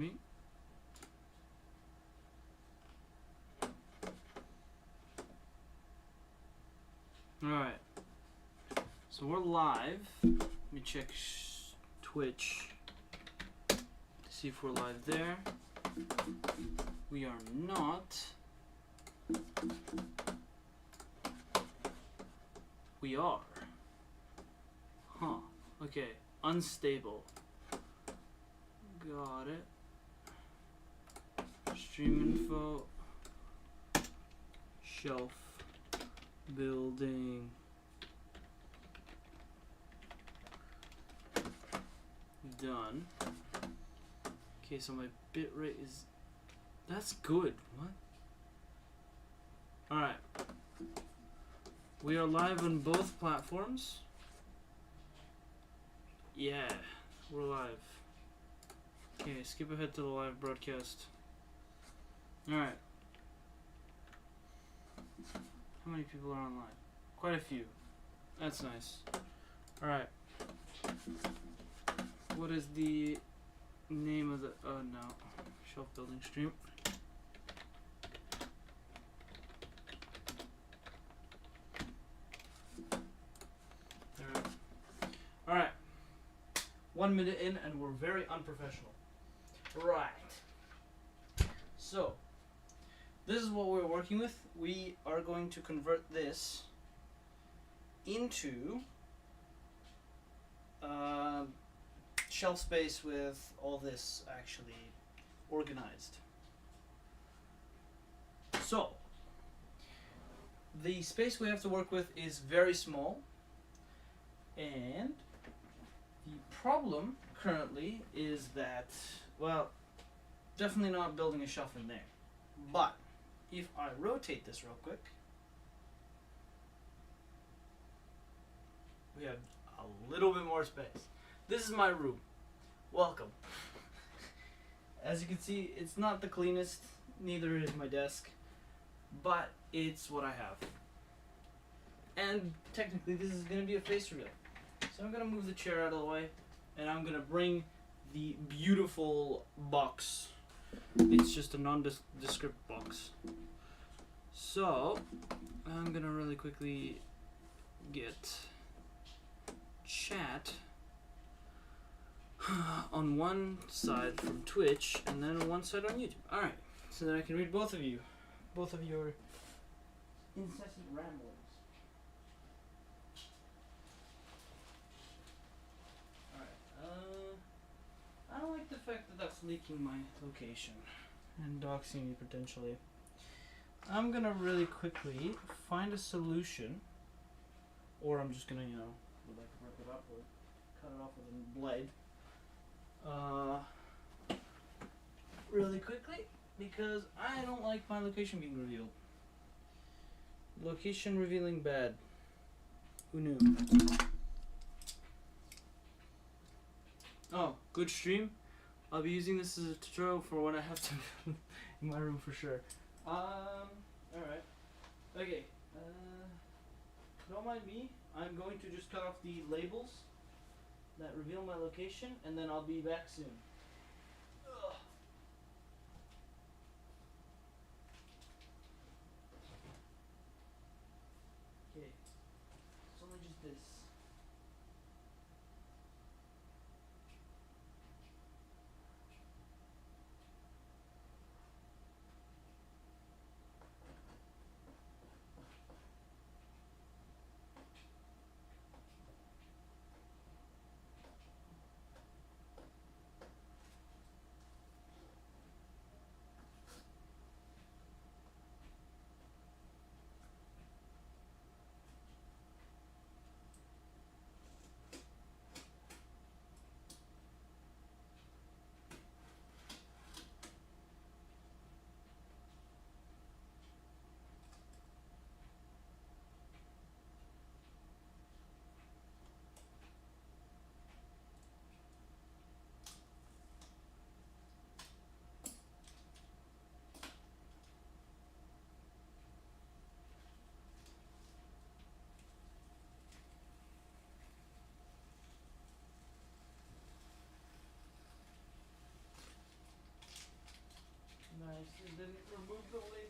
Me. Alright, so we're live. Let me check Twitch to see if we're live there. We are not. We are. Huh. Okay. Unstable. Got it. Stream info. Shelf. Building. Done. Okay, so my bitrate is... That's good. What? Alright. We are live on both platforms. Yeah, we're live. Okay, skip ahead to the live broadcast. Alright. How many people are online? Quite a few. That's nice. Alright. What is the name of the... Oh no. Shelf building stream. Alright. Alright. 1 minute in and we're very unprofessional. Right. So, this is what we're working with. We are going to convert this into shelf space with all this actually organized. So, the space we have to work with is very small, and the problem currently is that, well, definitely not building a shelf in there. But if I rotate this real quick, we have a little bit more space. This is my room. Welcome. As you can see, it's not the cleanest, neither is my desk, but it's what I have. And technically this is going to be a face reveal. So I'm going to move the chair out of the way, and I'm going to bring the beautiful box. It's just a nondescript box. So, I'm gonna really quickly get chat on one side from Twitch and then one side on YouTube. Alright, so that I can read both of your incessant ramblings. Alright, I don't like the fact that that's leaking my location and doxing me potentially. I'm gonna really quickly find a solution, or I'm just gonna, like rip it up or cut it off with a blade. Really quickly, because I don't like my location being revealed. Location revealing bad. Who knew? Oh, good stream. I'll be using this as a tutorial for what I have to do in my room for sure. Alright. Okay. Don't mind me. I'm going to just cut off the labels that reveal my location, and then I'll be back soon. Ugh. Okay. It's only just this. nicely didn't remove the labeling.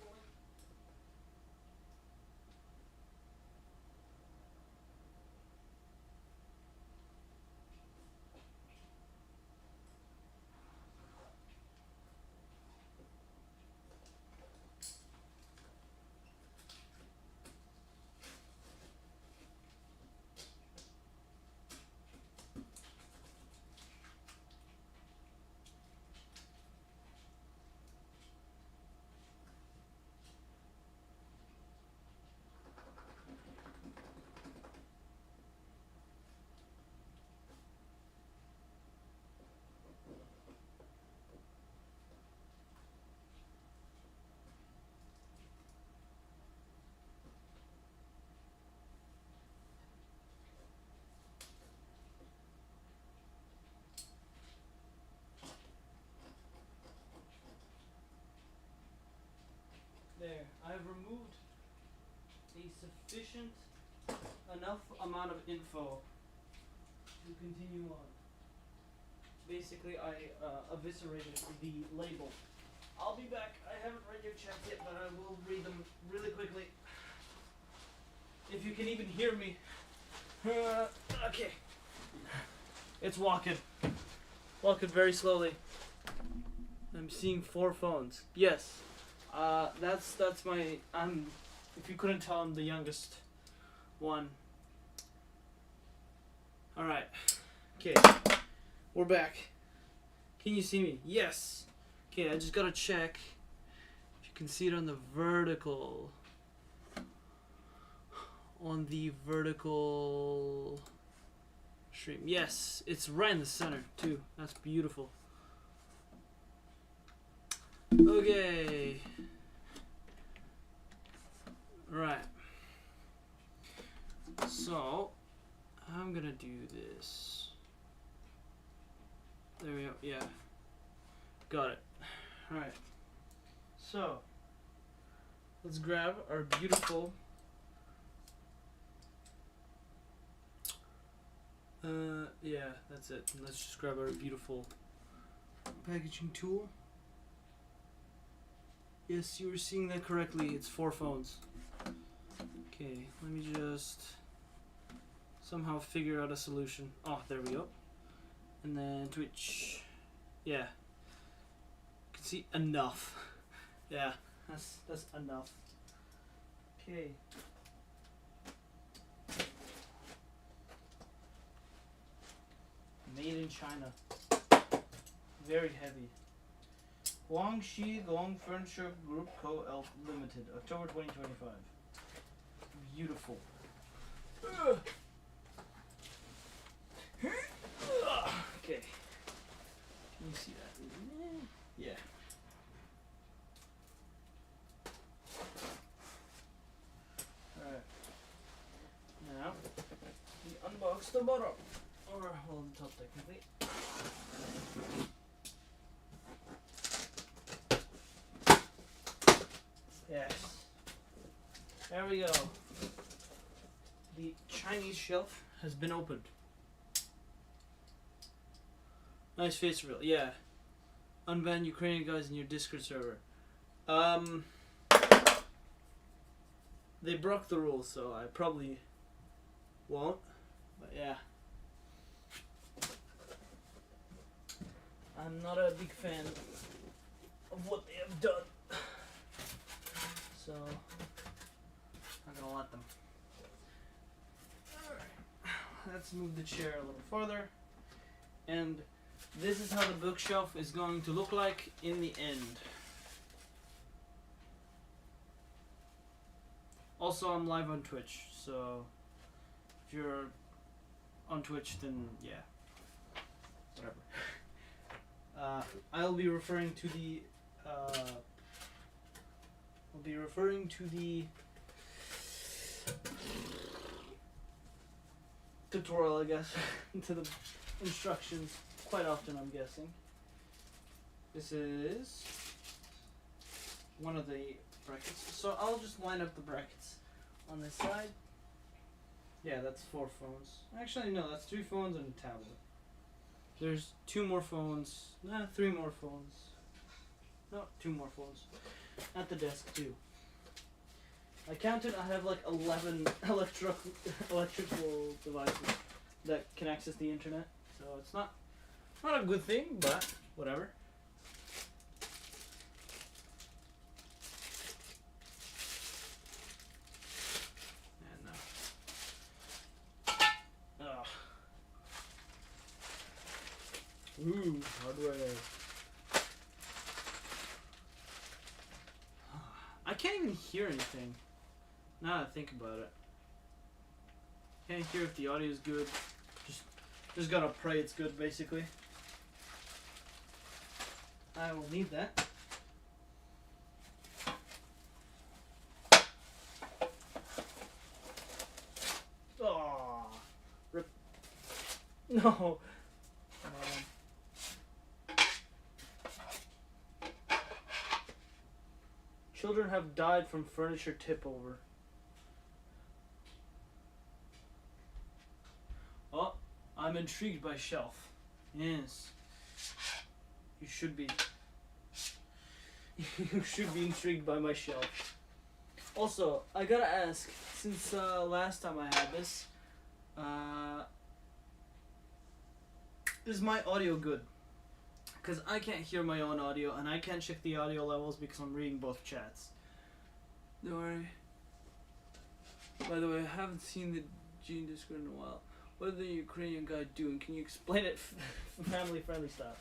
There, I've removed a sufficient enough amount of info to continue on. Basically, I eviscerated the label. I'll be back. I haven't read your checks yet, but I will read them really quickly. If you can even hear me. Okay. It's walking. Walking very slowly. I'm seeing 4 phones. Yes. That's my. If you couldn't tell, I'm the youngest one. All right. Okay. We're back. Can you see me? Yes. Okay. I just gotta check if you can see it on the vertical. On the vertical stream. Yes, it's right in the center too. That's beautiful. Okay. Right. So, I'm gonna do this. There we go. Yeah. Got it. Alright. So, let's grab our beautiful yeah, that's it. Let's just grab our beautiful packaging tool. Yes, you were seeing that correctly. It's 4 phones. Okay, let me just somehow figure out a solution. Oh, there we go. And then Twitch. Yeah. You can see enough. Yeah, that's enough. Okay. Made in China. Very heavy. Guangxi Gong Furniture Group Co. Limited, October 2025. Beautiful. Okay. Can you see that? Yeah. Alright. Now, we unbox the bottom. Or, well, the top technically. Yes. There we go. The Chinese shelf has been opened. Nice face reveal. Yeah. Unban Ukrainian guys in your Discord server. They broke the rules, so I probably won't. But yeah. I'm not a big fan of what they have done. So, I'm gonna let them. Alright, let's move the chair a little farther. And this is how the bookshelf is going to look like in the end. Also, I'm live on Twitch, so if you're on Twitch, then yeah, whatever. I'll be referring to the tutorial, I guess, to the instructions quite often, I'm guessing. This is one of the brackets. So I'll just line up the brackets on this side. Yeah, that's 4 phones. Actually, no, that's 3 phones and a tablet. There's 2 more phones. 3 more phones. No, 2 more phones. At the desk too. I counted, I have like 11 electrical devices that can access the internet. So it's not a good thing, but whatever. And ooh, hardware. I can't even hear anything. Now that I think about it. Can't hear if the audio is good. Just gotta pray it's good, basically. I will need that. Oh, rip. No. Children have died from furniture tip over. Oh, I'm intrigued by shelf. Yes. You should be. You should be intrigued by my shelf. Also, I gotta ask, since last time I had this, is my audio good? Because I can't hear my own audio, and I can't check the audio levels because I'm reading both chats. Don't worry. By the way, I haven't seen the Gene Discord in a while. What are the Ukrainian guy doing? Can you explain it family-friendly style?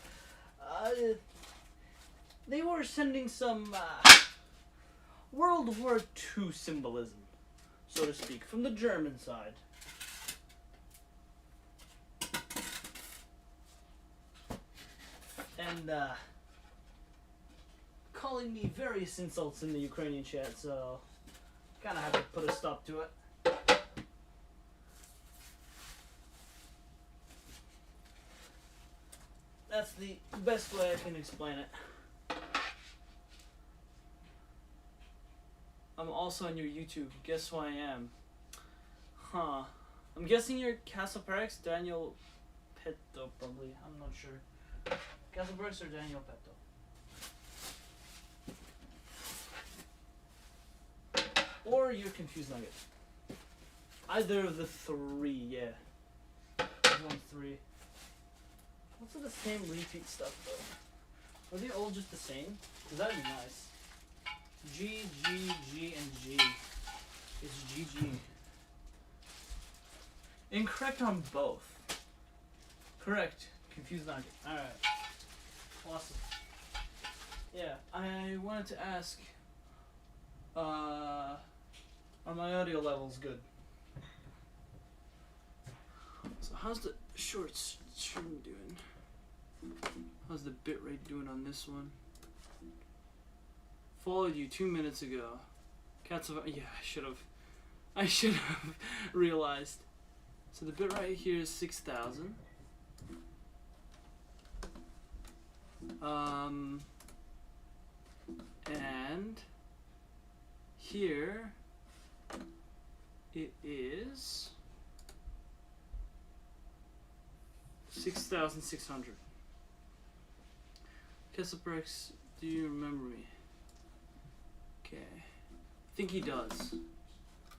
They were sending some World War II symbolism, so to speak, from the German side. And calling me various insults in the Ukrainian chat, so kind of have to put a stop to it. That's the best way I can explain it. I'm also on your YouTube. Guess who I am? Huh. I'm guessing you're Castleperix, Daniel Petto, probably. I'm not sure. Castleperix or Daniel Petto. Or you're Confused Nugget. Either of the 3, yeah. There's 3. What's the same repeat stuff though? Are they all just the same? Cause that'd be nice. G, G, G, and G. It's GG. Incorrect on both. Correct. Confused Nugget. Alright. Awesome. Yeah, I wanted to ask, are my audio levels good? So how's the short stream doing? How's the bitrate doing on this one? Followed you 2 minutes ago. Cats of yeah, I should have realized. So the bitrate here is 6,000. And here it is 6,600. Castleperix, do you remember me? Okay. I think he does.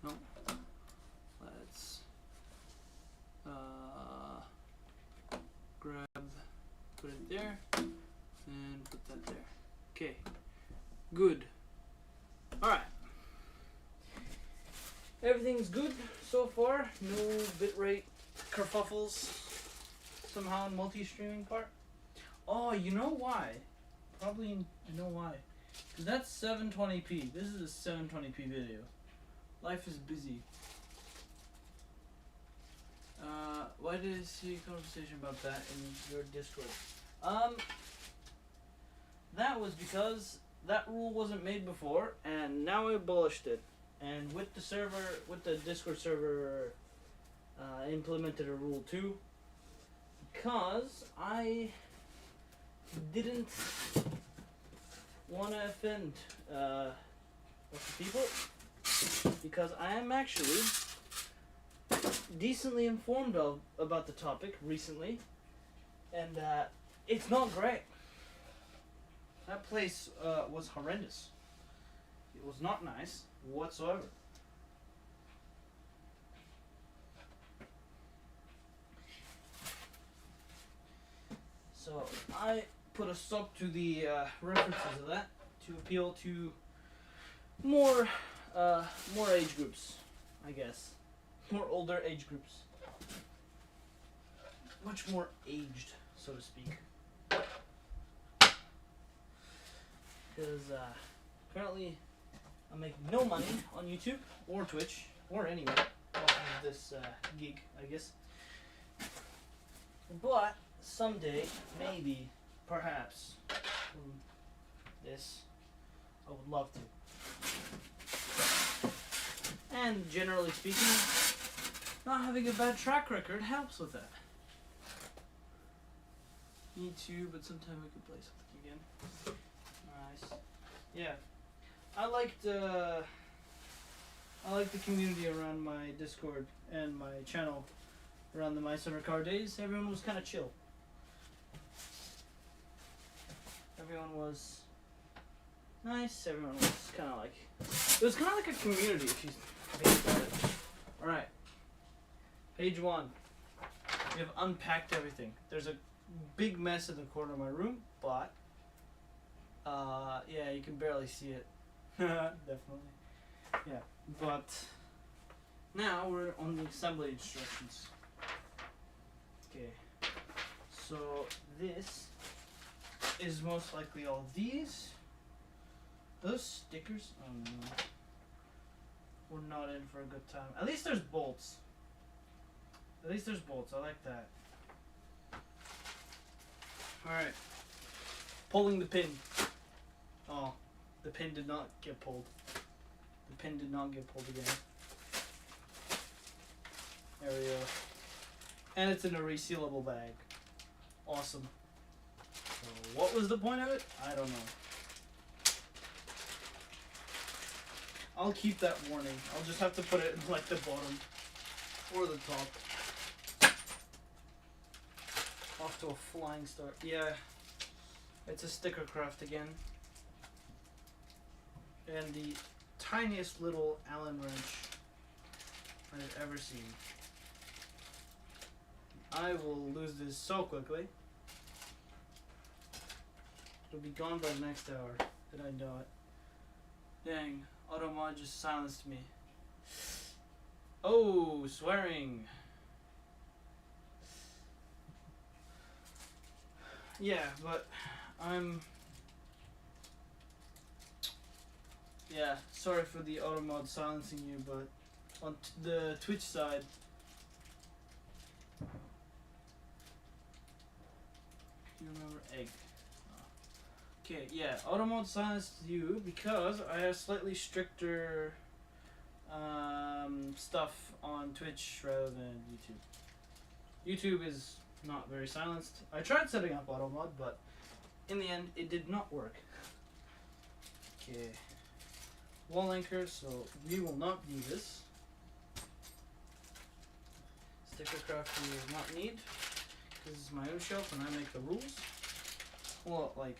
No. Let's grab, put it there, and put that there. Okay. Good. Alright. Everything's good so far. No bitrate kerfuffles somehow in multi-streaming part. Oh, you know why? Probably I know why. Because that's 720p. This is a 720p video. Life is busy. Why did I see a conversation about that in your Discord? That was because that rule wasn't made before, and now I abolished it. And with the server, with the Discord server, implemented a rule too. Because I didn't want to offend lots of people. Because I am actually decently informed about the topic recently, and it's not great. That place was horrendous. It was not nice whatsoever. So I put a stop to the references of that to appeal to more age groups, I guess. More older age groups. Much more aged, so to speak. Because currently I'm making no money on YouTube or Twitch or anywhere off of this gig, I guess. But someday, maybe, perhaps, from this, I would love to. And generally speaking, not having a bad track record helps with that. Me too, but sometime we could play something again. Nice. Yeah. I liked the community around my Discord and my channel around the My Summer Car days. Everyone was kind of chill. Everyone was nice. Everyone was kind of like, it was kind of like a community if you think about it. Alright. Page 1. We have unpacked everything. There's a big mess in the corner of my room, but yeah, you can barely see it. Definitely. Yeah, but now we're on the assembly instructions. Okay, so this is most likely all of these. Those stickers, oh no, we're not in for a good time. At least there's bolts. At least there's bolts, I like that. Alright, pulling the pin. Oh, the pin did not get pulled. The pin did not get pulled again. There we go. And it's in a resealable bag. Awesome. So what was the point of it? I don't know. I'll keep that warning. I'll just have to put it in like the bottom or the top. Off to a flying start. Yeah, it's a sticker craft again. And the tiniest little Allen wrench I've ever seen. I will lose this so quickly. It'll be gone by the next hour. Did I know it? Dang, AutoMod just silenced me. Oh, swearing. Yeah, but yeah, sorry for the AutoMod silencing you, but on the Twitch side, you remember egg. Okay, yeah, AutoMod silenced you because I have slightly stricter stuff on Twitch rather than YouTube. YouTube is not very silenced. I tried setting up AutoMod, but in the end, it did not work. Okay, wall anchor, so we will not need this. Sticker craft we will not need, because it's my own shelf and I make the rules. Well, like,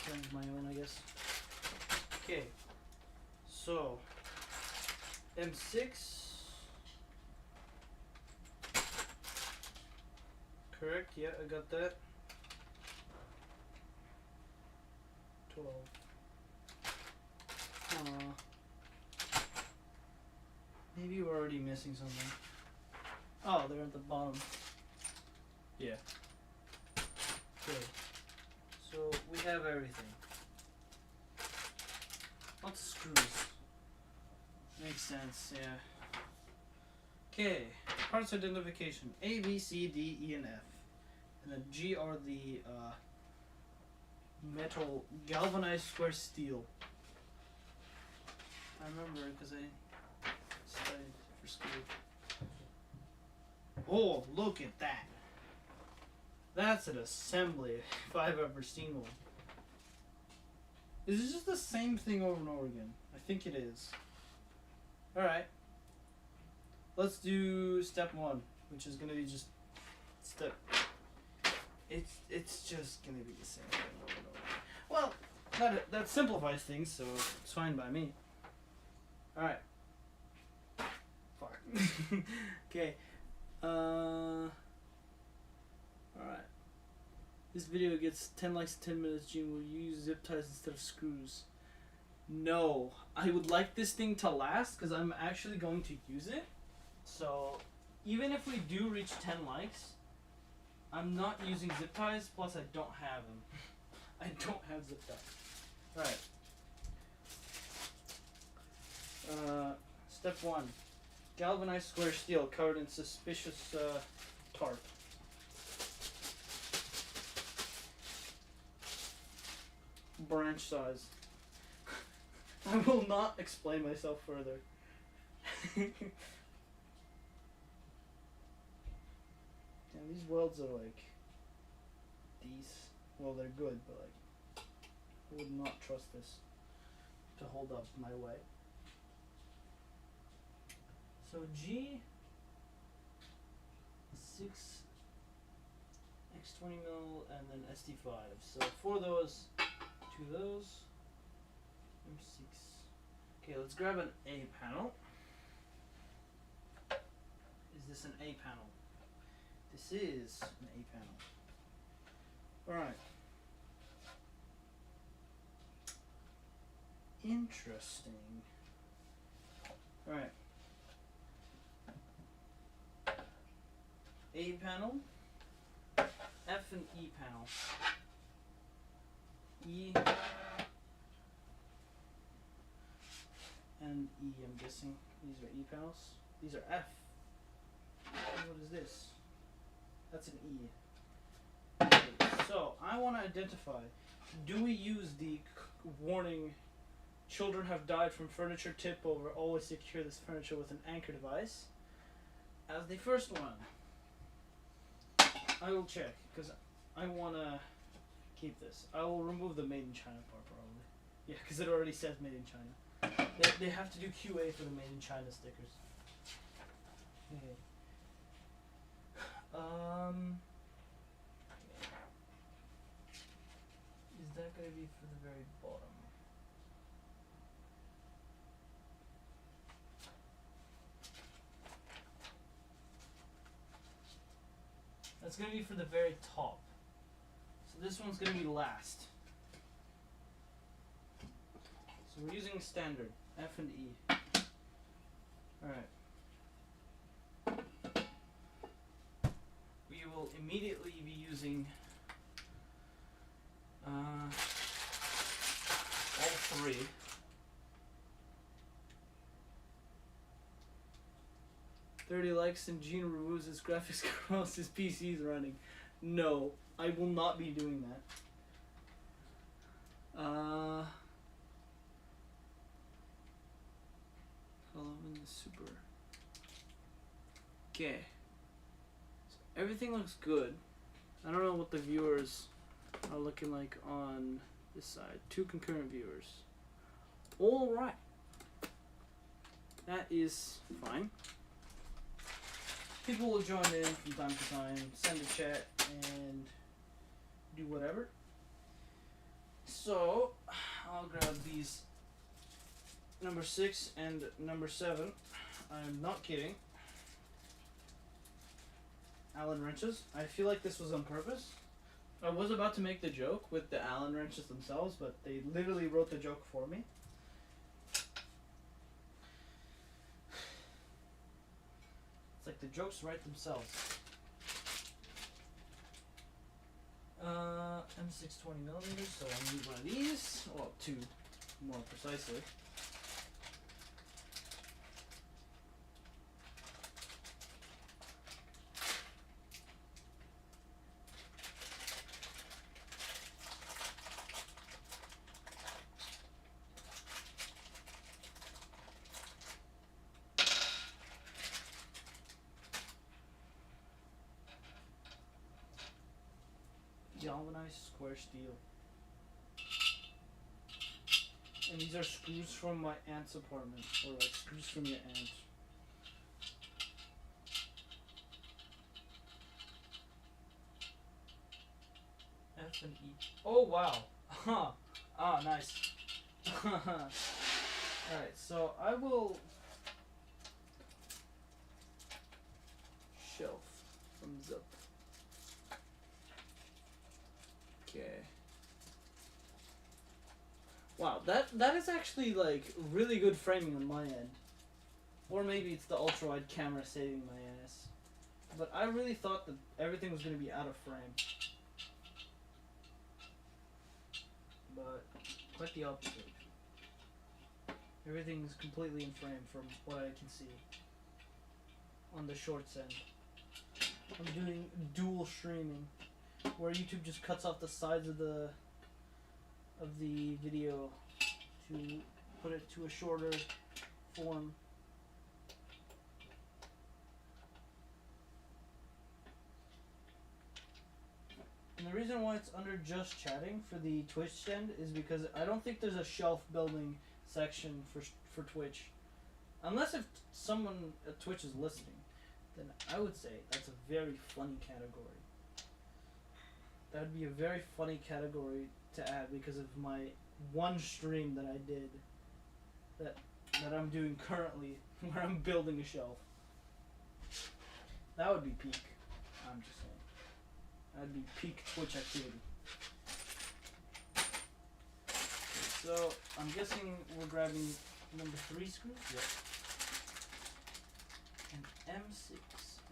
kind of my own, I guess. Okay, so M6. Correct, yeah, I got that. 12. Maybe we're already missing something. Oh, they're at the bottom. Yeah. Okay. So we have everything. Lots of screws. Makes sense, yeah. Okay. Parts identification. A, B, C, D, E, and F. And then G are the metal galvanized square steel. I remember because I studied for school. Oh, look at that. That's an assembly if I've ever seen one. Is it just the same thing over and over again? I think it is. Alright. Let's do step 1, which is going to be just step it's just gonna be the same thing over and over. Well, that simplifies things, so it's fine by me. All right. Fuck. Okay. All right. This video gets 10 likes in 10 minutes. Gene, will you use zip ties instead of screws? No, I would like this thing to last because I'm actually going to use it. So even if we do reach 10 likes, I'm not using zip ties. Plus, I don't have them. I don't have zip ties. Alright. Step 1. Galvanized square steel covered in suspicious tarp. Branch size. I will not explain myself further. Damn, these welds are like these. Well, they're good, but like I would not trust this to hold up my way. So G 6 X20 mil and then SD5. So 4 of those, 2 of those. M6. Okay, let's grab an A panel. Is this an A panel? This is an A panel. Alright. Interesting. Alright. A panel, F and E panel. E and E, I'm guessing. These are E panels. These are F. What is this? That's an E. Okay, so, I want to identify, do we use the warning, children have died from furniture tip over, always secure this furniture with an anchor device, as the first one? I will check, because I want to keep this. I will remove the Made in China part, probably. Yeah, because it already says Made in China. They have to do QA for the Made in China stickers. Okay. Is that going to be for the very bottom? That's going to be for the very top. So this one's going to be last. So we're using standard, F and E. Alright. We will immediately be using all three. "30 likes and Gene removes his graphics card whilst his PC is running." No, I will not be doing that. Hello in the super. Okay. So everything looks good. I don't know what the viewers are looking like on this side. 2 concurrent viewers. Alright. That is fine. People will join in from time to time, send a chat, and do whatever. So, I'll grab these number 6 and number 7. I'm not kidding. Allen wrenches. I feel like this was on purpose. I was about to make the joke with the Allen wrenches themselves, but they literally wrote the joke for me. It's like the jokes write themselves. M6 20mm, so I need one of these. Well, 2 more precisely. Galvanized square steel. And these are screws from my aunt's apartment, or like screws from your aunt. F and E. Oh wow. Huh. Ah, nice. Alright, so I will shelf from zip. Okay. Wow, that is actually like really good framing on my end. Or maybe it's the ultra wide camera saving my ass. But I really thought that everything was gonna be out of frame. But quite the opposite. Everything is completely in frame from what I can see on the shorts end. I'm doing dual streaming, where YouTube just cuts off the sides of the video to put it to a shorter form. And the reason why it's under just chatting for the Twitch end is because I don't think there's a shelf building section for Twitch. Unless if someone at Twitch is listening, then I would say that's a very funny category. That would be a very funny category to add because of my one stream that I did that I'm doing currently where I'm building a shelf. That would be peak. I'm just saying. That'd be peak Twitch activity. Okay, so I'm guessing we're grabbing number 3 screw? Yep. An M6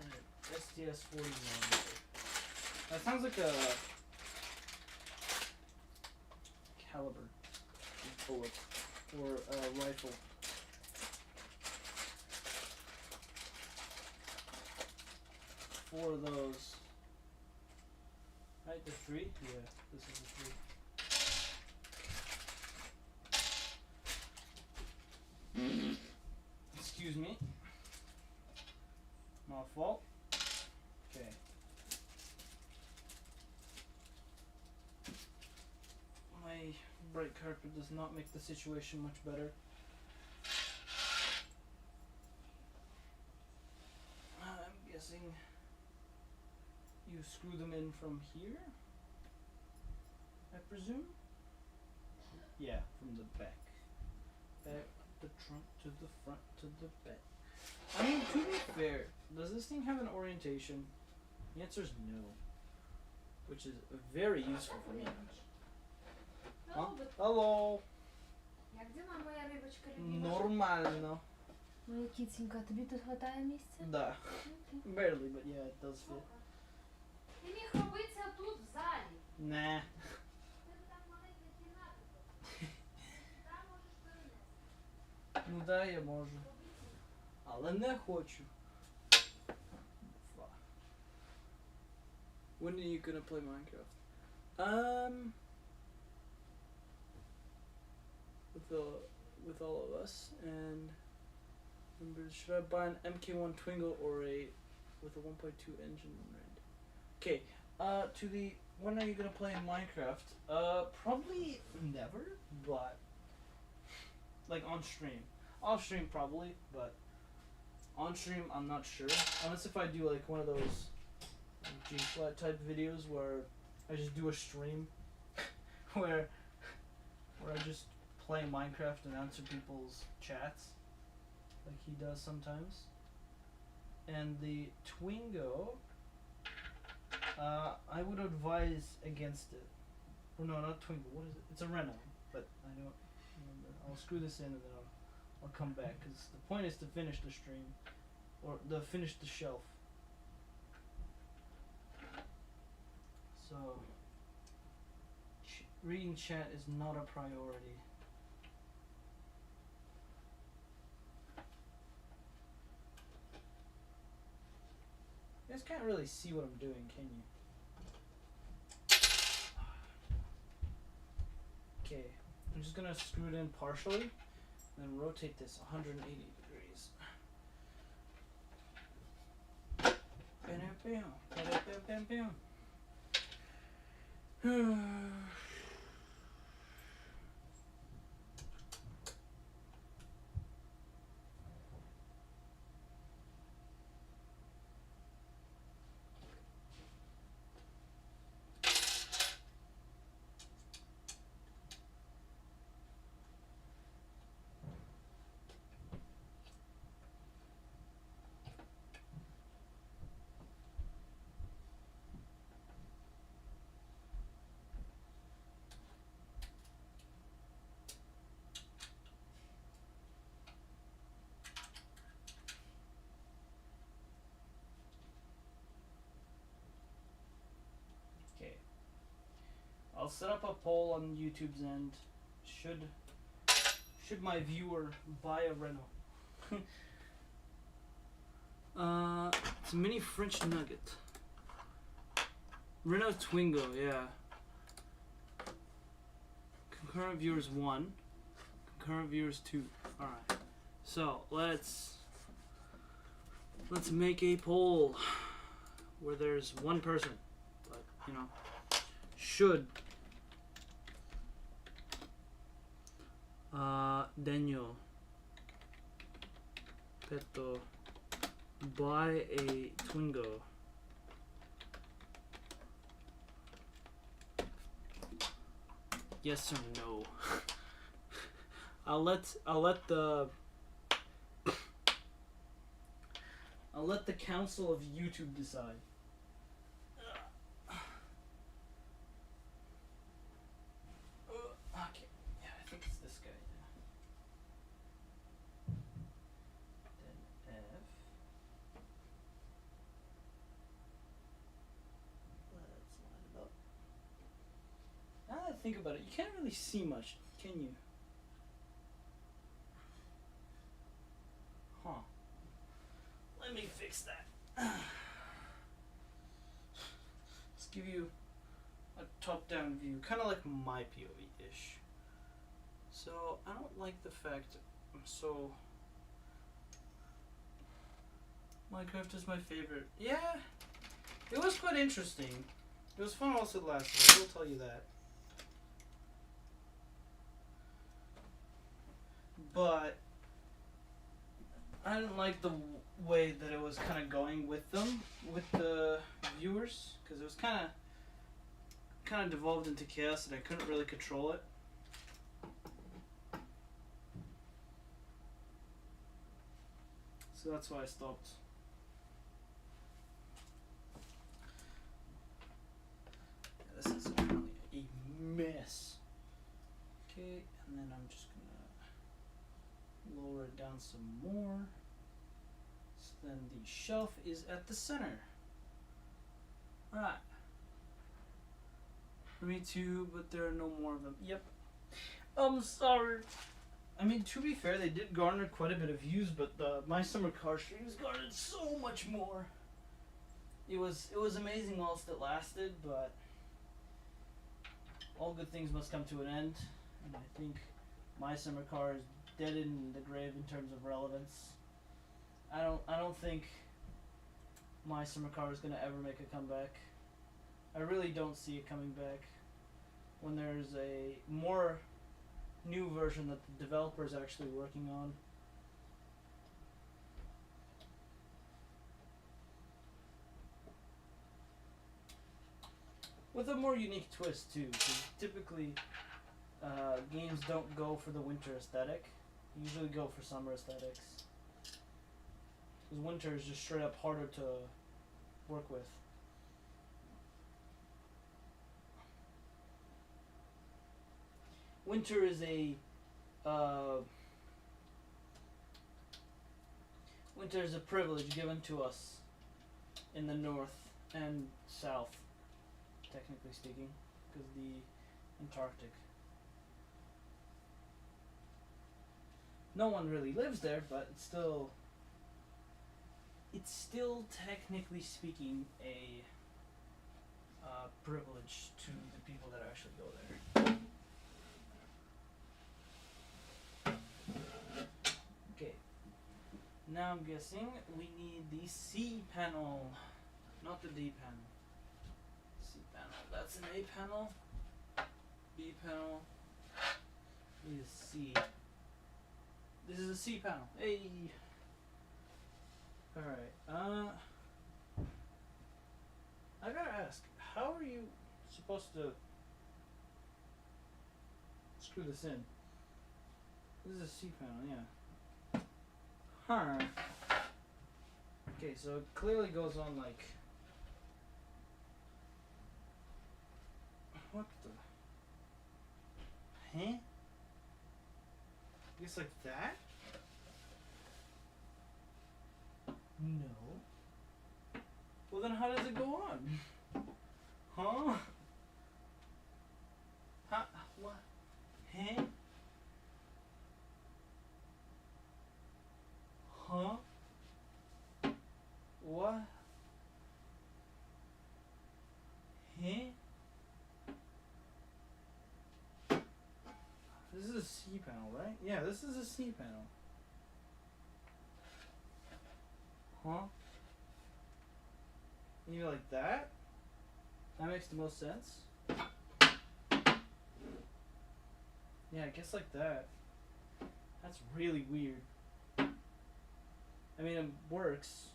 and an SDS 40mm. That sounds like a caliber bullet or a rifle. Four of those. Right, the 3? Yeah, this is the 3. Excuse me. My fault. Okay. My bright carpet does not make the situation much better. I'm guessing you screw them in from here, I presume? Yeah, from the back. Back, the trunk to the front to the back. I mean, to be fair, does this thing have an orientation? The answer is no. Which is very useful for me. Huh? Hello! Нормально. Моя киценька, тобі тут хватає місця? Да. Barely, but yeah, it does fit. Ти міг робитися тут, в залі. Nah. Ти там маленька кімната. Там можеш перенести. Ну да, я можу. Але не хочу. When are you gonna play Minecraft? With all of us, and should I buy an MK1 Twingo or with a 1.2 engine rand? Okay, when are you gonna play Minecraft? Probably never, but like on stream. Off stream probably, but on stream I'm not sure. Unless if I do like one of those G-Flat type videos where I just do a stream where I just play Minecraft and answer people's chats like he does sometimes. And the Twingo, I would advise against it. Oh no, not Twingo, what is it? It's a Renault, but I don't remember. I'll screw this in and then I'll come back, because the point is to finish the stream, or finish the shelf. So, reading chat is not a priority. You guys can't really see what I'm doing, can you? Okay, I'm just gonna screw it in partially, and then rotate this 180 degrees. set up a poll on YouTube's end. Should my viewer buy a Renault? It's a mini French nugget. Renault Twingo, yeah. Concurrent viewers 1. Concurrent viewers 2. Alright. So let's make a poll where there's one person. But you know, should Daniel Petto buy a Twingo? Yes or no? I'll let the council of YouTube decide. Okay, yeah, I think it's this guy. Then F. Let's line it up. Now that I think about it, you can't really see much, can you? Huh. Let me fix that. Let's give you a top-down view, kind of like my POV-ish. So, I don't like the fact Minecraft is my favorite. Yeah, it was quite interesting. It was fun also last year, I will tell you that. But I didn't like the way that it was kind of going with them, with the viewers, because it was kind of devolved into chaos and I couldn't really control it. So that's why I stopped. Yeah, this is apparently a mess. Okay, and then I'm just gonna lower it down some more. So then the shelf is at the center. Right. Me too, but there are no more of them. Yep. I'm sorry. I mean, to be fair, they did garner quite a bit of views, but the My Summer Car streams garnered so much more. It was amazing whilst it lasted, but all good things must come to an end, and I think My Summer Car is dead in the grave in terms of relevance. I don't think My Summer Car is gonna ever make a comeback. I really don't see it coming back when there's a more new version that the developer is actually working on. With a more unique twist too, because typically games don't go for the winter aesthetic. They usually go for summer aesthetics. Because winter is just straight up harder to work with. Winter is a privilege given to us in the north and south, technically speaking, because the Antarctic. No one really lives there, but it's still technically speaking a privilege to the people that actually go there. Okay, now I'm guessing we need the C panel, not the D panel. C panel, that's an A panel. B panel is C. This is a C panel. Hey. All right. I gotta ask, how are you supposed to screw this in? This is a C panel, yeah. Huh. Okay, so it clearly goes on like. What the? Huh? I guess like that? No. Well then how does it go on? Huh? What? Huh? Huh? What? Huh? This is a C panel, right? Yeah, this is a C panel. Huh? You like that? That makes the most sense. Yeah, I guess like that. That's really weird. I mean, it works.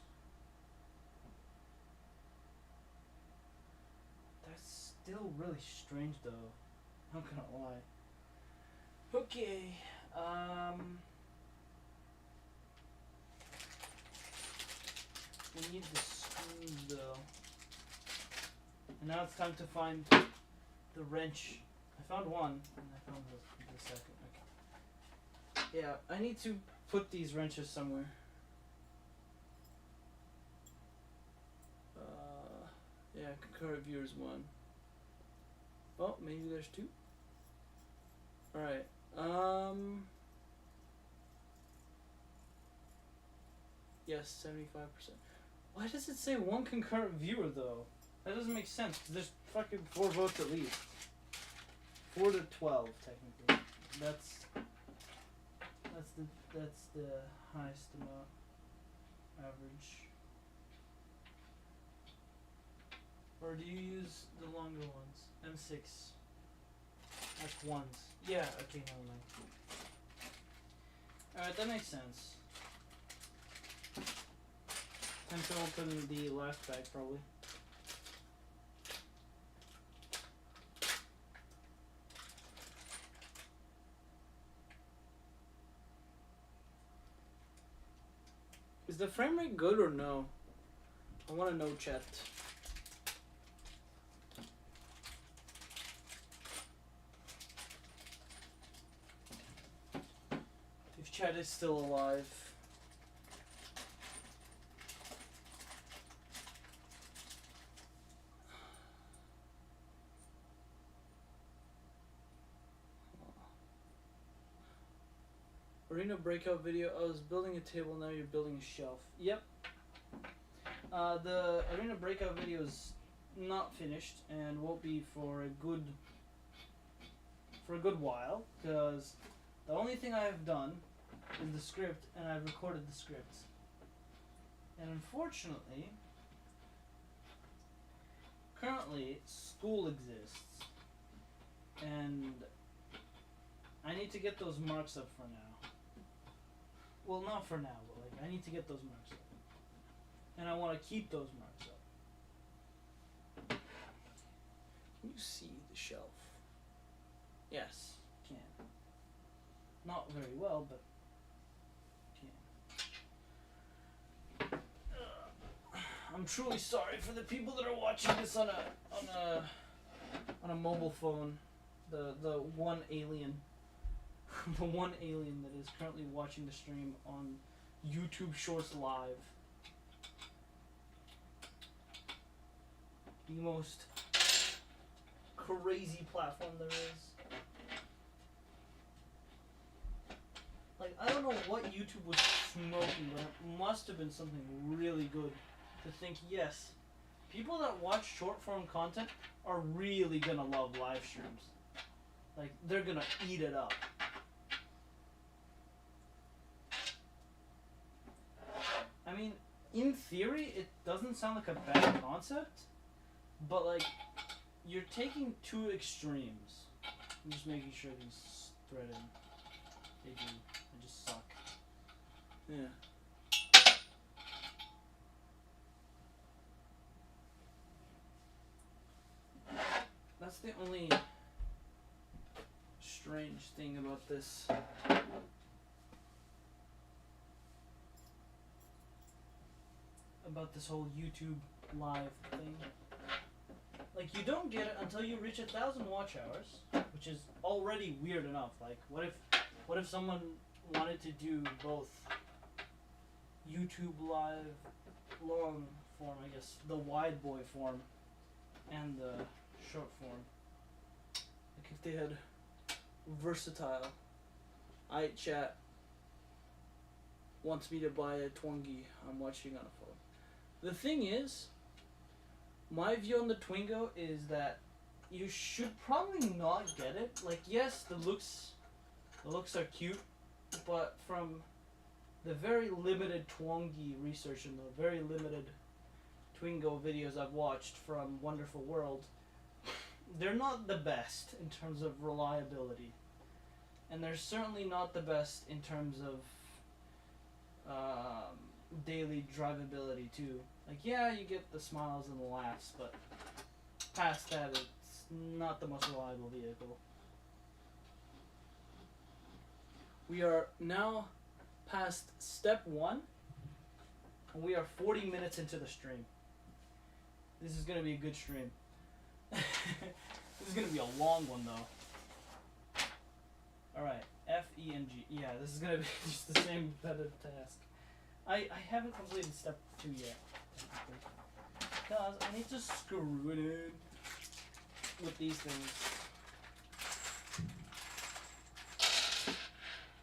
That's still really strange, though. Not gonna lie. Okay. We need the screws, though. And now it's time to find the wrench. I found one, and I found the second. Okay. Yeah, I need to put these wrenches somewhere. Yeah, concurrent viewers 1. Oh, maybe there's 2. Alright. Yes, 75%. Why does it say 1 concurrent viewer though? That doesn't make sense. 'Cause there's fucking 4 votes at least. 4 to 12 technically. That's the highest amount. Average. Or do you use the longer ones? M6. That's ones. Yeah, okay, never mind. Alright, that makes sense. Time to open the last bag, probably. Is the frame rate good or no? I want to know, chat. If chat is still alive. Arena breakout video. I was building a table, now you're building a shelf. Yep. The arena breakout video is not finished and won't be for a good while, because the only thing I have done is the script, and I've recorded the script. And unfortunately, currently school exists, and I need to get those marks up for now. Well, not for now, but like I need to get those marks up. And I want to keep those marks up. Can you see the shelf? Yes, can. Not very well, but can. I'm truly sorry for the people that are watching this on a mobile phone. The one alien. The one alien that is currently watching the stream on YouTube Shorts Live. The most crazy platform there is. Like, I don't know what YouTube was smoking, but it must have been something really good to think, yes, people that watch short form content are really gonna love live streams. Like, they're gonna eat it up. I mean, in theory, it doesn't sound like a bad concept, but like, you're taking 2 extremes. I'm just making sure these thread in. They do. They just suck. Yeah. That's the only strange thing about this. About this whole YouTube live thing. Like, you don't get it until you reach 1,000 watch hours, which is already weird enough. Like, what if someone wanted to do both YouTube live long form, I guess, the wide boy form, and the short form? Like, if they had versatile. Chat wants me to buy a Twingie I'm watching on a phone. The thing is, my view on the Twingo is that you should probably not get it. Like, yes, the looks are cute, but from the very limited Twingie research and the very limited Twingo videos I've watched from Wonderful World, they're not the best in terms of reliability. And they're certainly not the best in terms of daily drivability too. Like, yeah, you get the smiles and the laughs, but past that, it's not the most reliable vehicle. We are now past step 1, and we are 40 minutes into the stream. This is gonna be a good stream. This is gonna be a long one though. Alright, F-E-N-G. Yeah, this is gonna be just the same repetitive task. I haven't completed step 2 yet. Because I need to screw it in with these things.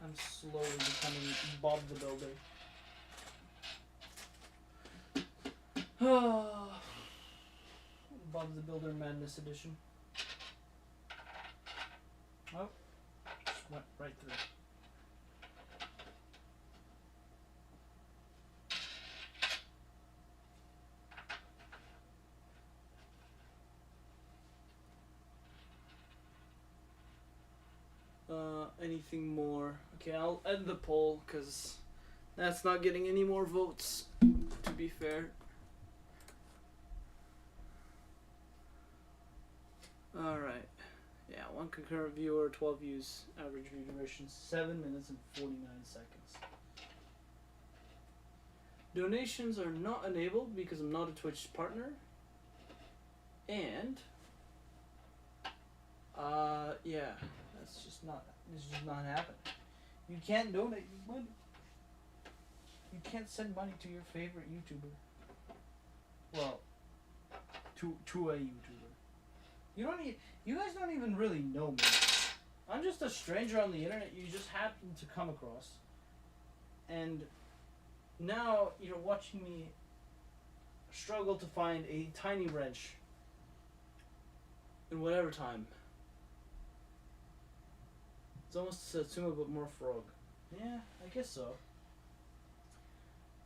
I'm slowly becoming Bob the Builder. Bob the Builder Madness Edition. Oh, just went right through. Anything more? Okay, I'll end the poll because that's not getting any more votes, to be fair. Alright. Yeah, 1 concurrent viewer, 12 views, average view duration 7 minutes and 49 seconds. Donations are not enabled because I'm not a Twitch partner. And yeah, this is just not happening. You can't donate money. You can't send money to your favorite YouTuber. Well, to a YouTuber. You guys don't even really know me. I'm just a stranger on the internet you just happen to come across. And now you're watching me struggle to find a tiny wrench in whatever time. It's almost Satsuma but more frog. Yeah, I guess so.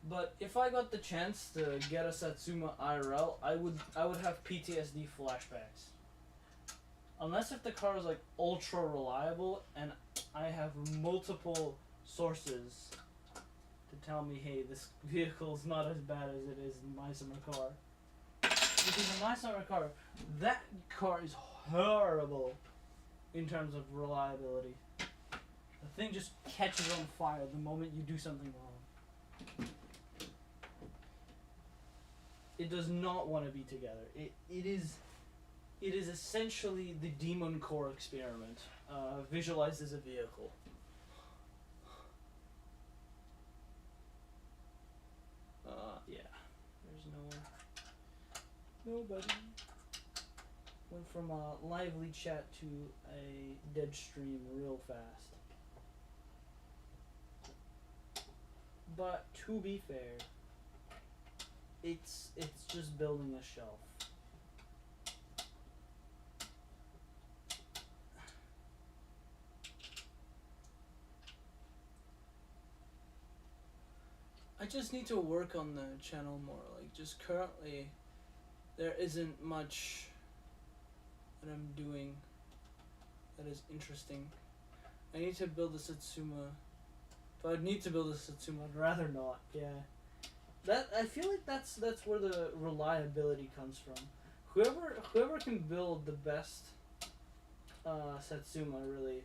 But if I got the chance to get a Satsuma IRL, I would have PTSD flashbacks. Unless if the car is like ultra reliable and I have multiple sources to tell me, hey, this vehicle is not as bad as it is in my summer car. Because in my summer car, that car is horrible in terms of reliability. The thing just catches on fire the moment you do something wrong. It does not want to be together. It is essentially the Demon Core experiment, visualized as a vehicle. Yeah. There's no one. Nobody. Went from a lively chat to a dead stream real fast. But to be fair, it's just building a shelf. I just need to work on the channel more. Like, just currently, there isn't much that I'm doing that is interesting. I need to build a Satsuma. If I'd need to build a Satsuma, I'd rather not. Yeah, that I feel like that's where the reliability comes from. Whoever can build the best Satsuma really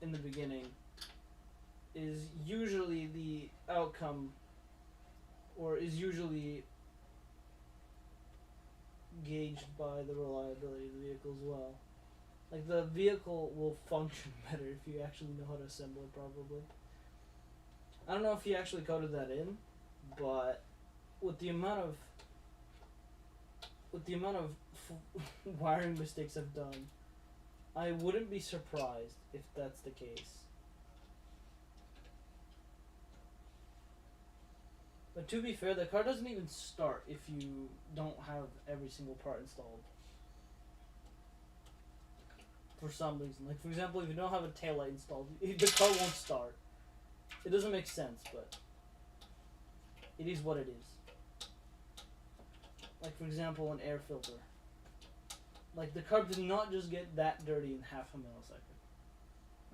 in the beginning is usually the outcome, or is usually gauged by the reliability of the vehicle as well. Like, the vehicle will function better if you actually know how to assemble it properly. I don't know if he actually coded that in, but with the amount of wiring mistakes I've done, I wouldn't be surprised if that's the case. But to be fair, the car doesn't even start if you don't have every single part installed. For some reason. Like, for example, if you don't have a taillight installed, the car won't start. It doesn't make sense, but it is what it is. Like, for example, an air filter. Like, the car did not just get that dirty in half a millisecond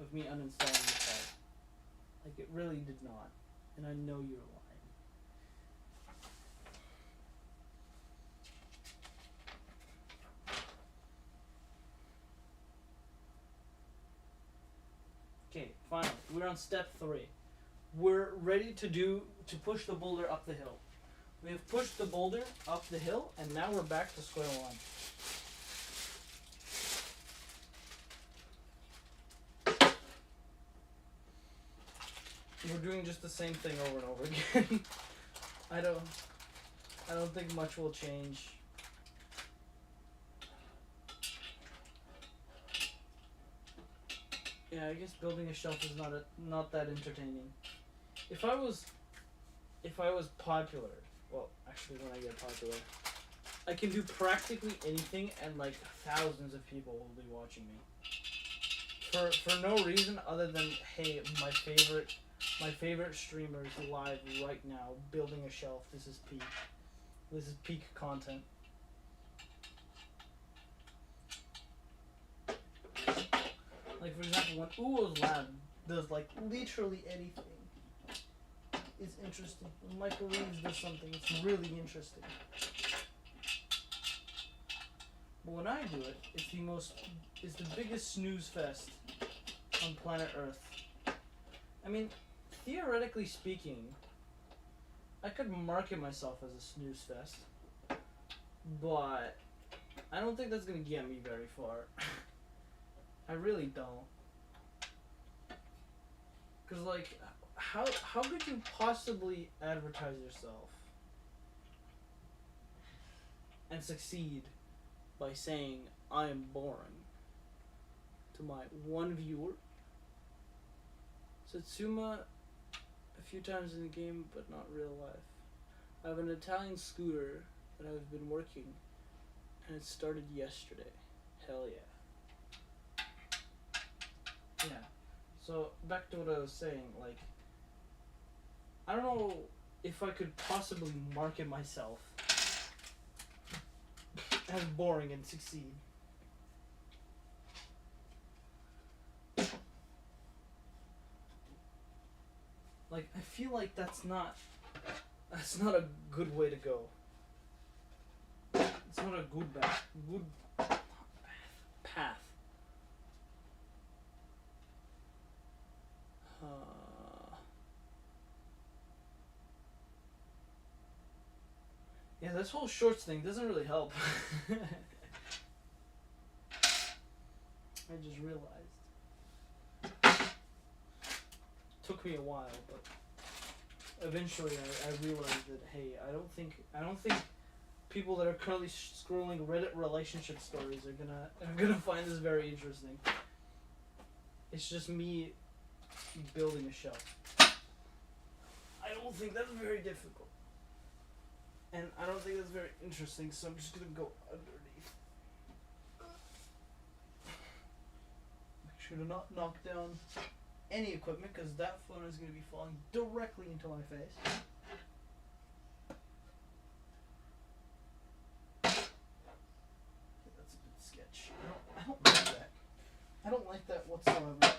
of me uninstalling the car. Like, it really did not. And I know you're lying. Okay, finally, we're on step 3. We're ready to push the boulder up the hill. We have pushed the boulder up the hill, and now we're back to square one. We're doing just the same thing over and over again. I don't think much will change. Yeah, I guess building a shelf is not that entertaining. If I was popular, well, actually when I get popular, I can do practically anything and like thousands of people will be watching me. For no reason other than, hey, my favorite streamer is live right now building a shelf. This is peak. This is peak content. Like, for example, when Uwo's Lab does, like, literally anything, it's interesting. When Michael Reeves does something, it's really interesting. But when I do it, it's the biggest snooze fest on planet Earth. I mean, theoretically speaking, I could market myself as a snooze fest, but I don't think that's gonna get me very far. I really don't. Cause like, how could you possibly advertise yourself and succeed by saying I am boring to my one viewer? Satsuma a few times in the game, but not real life. I have an Italian scooter that I've been working, and it started yesterday. Hell yeah. Yeah. So back to what I was saying, like, I don't know if I could possibly market myself as boring and succeed. Like, I feel like that's not a good way to go. It's not a good path. Yeah, this whole shorts thing doesn't really help. I just realized. Took me a while, but eventually I realized that, hey, I don't think people that are currently scrolling Reddit relationship stories are gonna find this very interesting. It's just me building a shelf. I don't think that's very difficult. And I don't think that's very interesting, so I'm just gonna go underneath. Make sure to not knock down any equipment, because that phone is gonna be falling directly into my face. Okay, that's a bit sketchy. I don't like that. I don't like that whatsoever.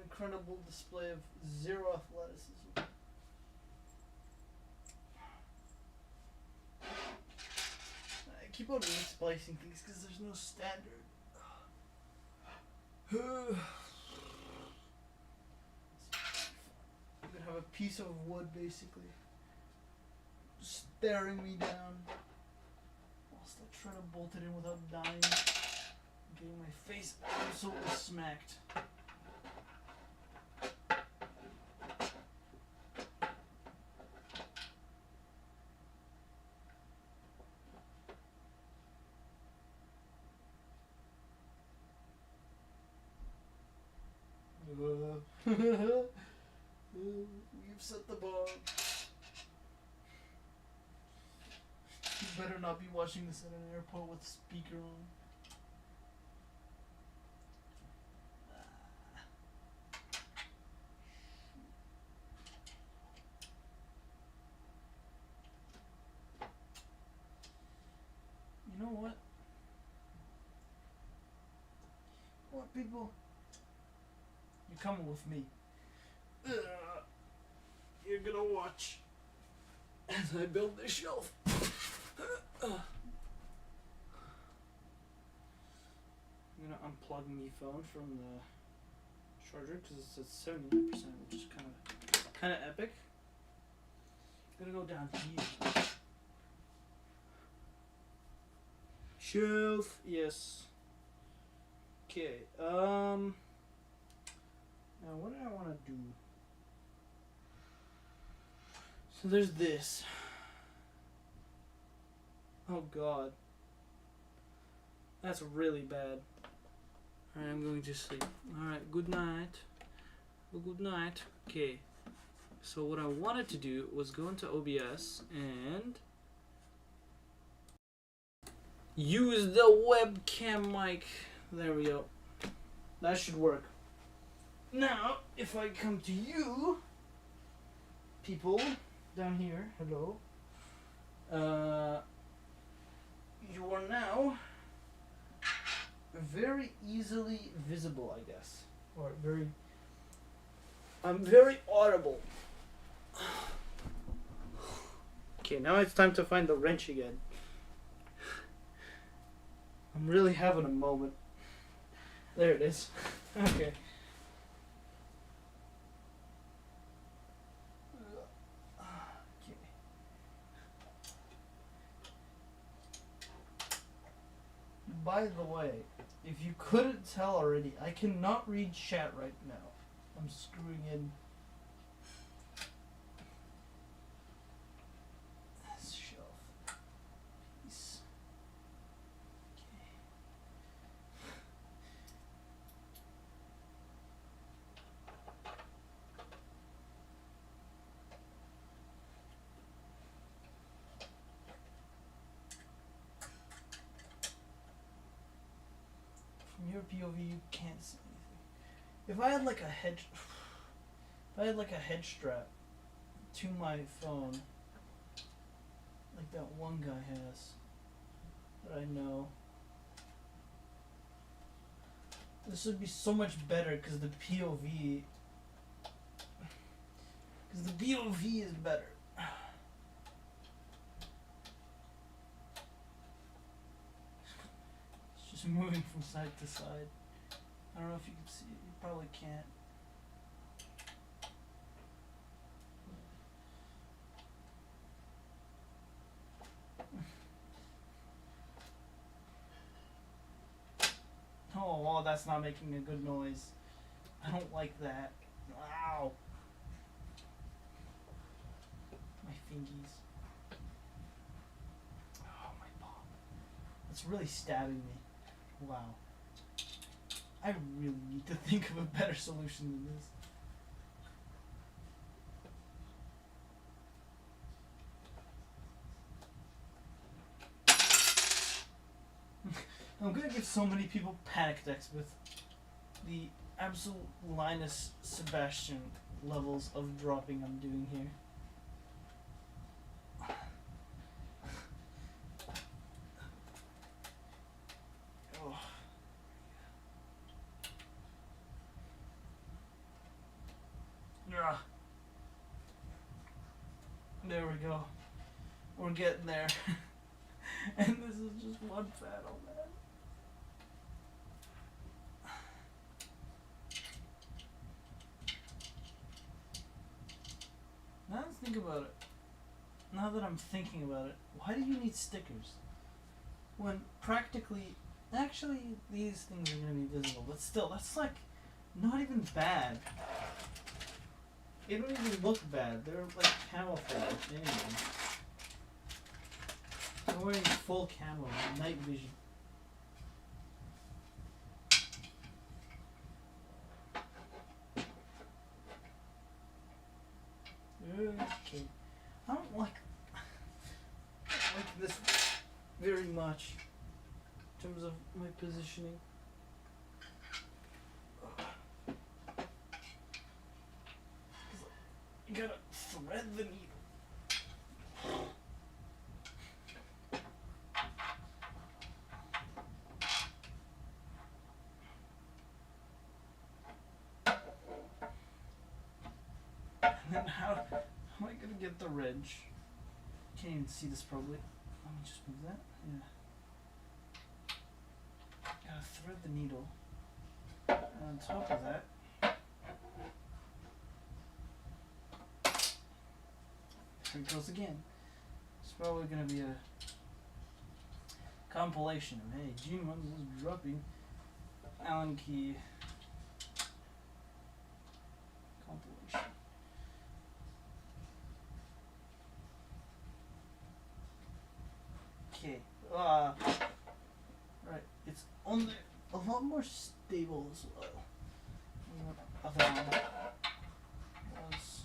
Incredible display of zero athleticism. I keep on splicing things because there's no standard. piece of wood basically staring me down whilst I try to bolt it in without dying. Getting my face absolutely smacked. We've set the bar. You better not be watching this at an airport with speaker on. You know what? What, people? You're coming with me. You're gonna watch as I build this shelf. I'm gonna unplug my phone from the charger because it's at 79%, which is kind of epic. I'm gonna go down here. Shelf, yes. Okay. Now what do I want to do? So there's this. Oh God. That's really bad. Alright, I'm going to sleep. Alright, good night. Well, good night. Okay. So what I wanted to do was go into OBS and use the webcam mic. There we go. That should work. Now, if I come to you, people down here, hello. You are now very easily visible, I guess. Or very... I'm very audible. Okay, now it's time to find the wrench again. I'm really having a moment. There it is. Okay. By the way, if you couldn't tell already, I cannot read chat right now. I'm screwing in this shelf piece. From your POV, you can't see anything. If I had like a head strap to my phone, like that one guy has, that I know, this would be so much better because the POV is better. It's just moving from side to side. I don't know if you can see it. You probably can't. Oh, that's not making a good noise. I don't like that. Ow. My fingies. Oh, my palm. It's really stabbing me. Wow. I really need to think of a better solution than this. I'm gonna give so many people panic attacks with the absolute Linus Sebastian levels of dropping I'm doing here. Oh. Yeah. There we go. We're getting there. And this is just one battle, man. think about it. Now that I'm thinking about it, why do you need stickers? When practically, actually, these things are gonna be visible, but still, that's like not even bad. They don't even look bad. They're like camouflage anyway. I'm wearing full camo, night vision. Okay. I don't like this very much in terms of my positioning. You gotta thread the needle. And then how am I gonna get the ridge? Can't even see this probably. Let me just move that. Yeah. Gotta thread the needle. And on top of that, here it goes again. It's probably gonna be a compilation of, hey, Gene Ones is dropping Allen key compilation. Okay. Right. It's on there a lot more stable as well. And the other one was.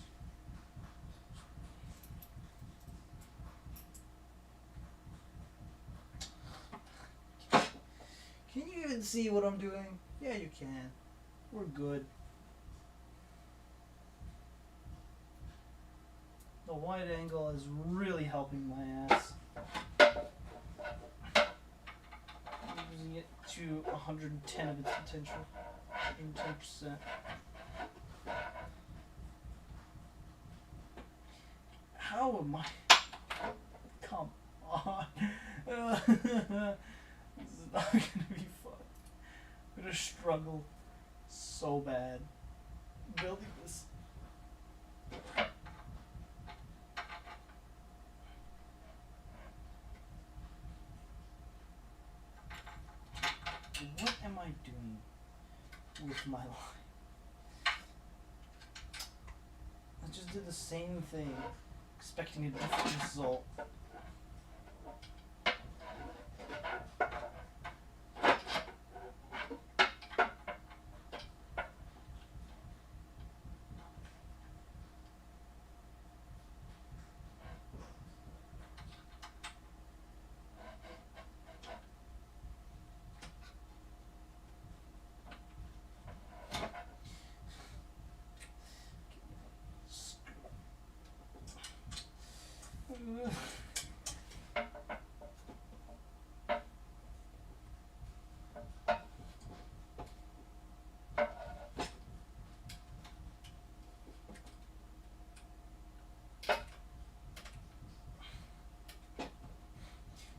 Can you even see what I'm doing? Yeah, you can. We're good. The wide angle is really helping my ass. I'm using it to 110 of its potential. 110%. How am I? Come on. This is not gonna be fun. I'm gonna struggle so bad building this. What am I doing with my life? I just did the same thing, expecting a different result.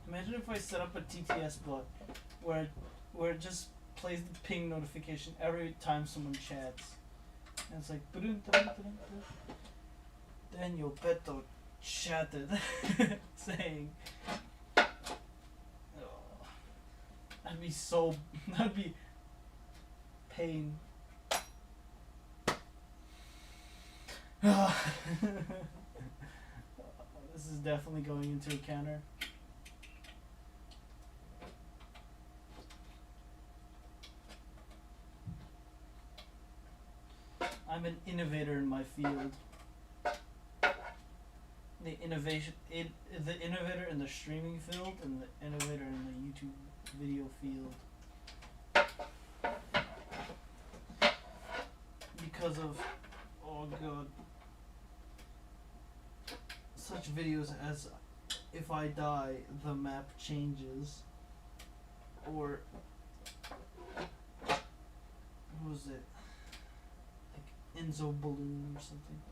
Imagine if I set up a TTS bot where it just plays the ping notification every time someone chats. And it's like Daniel Beto chatted saying that'd be pain. This is definitely going into a counter. I'm an innovator in my field. The innovator in the streaming field and the innovator in the YouTube video field. Because of, oh god, such videos as if I die, the map changes, or what was it? Enzo Balloon or something.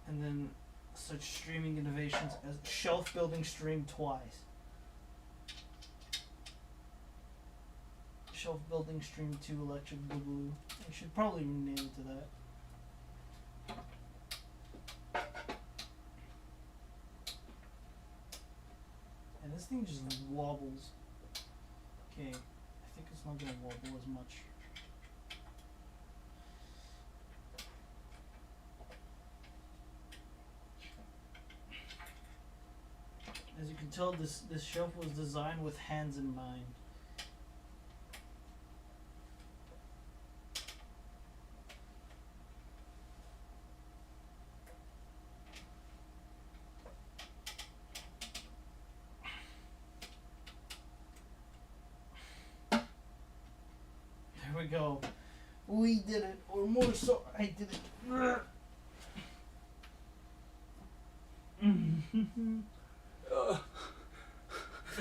And then such streaming innovations as shelf building stream twice. Shelf building stream 2 electric boogaloo. I should probably rename it to that. thing just wobbles. Okay, I think it's not gonna wobble as much. As you can tell, this shelf was designed with hands in mind. There we go. We did it, or more so, I did it.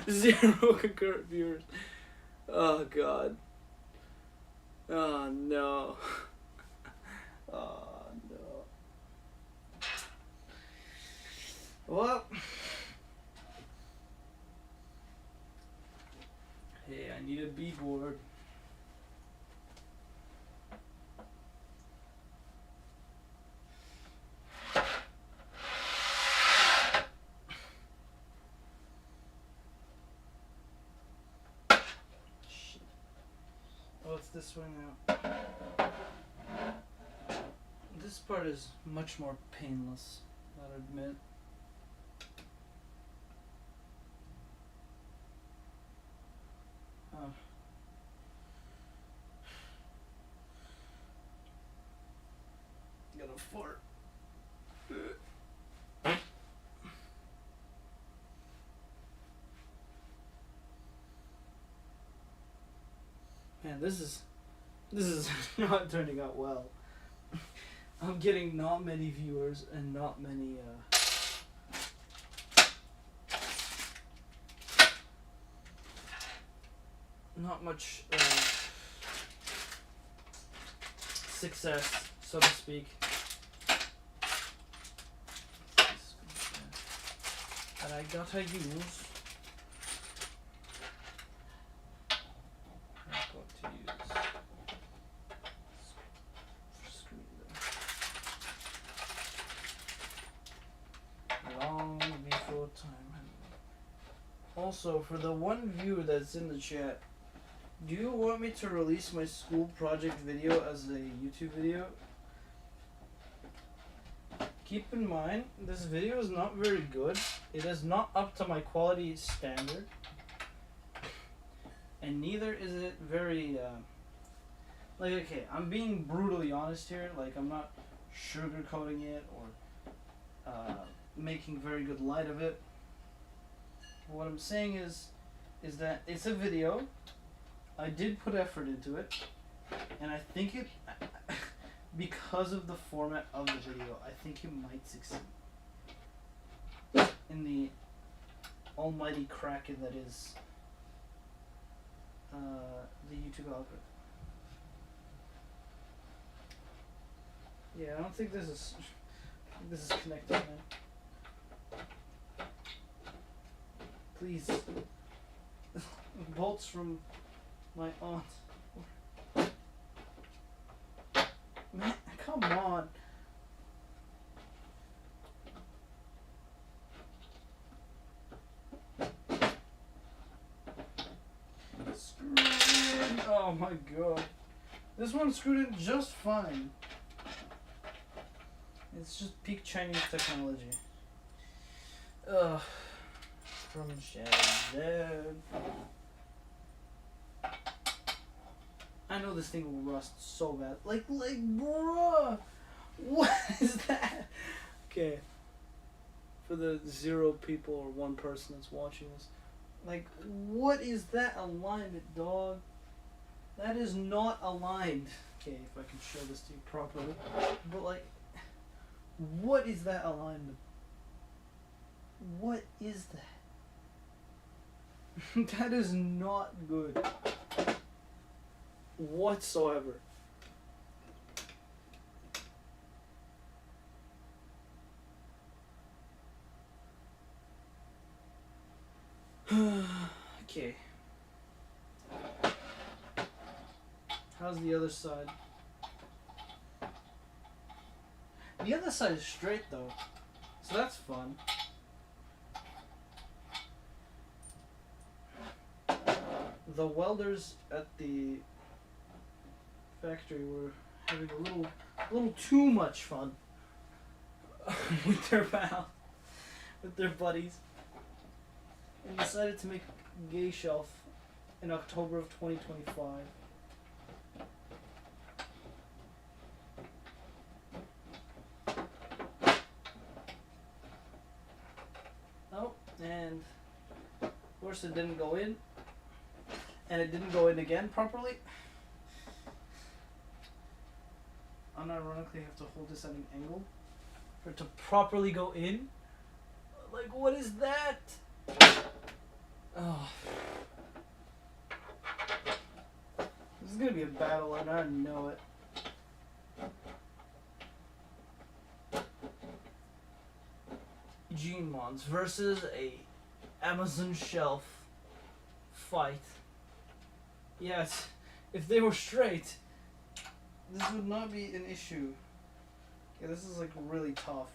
Zero concurrent viewers. Oh god. Oh no. Oh no. Well. Hey, I need a B-board. Oh, it's this way now. This part is much more painless, I'll admit. Oh. Got a fart. Man, this is not turning out well. I'm getting not many viewers and not many not much success, so to speak. That I gotta use. I've got to use. Screw that. Long before time. Also, for the one viewer that's in the chat, do you want me to release my school project video as a YouTube video? Keep in mind, this video is not very good. It is not up to my quality standard. And neither is it very, like, okay, I'm being brutally honest here. Like, I'm not sugarcoating it or making very good light of it. What I'm saying is that it's a video. I did put effort into it, and I think it, because of the format of the video, I think it might succeed in the almighty kraken that is the YouTube algorithm. Yeah, I don't think this is connected, man. Please. Bolts from my aunt. Man, come on. Screwed in. Oh my god. This one screwed in just fine. It's just peak Chinese technology. Ugh. From Shenzhen. I know this thing will rust so bad. Like, bruh! What is that? Okay. For the 0 people or 1 person that's watching this. Like, what is that alignment, dog? That is not aligned. Okay, if I can show this to you properly. But, like, what is that alignment? What is that? That is not good. Whatsoever. Okay. How's the other side? The other side is straight though, so that's fun. the welders at the factory were having a little too much fun with their with their buddies, and decided to make a gay shelf in October of 2025. Oh, and of course it didn't go in, and it didn't go in again properly. Unironically, I have to hold this at an angle for it to properly go in. Like, what is that? Oh. This is gonna be a battle, and I know it. Gene Mons versus a Amazon shelf fight. Yes, if they were straight, this would not be an issue. Yeah, this is like really tough.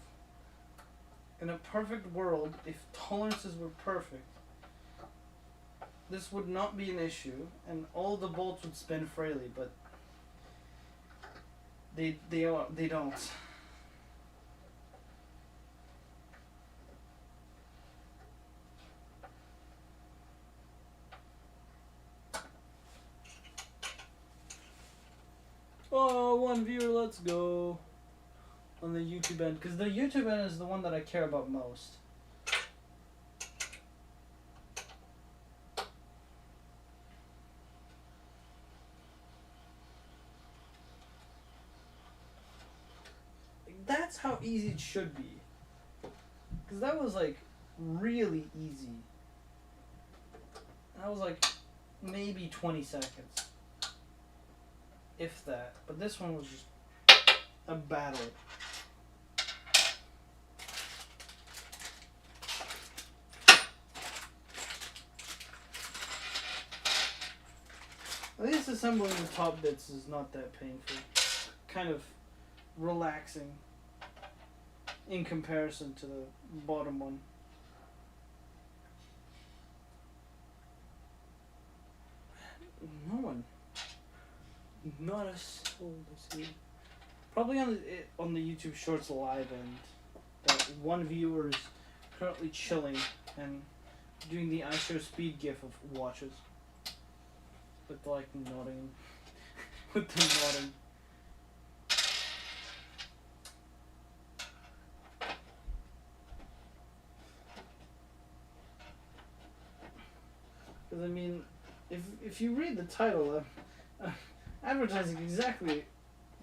In a perfect world, if tolerances were perfect, this would not be an issue, and all the bolts would spin freely, but they don't. Oh, one viewer, let's go. On the YouTube end, because the YouTube end is the one that I care about most. That's how easy it should be. Because that was like really easy. That was like maybe 20 seconds. If that. But this one was just a battle. At least assembling the top bits is not that painful. Kind of relaxing in comparison to the bottom one. No one. Not a soul to see. Probably on the YouTube Shorts live end, that one viewer is currently chilling and doing the I show speed gif of watches. With like nodding. With the nodding. Because I mean, if you read the title, advertising exactly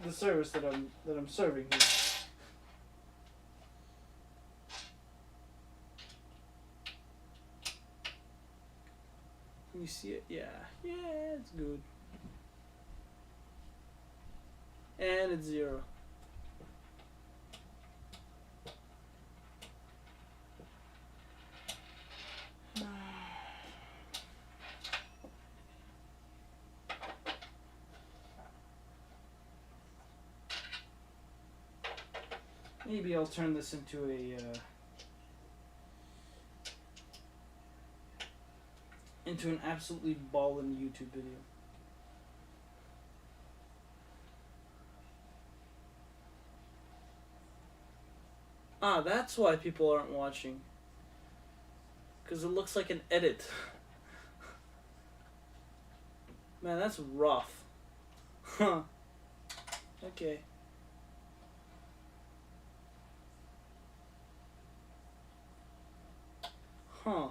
the service that I'm serving here. Can you see it? Yeah, it's good. And it's 0. Maybe I'll turn this into an absolutely ballin' YouTube video. Ah, that's why people aren't watching. Because it looks like an edit. Man, that's rough. Huh. Okay. Huh.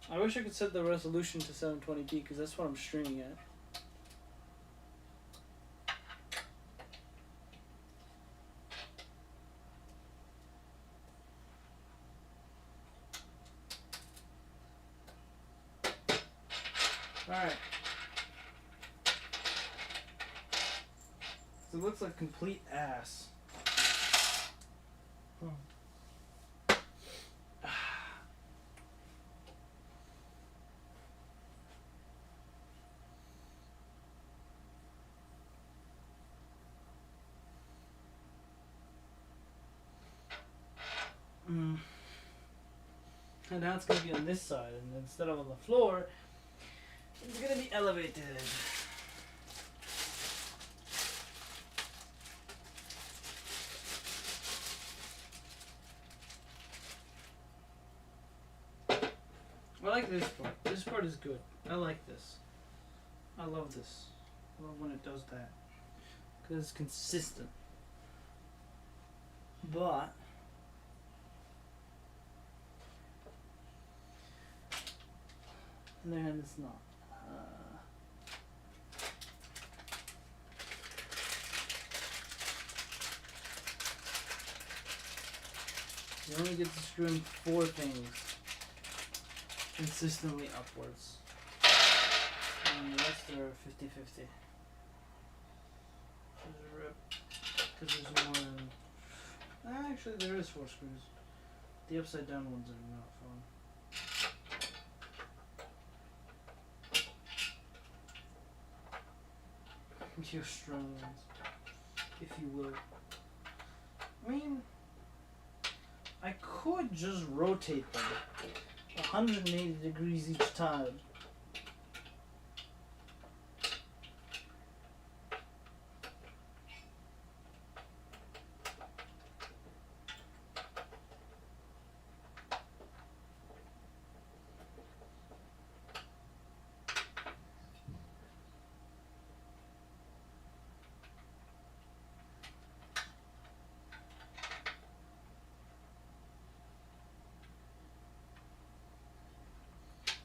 I wish I could set the resolution to 720p because that's what I'm streaming at. Alright. So it looks like complete ass. Huh. And now it's gonna be on this side, and instead of on the floor, it's gonna be elevated. I like this part. This part is good. I like this. I love this. I love when it does that. Because it's consistent. But on the other hand, it's not. You only get to screw in 4 things consistently upwards. And the rest are 50-50. There's a rip. Because there's more than... Actually, there is 4 screws. The upside down ones are not fun. Your strong ones, if you will. I mean, I could just rotate them 180 degrees each time.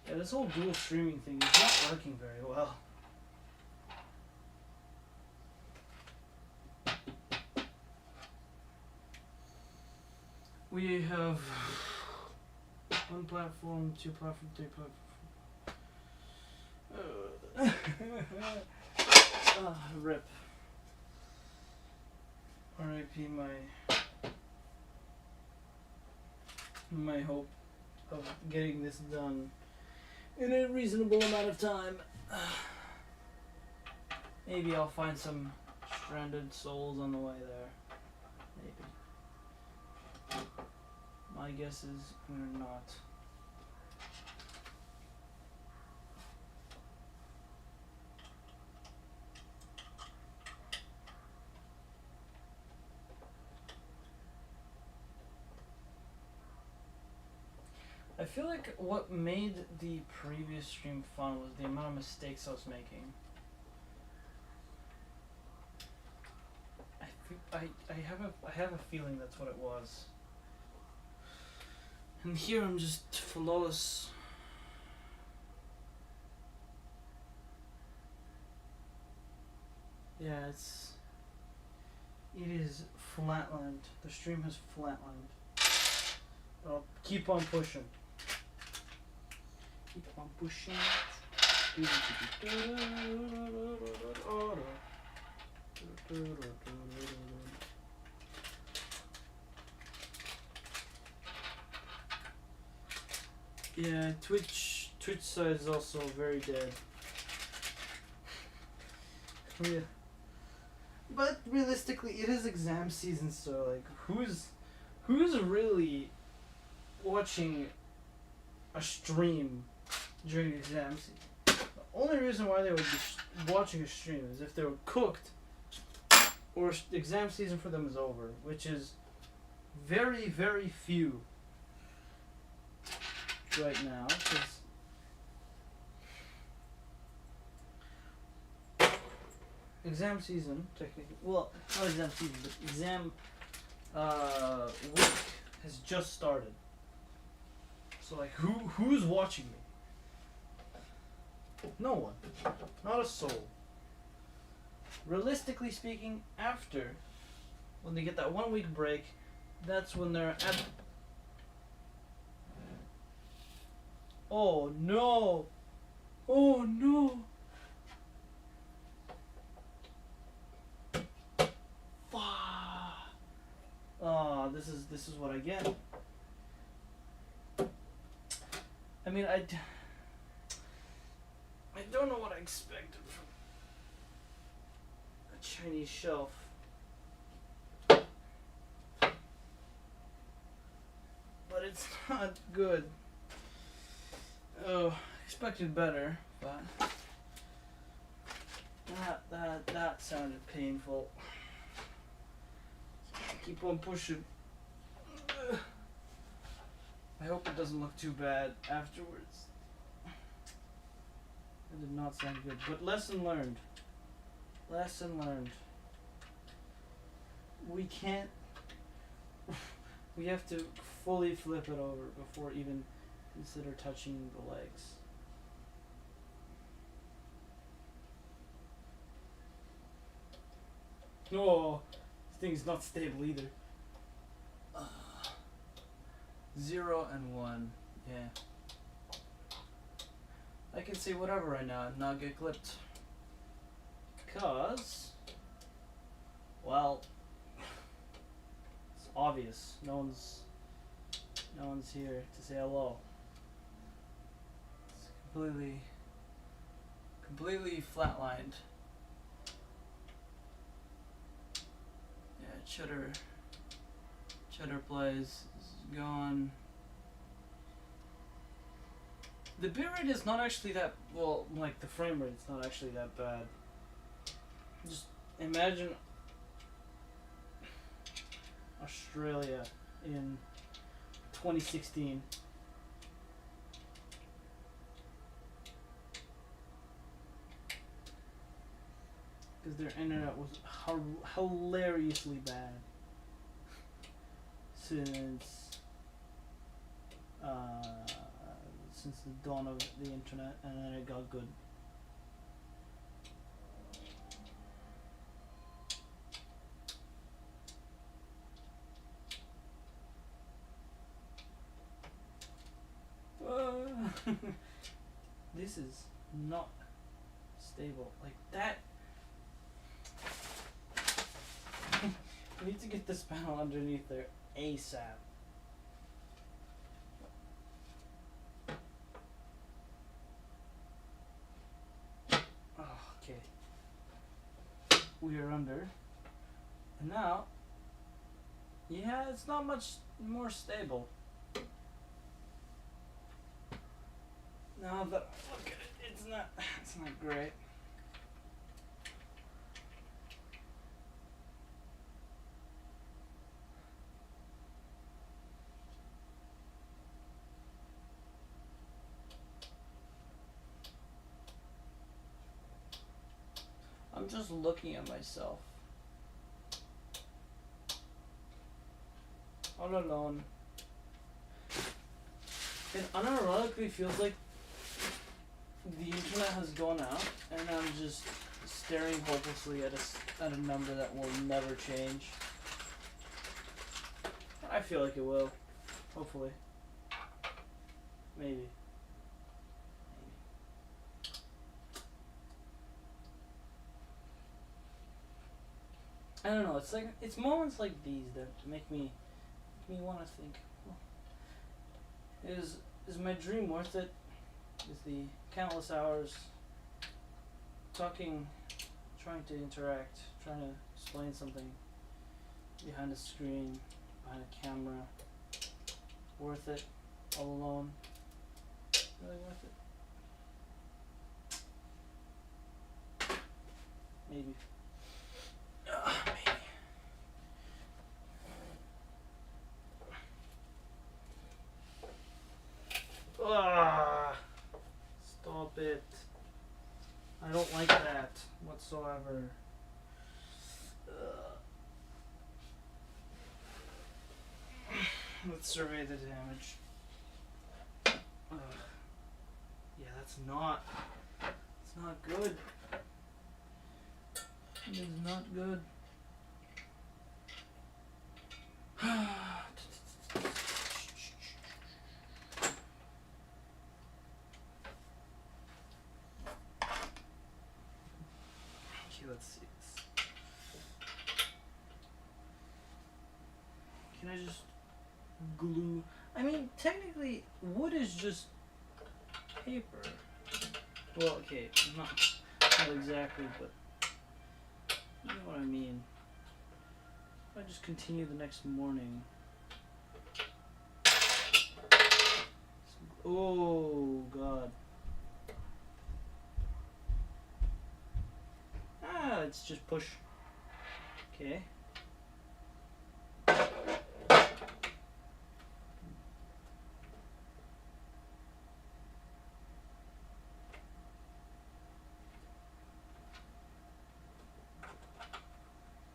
Yeah, this whole dual streaming thing is not working very well. We have 1 platform, 2 platform, 3 platform. Rip. R.I.P. my hope of getting this done in a reasonable amount of time. Maybe I'll find some stranded souls on the way there. Maybe. My guess is we're not. I feel like what made the previous stream fun was the amount of mistakes I was making. I have a feeling that's what it was. And here I'm just flawless. Yeah, it is flatlined. The stream has flatlined. I'll keep on pushing. Keep on pushing. Yeah, Twitch side is also very dead. Yeah. But realistically, it is exam season, so like, who's really watching a stream during exam season? The only reason why they would be watching a stream is if they were cooked, or exam season for them is over, which is very, very few right now. 'Cause exam season, technically, well, not exam season, but exam week has just started. So like, who's watching me? No one. Not a soul. Realistically speaking, after, when they get that 1 week break, that's when they're at... Oh no! Oh no! Oh, this is what I get. I mean, I don't know what I expected from a Chinese shelf. it's not good. Oh, expected better, but that sounded painful. Keep on pushing. I hope it doesn't look too bad afterwards. It did not sound good, but lesson learned. Lesson learned. We can't. We have to fully flip it over before even consider touching the legs. Oh, this thing's not stable either. 0 and 1, yeah. I can say whatever right now and not get clipped. Because, well, it's obvious. No one's here to say hello. It's completely flatlined. Yeah, cheddar plays is gone. The bitrate is not actually that, well, like the frame rate is not actually that bad. Just imagine Australia in 2016. Because their internet was hilariously bad since the dawn of the internet, and then it got good. This is not stable. Like that. We need to get this panel underneath there ASAP. Oh, okay. We are under. And now, yeah, it's not much more stable. Now that I look at it, it's not great. I'm just looking at myself. All alone. It unironically feels like the internet has gone out, and I'm just staring hopelessly at a number that will never change. I feel like it will. Hopefully. Maybe. I don't know. It's moments like these that make me want to think. Is my dream worth it? Is the countless hours talking, trying to interact, trying to explain something behind a screen, behind a camera, worth it? All alone? Really worth it? Maybe. Maybe. Stop it. I don't like that whatsoever. Let's survey the damage. Yeah, it's not good. It is not good. Okay, let's see this. Can I just glue? I mean, technically, wood is just paper. Well, okay, not exactly, but you know what I mean. If I just continue the next morning. Oh god. Let's just push. Okay.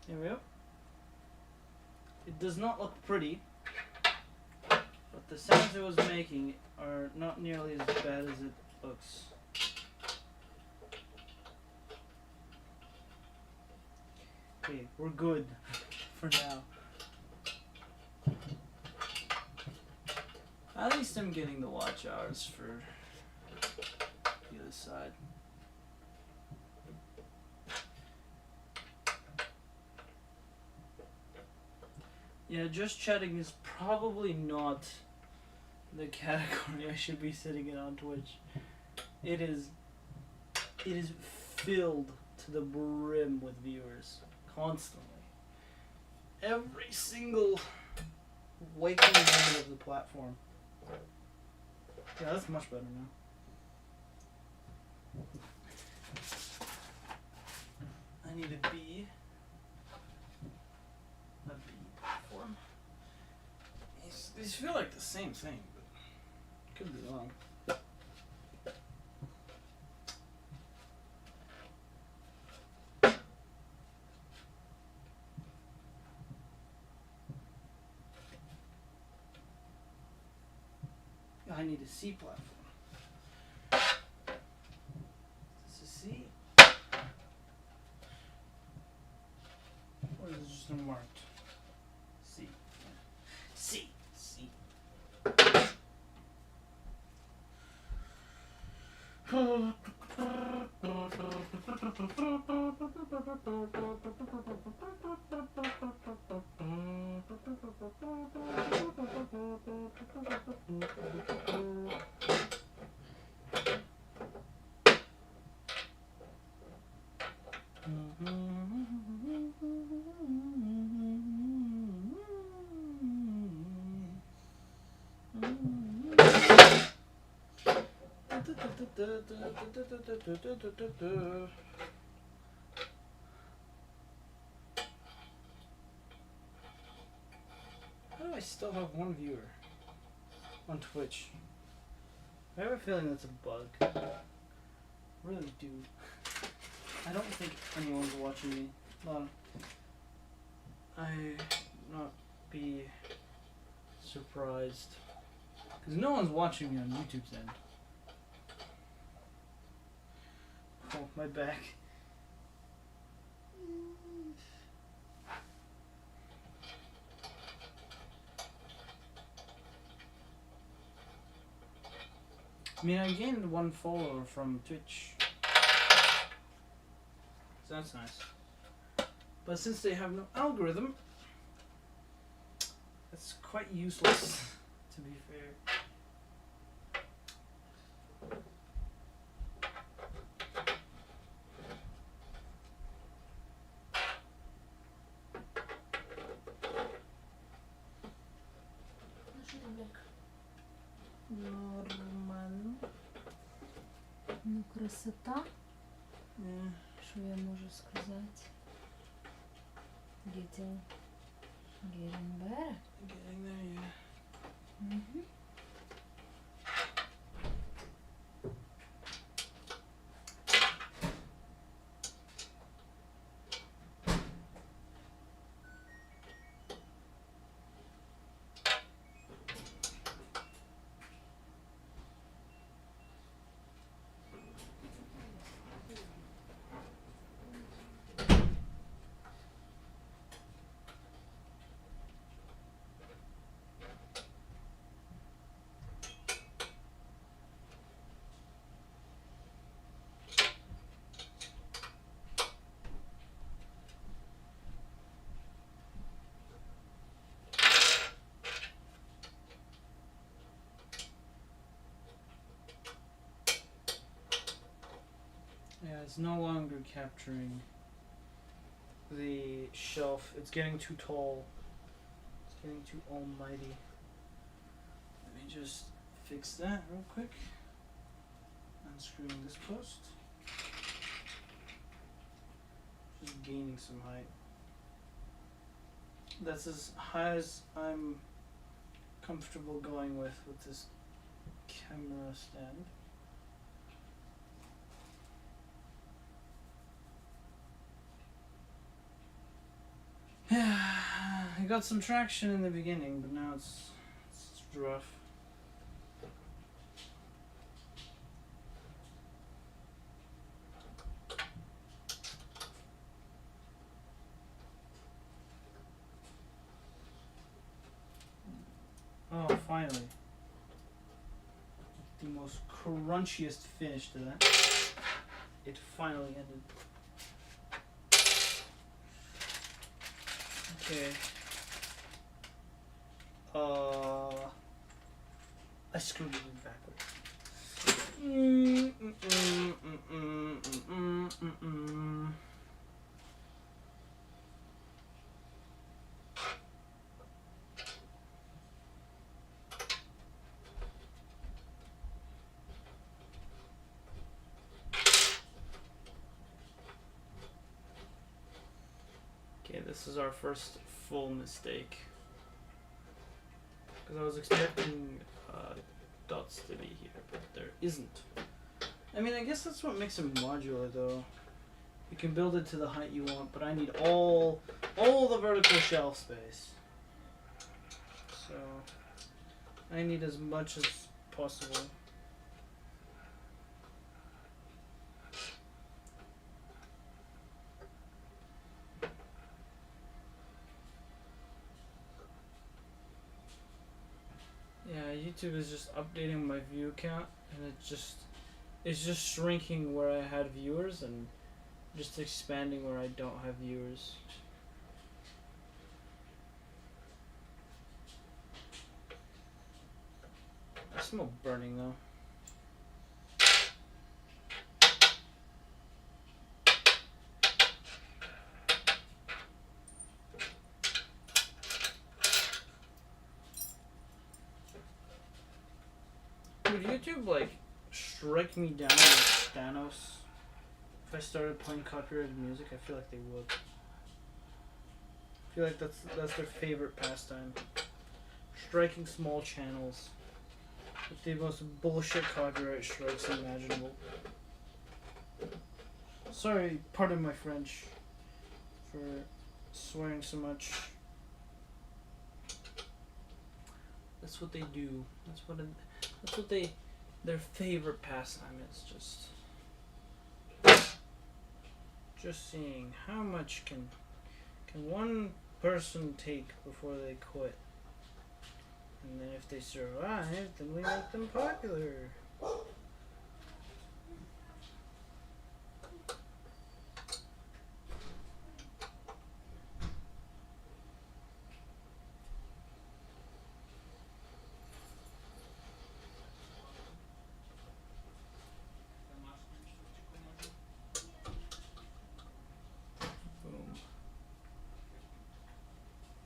There we go. It does not look pretty, but the sounds it was making are not nearly as bad as it looks. Okay, we're good for now. At least I'm getting the watch hours for the other side. Yeah, just chatting is probably not the category I should be sitting in on Twitch. It is filled to the brim with viewers constantly. Every single waking minute of the platform. Yeah, that's much better now. I need a B. A B platform. These feel like the same thing, but could be wrong. I need a C platform. Is this a C? Or is it just unmarked? C. C. C. How do I still have one viewer on Twitch? I have a feeling that's a bug. I really do. I don't think anyone's watching me. I'd not be surprised. Because no one's watching me on YouTube's end. Oh, my back. I mean, I gained one follower from Twitch. So that's nice. But since they have no algorithm, that's quite useless, to be fair. Ну що там, як? Нормально. Ну, красота. Yeah. Що я можу сказати? Getting better. Getting there, yeah. Угу. Yeah, it's no longer capturing the shelf. It's getting too tall. It's getting too almighty. Let me just fix that real quick. Unscrewing this post. Just gaining some height. That's as high as I'm comfortable going with this camera stand. Yeah, I got some traction in the beginning, but now it's rough. Oh, finally. The most crunchiest finish to that. It finally ended. Okay. I screwed it in backwards. Okay, this is our first full mistake. Because I was expecting dots to be here, but there isn't. I mean, I guess that's what makes it modular, though. You can build it to the height you want, but I need all the vertical shelf space. So I need as much as possible. Yeah, YouTube is just updating my view count, and it's just shrinking where I had viewers and just expanding where I don't have viewers. I smell burning though. Would YouTube like strike me down like Thanos if I started playing copyrighted music? I feel like they would. I feel like that's their favorite pastime. Striking small channels with the most bullshit copyright strikes imaginable. Sorry, pardon my French for swearing so much. That's what they do. That's what their favorite pastime is. Just seeing how much can one person take before they quit. And then if they survive, then we make them popular.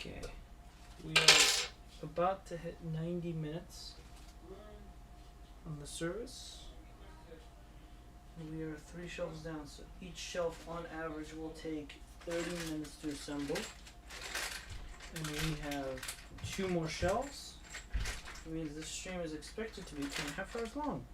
Okay, we are about to hit 90 minutes on the service. We are 3 shelves down, so each shelf on average will take 30 minutes to assemble. And we have 2 more shelves. That means this stream is expected to be 2.5 hours long.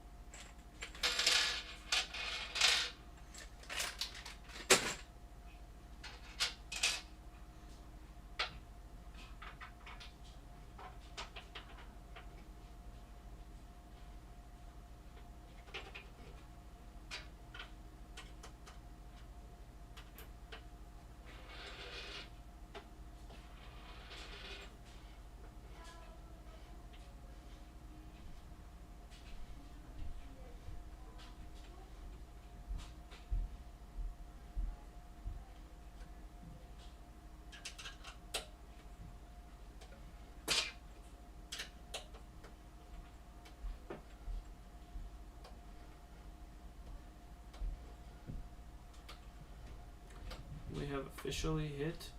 We have officially hit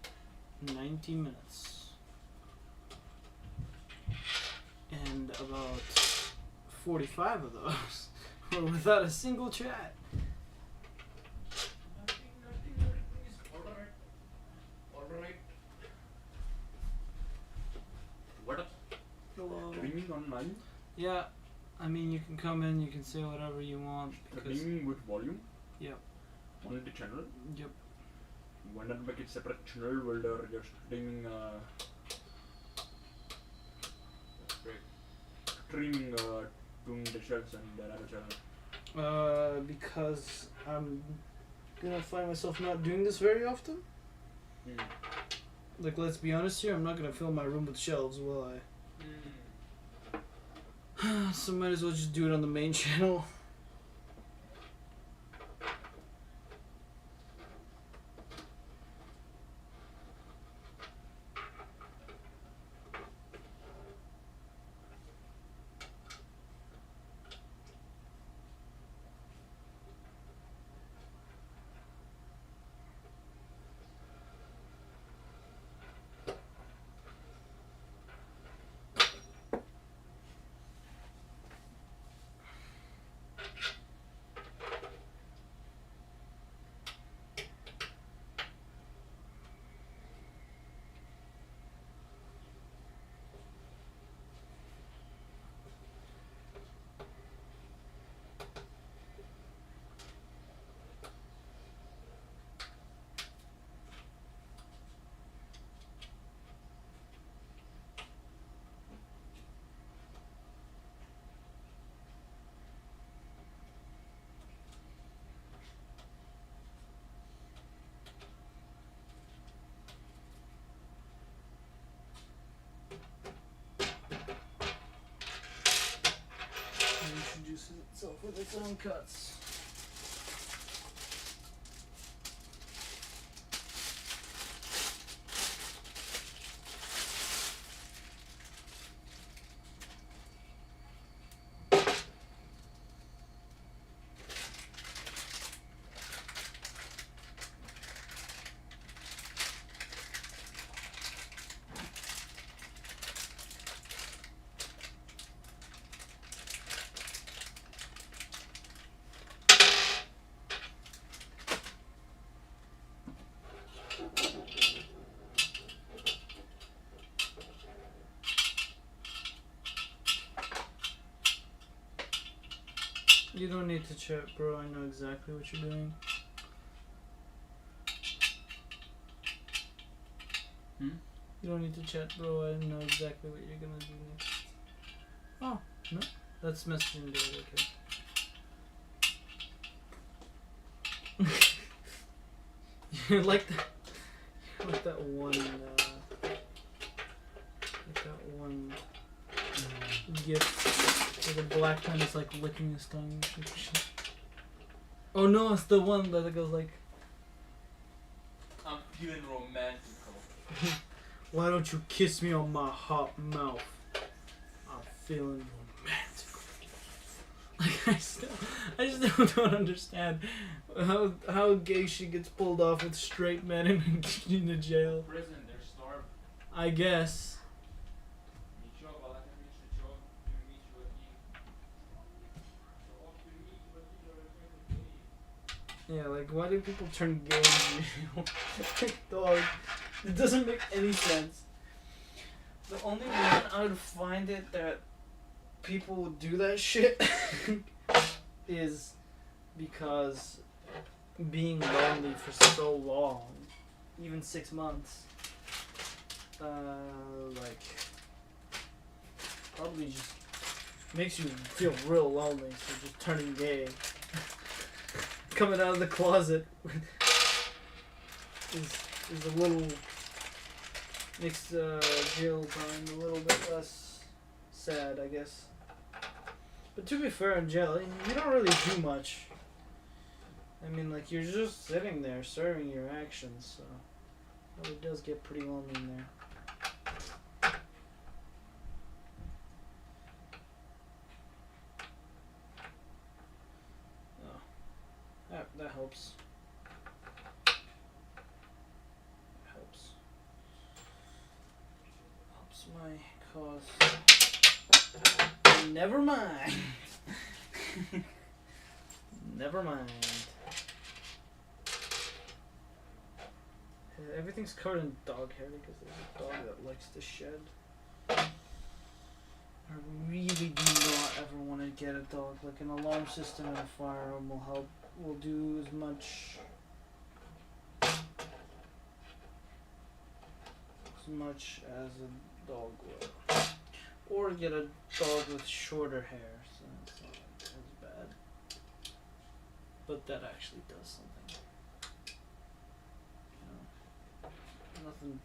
90 minutes. And about 45 of those without a single chat. Alright. What up? Hello. Streaming online? Yeah, I mean, you can come in, you can say whatever you want. Because, Streaming with volume? Yep. On the channel? Yep. Why not make it separate channel where you're streaming streaming doing the shelves and another channel? Because I'm gonna find myself not doing this very often. Like, let's be honest here, I'm not gonna fill my room with shelves, will I? So might as well just do it on the main channel. Introduces itself with its own cuts. You don't need to chat, bro. I know exactly what you're doing. You don't need to chat, bro. I know exactly what you're gonna do next. Oh, no? That's messaging data, okay. You're like that. You're like that one. Like that one gift where the black man is like licking his tongue. Oh no, it's the one that goes like. I'm feeling romantic. Why don't you kiss me on my hot mouth? I'm feeling romantic. Like I still don't understand how gay shit gets pulled off with straight men in the jail. Prison, they're starved. I guess. Yeah, like why do people turn gay in jail? Like, dog, it doesn't make any sense. The only reason I would find it that people would do that shit is because being lonely for so long, even 6 months, like probably just makes you feel real lonely. So just turning gay, coming out of the closet, is a little makes jail time a little bit less sad, I guess. But to be fair, in jail, you don't really do much. I mean, like, you're just sitting there serving your actions, so it really does get pretty lonely in there. Oh, that helps. Helps my cause. Never mind. Never mind. Everything's covered in dog hair because there's a dog that likes to shed. I really do not ever want to get a dog. Like an alarm system and a firearm will help. Will do as much as a dog will. Or get a dog with shorter hair, so it's not as bad. But that actually does something. You know,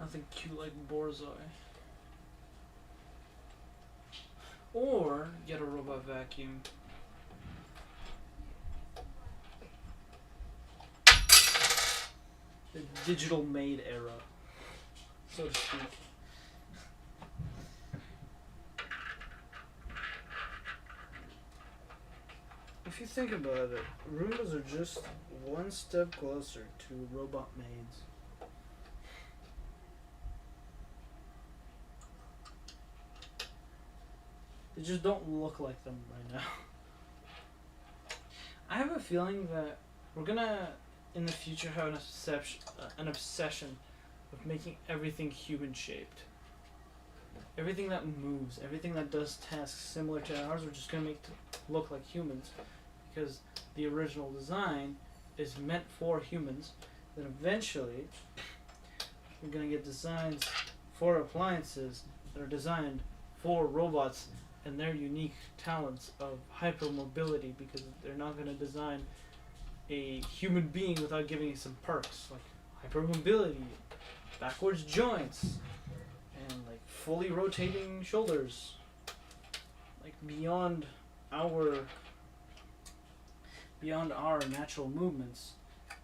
nothing cute like Borzoi. Or get a robot vacuum. The digital maid era, so to speak. If you think about it, Roombas are just one step closer to robot maids. They just don't look like them right now. I have a feeling that we're gonna, in the future, have an obsession with making everything human-shaped. Everything that moves, everything that does tasks similar to ours, we're just gonna make to look like humans, because the original design is meant for humans. Then eventually, we're gonna get designs for appliances that are designed for robots and their unique talents of hypermobility, because they're not gonna design a human being without giving it some perks like hypermobility, backwards joints, and like fully rotating shoulders, like beyond our natural movements,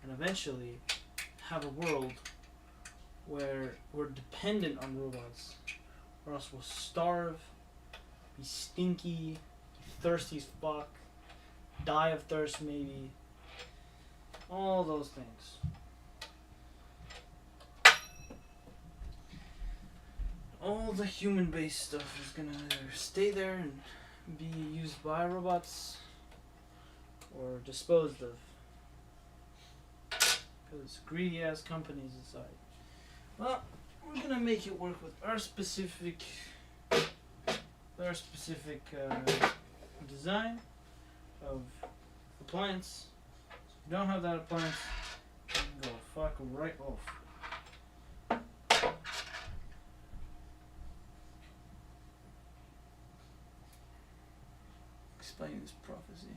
and eventually have a world where we're dependent on robots, or else we'll starve, be stinky, be thirsty as fuck, die of thirst maybe. All those things. All the human-based stuff is gonna either stay there and be used by robots or disposed of. Because greedy-ass companies decide. Well, we're gonna make it work with our specific design of appliance. If you don't have that appliance, you can go fuck right off. Explain this prophecy.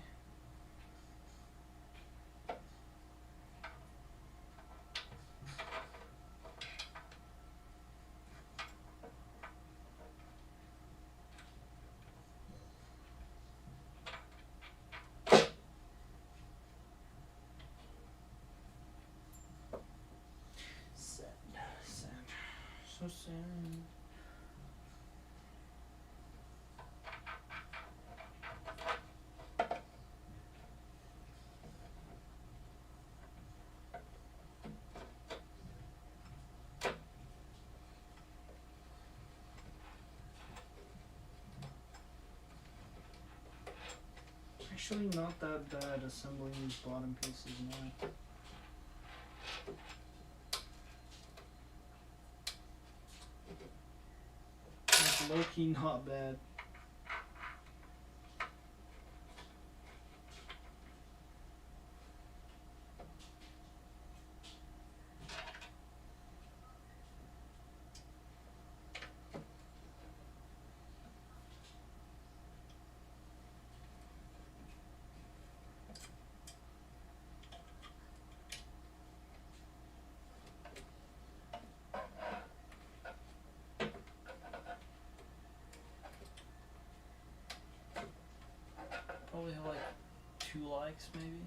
So sad. Actually not that bad assembling these bottom pieces now. Low-key not bad. Probably have like 2 likes maybe.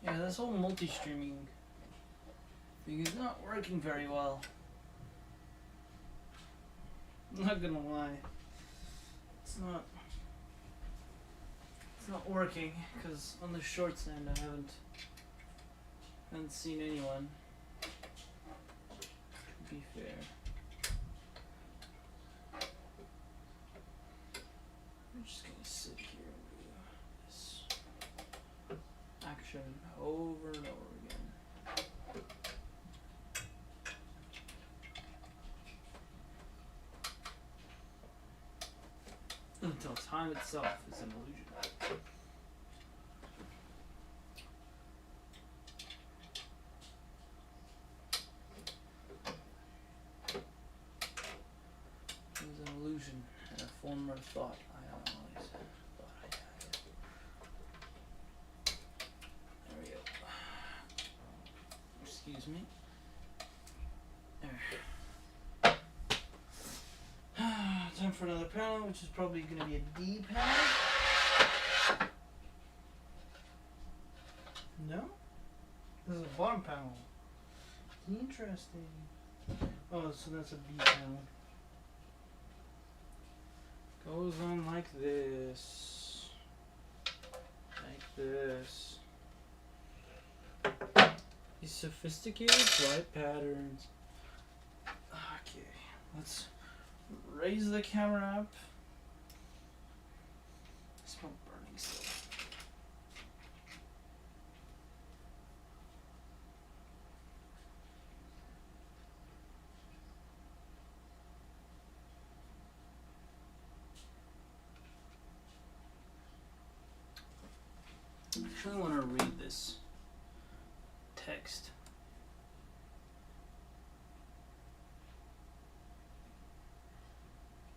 Yeah, this whole multi-streaming thing is not working very well. I'm not gonna lie. It's It's not working because on the short stand I haven't seen anyone. To be fair. I'm just gonna sit here and do this action over and over again. Until time itself is an illusion. It was an illusion and a former thought I always thought I had. There we go. Excuse me. There. Time for another panel, which is probably going to be a D panel. No? This is a bottom panel. Interesting. Oh, so that's a B panel. Goes on like this. Like this. These sophisticated flight patterns. Okay, let's raise the camera up. I smell burning still. I actually want to read this text.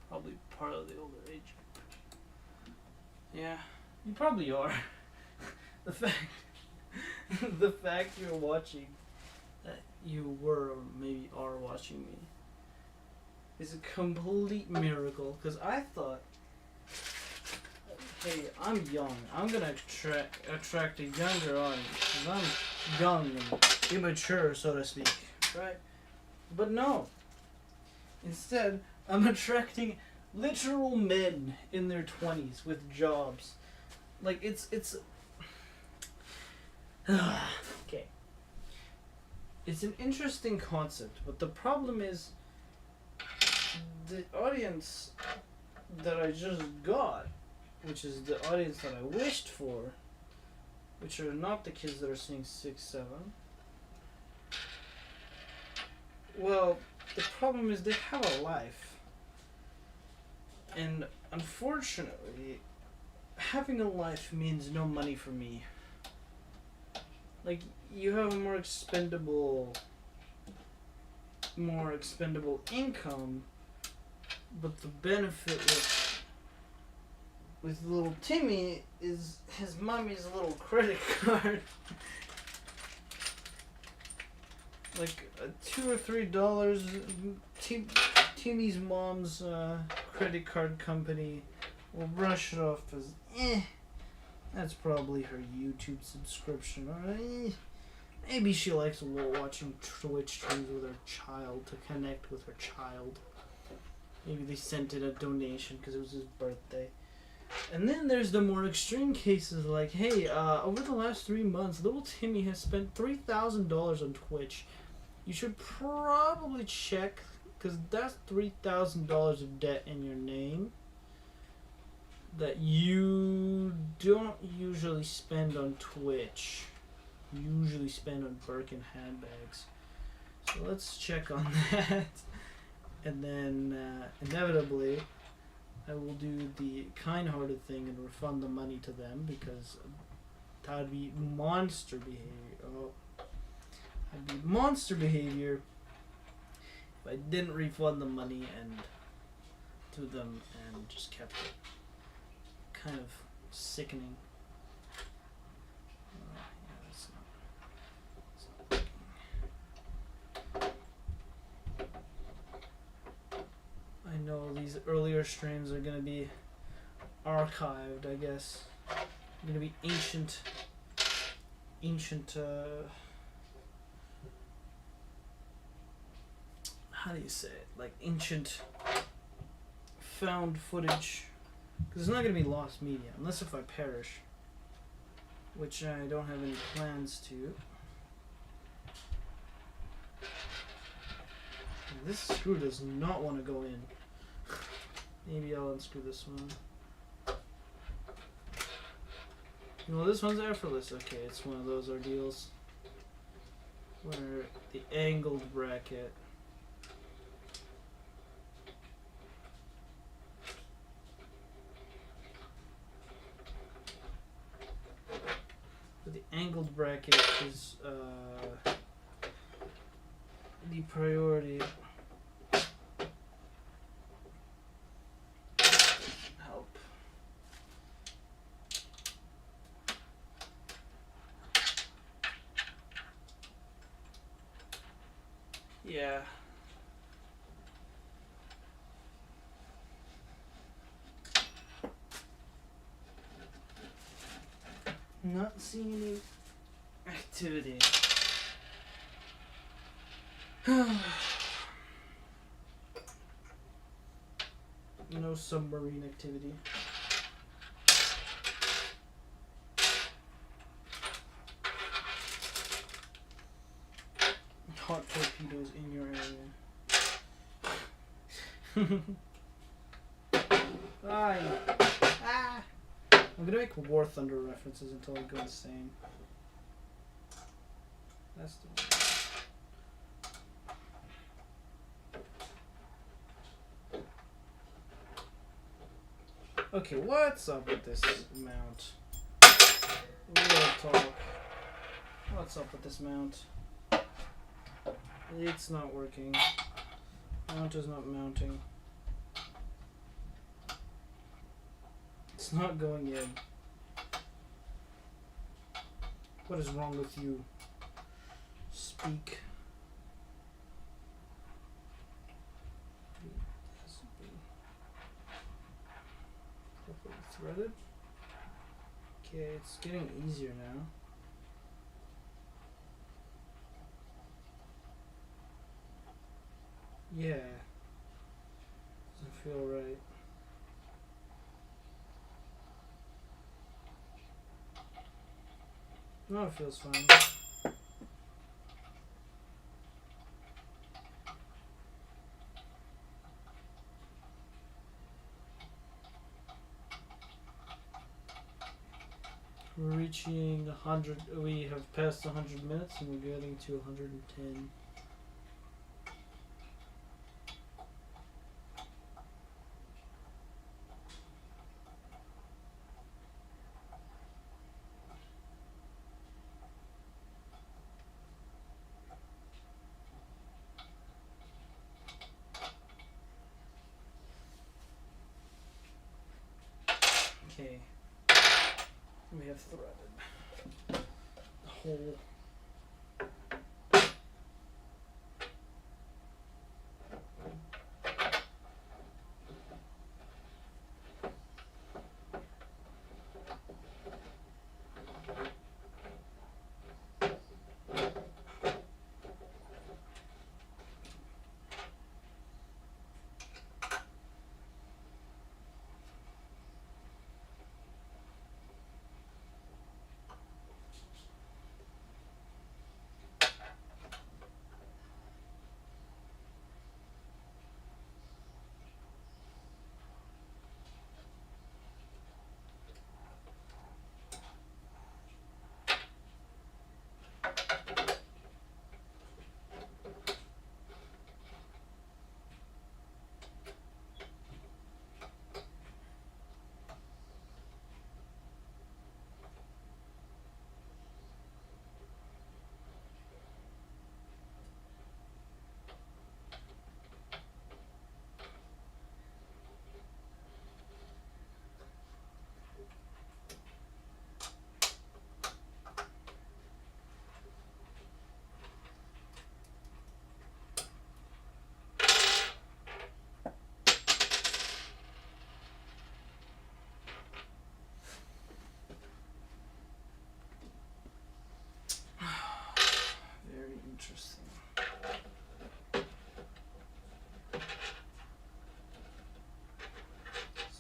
Probably part of the older age. Yeah, you probably are. the fact you're watching, that you were or maybe are watching me, is a complete miracle. Because I thought, hey, I'm young. I'm gonna attract a younger audience. Because I'm young and immature, so to speak, right? But no. Instead, I'm attracting literal men in their 20s with jobs. Like, it's okay. It's an interesting concept, but the problem is the audience that I just got, which is the audience that I wished for, which are not the kids that are seeing 6, 7. Well, the problem is they have a life. And unfortunately, having a life means no money for me. Like, you have a more expendable income, but the benefit with little Timmy is his mommy's little credit card. Like $2 or $3, Timmy's mom's credit card company will brush it off as that's probably her YouTube subscription, or maybe she likes watching Twitch streams with her child to connect with her child. Maybe they sent in a donation because it was his birthday. And then there's the more extreme cases like, hey, over the last 3 months, little Timmy has spent $3,000 on Twitch. You should probably check, because that's $3,000 of debt in your name that you don't usually spend on Twitch. You usually spend on Birkin handbags. So let's check on that. And then inevitably I will do the kind-hearted thing and refund the money to them, because that would be monster behavior. Oh. I'd be monster behavior if I didn't refund the money and to them and just kept it. Kind of sickening. Yeah, that's not I know these earlier streams are gonna be archived, I guess. Gonna be ancient how do you say it? Like ancient found footage Because it's not going to be lost media, unless if I perish. Which I don't have any plans to. This screw does not want to go in. Maybe I'll unscrew this one. No, this one's effortless. Okay, it's one of those ordeals where the angled bracket is the priority. Help. Yeah. Not seeing any activity. No submarine activity. Hot torpedoes in your area. Ah. I'm gonna make War Thunder references until I go insane. That's the one. Okay, what's up with this mount? Real talk. What's up with this mount? It's not working. Mount is not mounting. It's not going in. What is wrong with you? Speak. Properly threaded. Okay, it's getting easier now. Yeah. Doesn't feel right. No, it feels fine. We're reaching 100. We have passed 100 minutes and we're getting to 110. Okay. We have threaded the whole.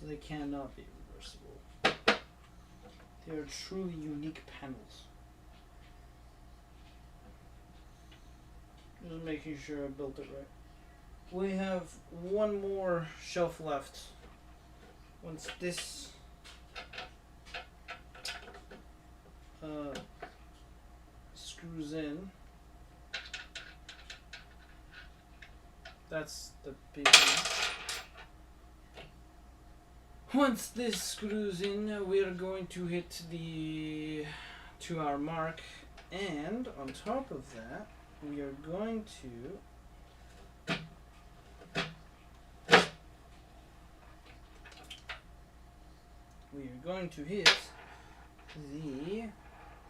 they cannot be reversible. They are truly unique panels. Just making sure I built it right. We have one more shelf left. Once this screws in, that's the big one. Once this screws in, we're going to hit the 2-hour mark, and on top of that, we are going to hit the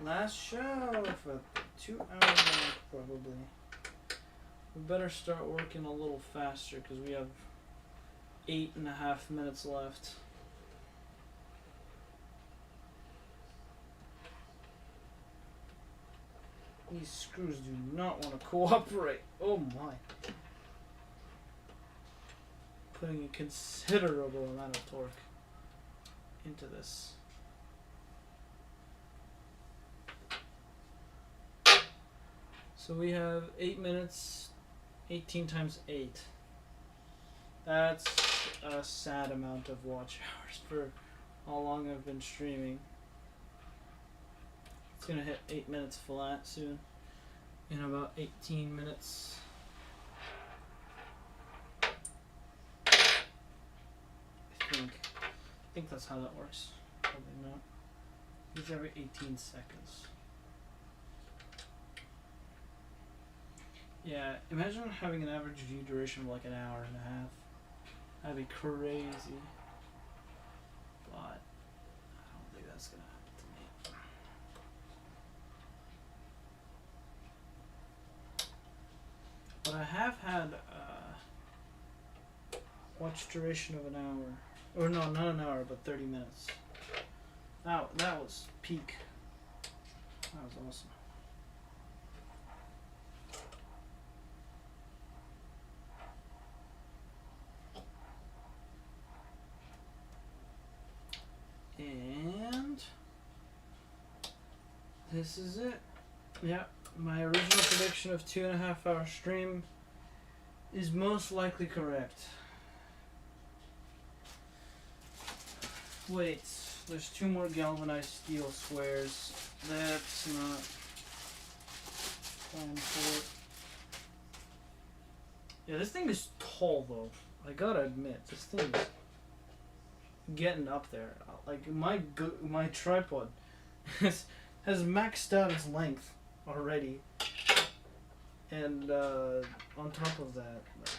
last shelf at the 2-hour mark, probably. We better start working a little faster because we have 8.5 minutes left. These screws do not want to cooperate. Oh my. Putting a considerable amount of torque into this. So we have 8 minutes, 18 times 8. That's a sad amount of watch hours for how long I've been streaming. It's gonna hit 8 minutes flat soon, in about 18 minutes. I think that's how that works. Probably not. It's every 18 seconds. Yeah, imagine having an average view duration of like an hour and a half. That'd be crazy. But I don't think that's gonna happen to me. But I have had watch duration of an hour. Or no, not an hour, but 30 minutes. That was peak. That was awesome. And this is it. Yeah, my original prediction of 2.5 hour stream is most likely correct. Wait, there's 2 more galvanized steel squares. That's not planned for it. Yeah, this thing is tall though. I gotta admit, this thing is getting up there. Like my tripod has maxed out its length already, and on top of that, like,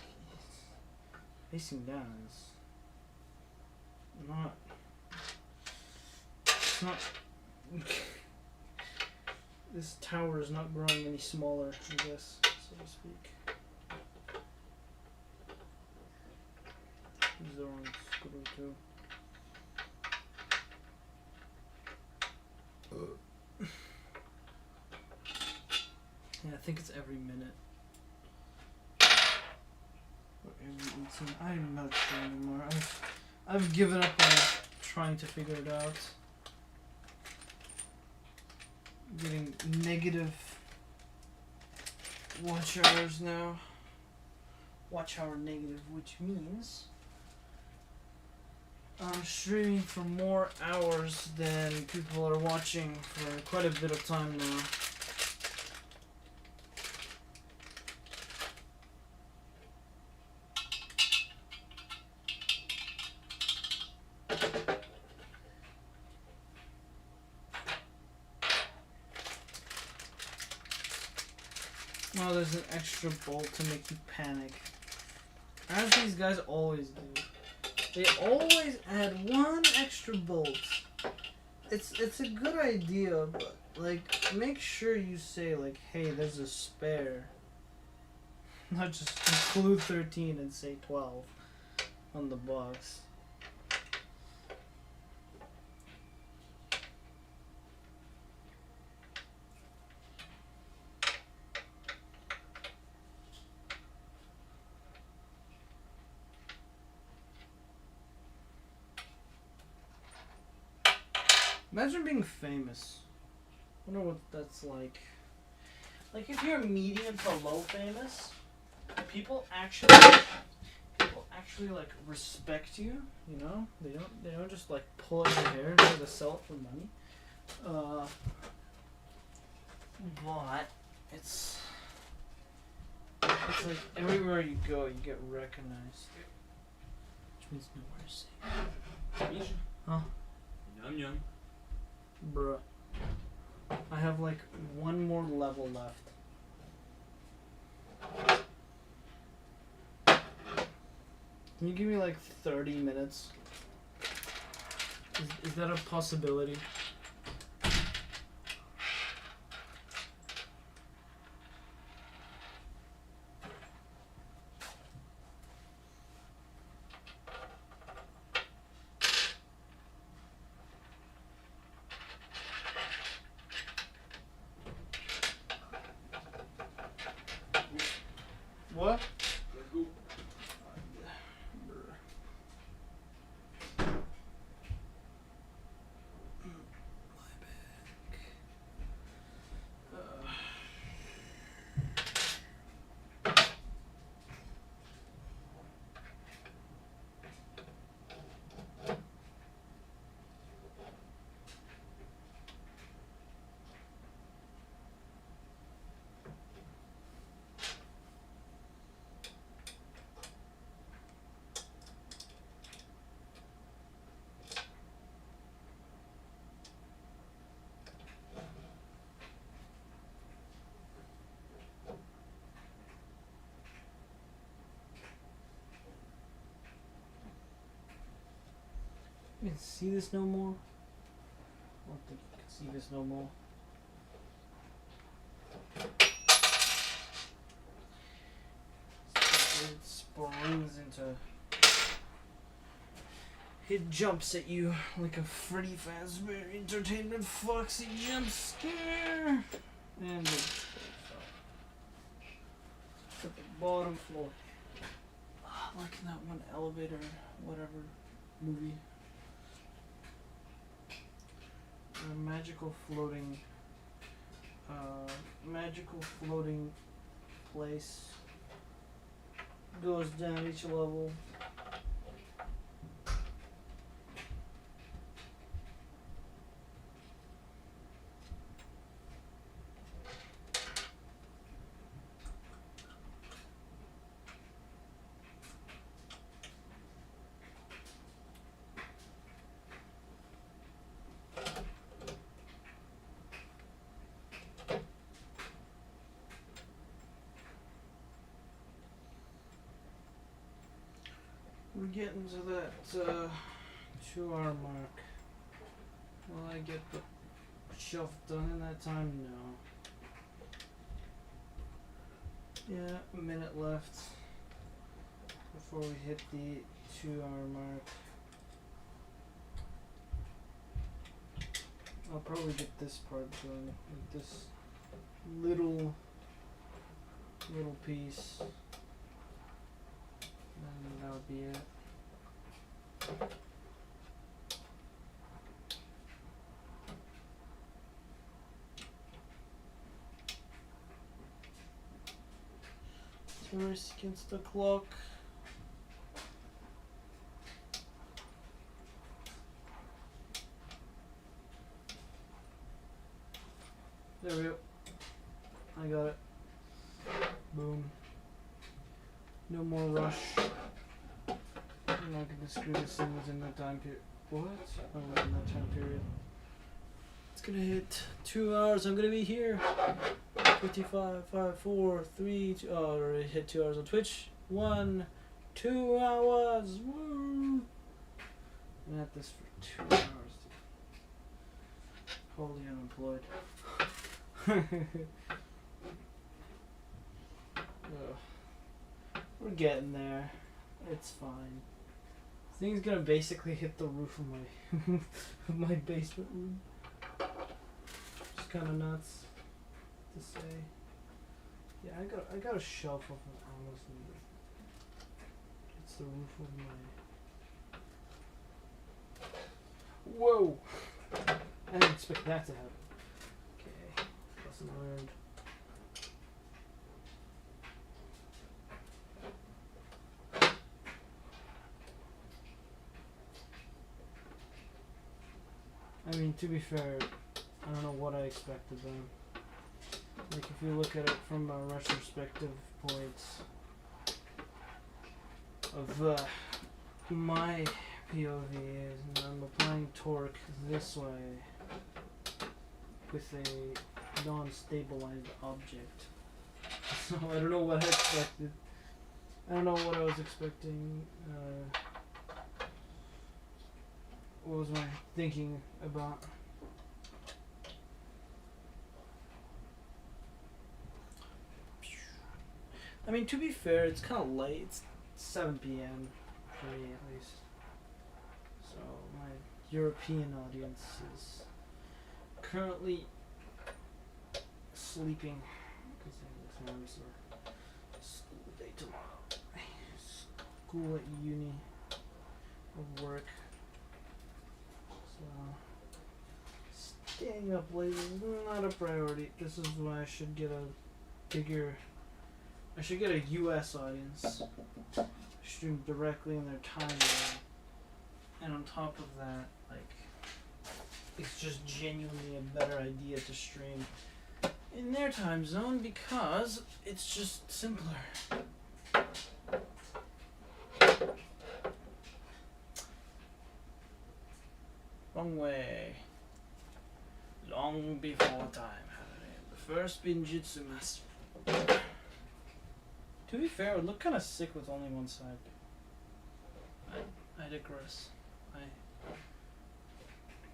facing down is not. It's not. This tower is not growing any smaller, I guess, so to speak. Use the wrong screw too. Yeah, I think it's every minute. Or every 18. I'm not sure anymore. I've given up on trying to figure it out. Getting negative watch hours now. Watch hour negative, which means I'm streaming for more hours than people are watching for quite a bit of time now. Oh, there's an extra bolt to make you panic. As these guys always do. They always add one extra bolt. It's a good idea, but like make sure you say like, hey, there's a spare. Not just include 13 and say 12 on the box. Imagine being famous. I wonder what that's like. Like if you're medium to low famous, people actually like respect you. You know, they don't just like pull out your hair and try to sell it for money. But it's like everywhere you go, you get recognized. Which means nowhere safe. Misha. Huh? Yum yum. Bruh. I have like one more level left. Can you give me like 30 minutes? Is that a possibility? What? Let's go. You can see this no more? I don't think you can see this no more. It springs into... It jumps at you like a Freddy Fazbear Entertainment Foxy jump scare! And it's at the bottom floor. Like in that one elevator, whatever movie. A magical floating place goes down each level. We're getting to that 2-hour mark. Will I get the shelf done in that time? No. Yeah, a minute left before we hit the 2-hour mark. I'll probably get this part done, like this little piece. And that would be it. Race against the clock. There we go. I got it. Boom. No more rush. I'm not gonna screw this in within that time period. What? Oh, within that time period. It's gonna hit 2 hours. I'm gonna be here. 55, 5, 4, 3, 2. Oh, I already hit 2 hours on Twitch. 1, 2 hours. Woo! I'm at this for 2 hours. Wholly unemployed. We're getting there. It's fine. This thing's gonna basically hit the roof of my of my basement room. It's kind of nuts to say. Yeah, I got a shelf off of Amazon. It's the roof of my. Whoa! I didn't expect that to happen. Okay, lesson learned. I mean, to be fair, I don't know what I expected then. Like, if you look at it from a retrospective point of my POV is, and I'm applying torque this way with a non-stabilized object. So I don't know what I expected. I don't know what I was expecting. What was my thinking about? I mean, to be fair, it's kind of late. It's 7 p.m. for me, at least. So my European audience is currently sleeping because they have exams or school day tomorrow. School at uni or work. So staying up late is not a priority. This is why I should get a US audience. Stream directly in their timeline. And on top of that, like, it's just genuinely a better idea to stream in their time zone because it's just simpler. Wrong way. Long before time. The first Binjitsu master. To be fair, it would look kind of sick with only one side. I digress. I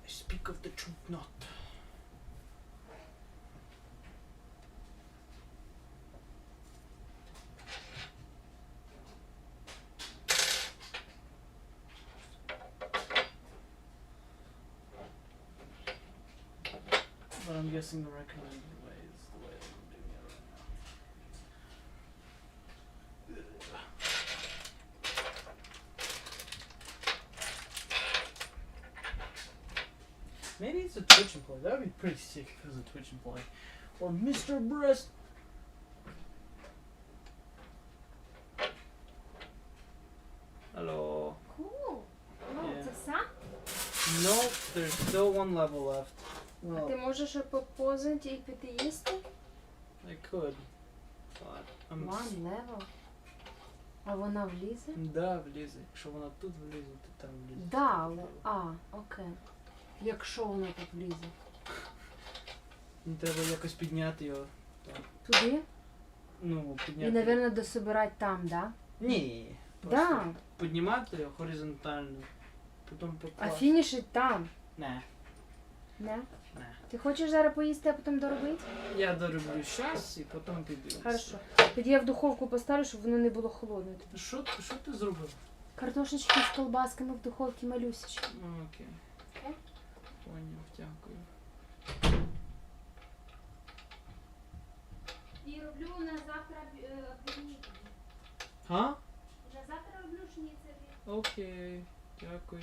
speak of the truth not. But I'm guessing the recommended way is the way that I'm doing it right now. Maybe it's a Twitch employee. That would be pretty sick if it was a Twitch employee. Or Mr. Breast. Hello. Cool. Ну, Yeah. це все? Nope, there's still one level left. А Well, ти можеш попозити і піти їсти? I could. But I'm One level. А вона влізе? Да, влізе. Якщо вона тут влізе, то там влізе. Да, але... окей. Якщо вона тут влізе. Треба якось підняти його. Так. Туди? Ну, І, підняти. мабуть, дособирати там, да? Ні. Да. Піднімати його горизонтально. Потім А покласти. фінішить там. Не. Не? Не. Ти хочеш зараз поїсти, а потім доробити? Я дороблю щас і потім піду. Хорошо. Тоді я в духовку поставлю, щоб воно не було холодне. Що ти зробив? Картошечки з колбасками в духовці малюсечки. Окей. Окей. Поняв, дякую. І роблю на завтра відмітки. А? На завтра роблю шніцелі. Окей. Дякую.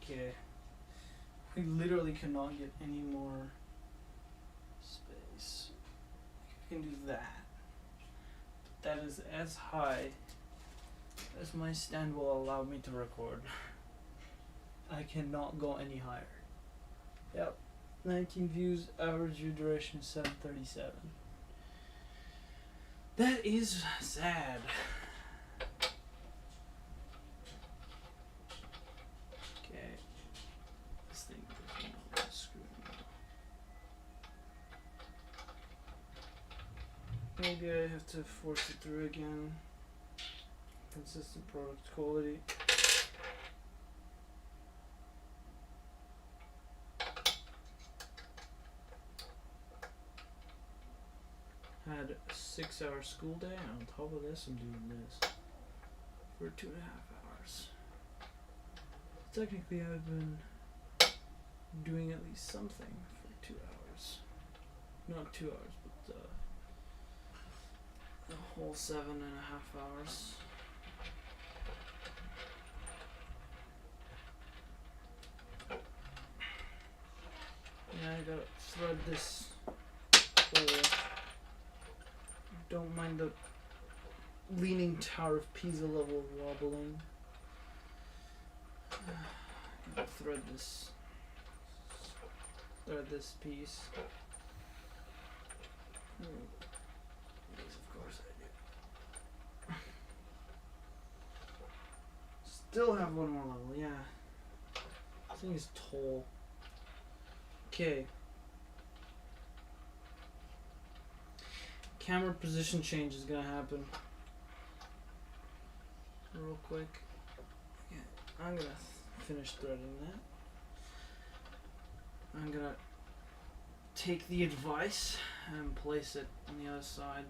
Okay. We literally cannot get any more space. We can do that. But that is as high as my stand will allow me to record. I cannot go any higher. Yep. 19 views, average view duration is 737. That is sad. Okay. This thing is not screwing me up. Maybe I have to force it through again. Consistent product quality. Had a 6-hour school day, and on top of this, I'm doing this for 2.5 hours. Technically, I've been doing at least something for 2 hours. Not 2 hours, but the whole 7.5 hours. thread this hole. Don't mind the Leaning Tower of Pisa level wobbling. Thread this piece. Yes, of course I do. Still have one more level, yeah. This thing is tall. Okay. Camera position change is gonna happen. Real quick. Okay, I'm gonna finish threading that. I'm gonna take the advice and place it on the other side.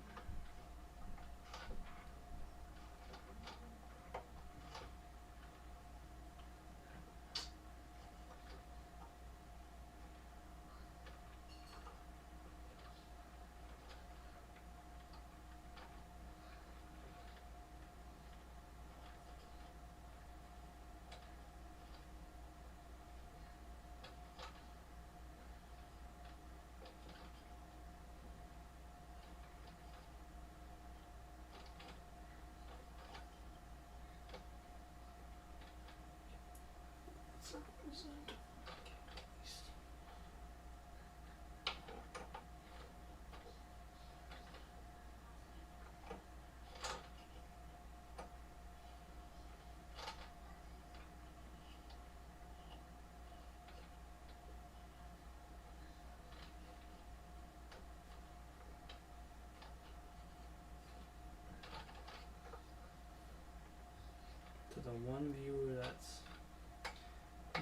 To the one viewer that's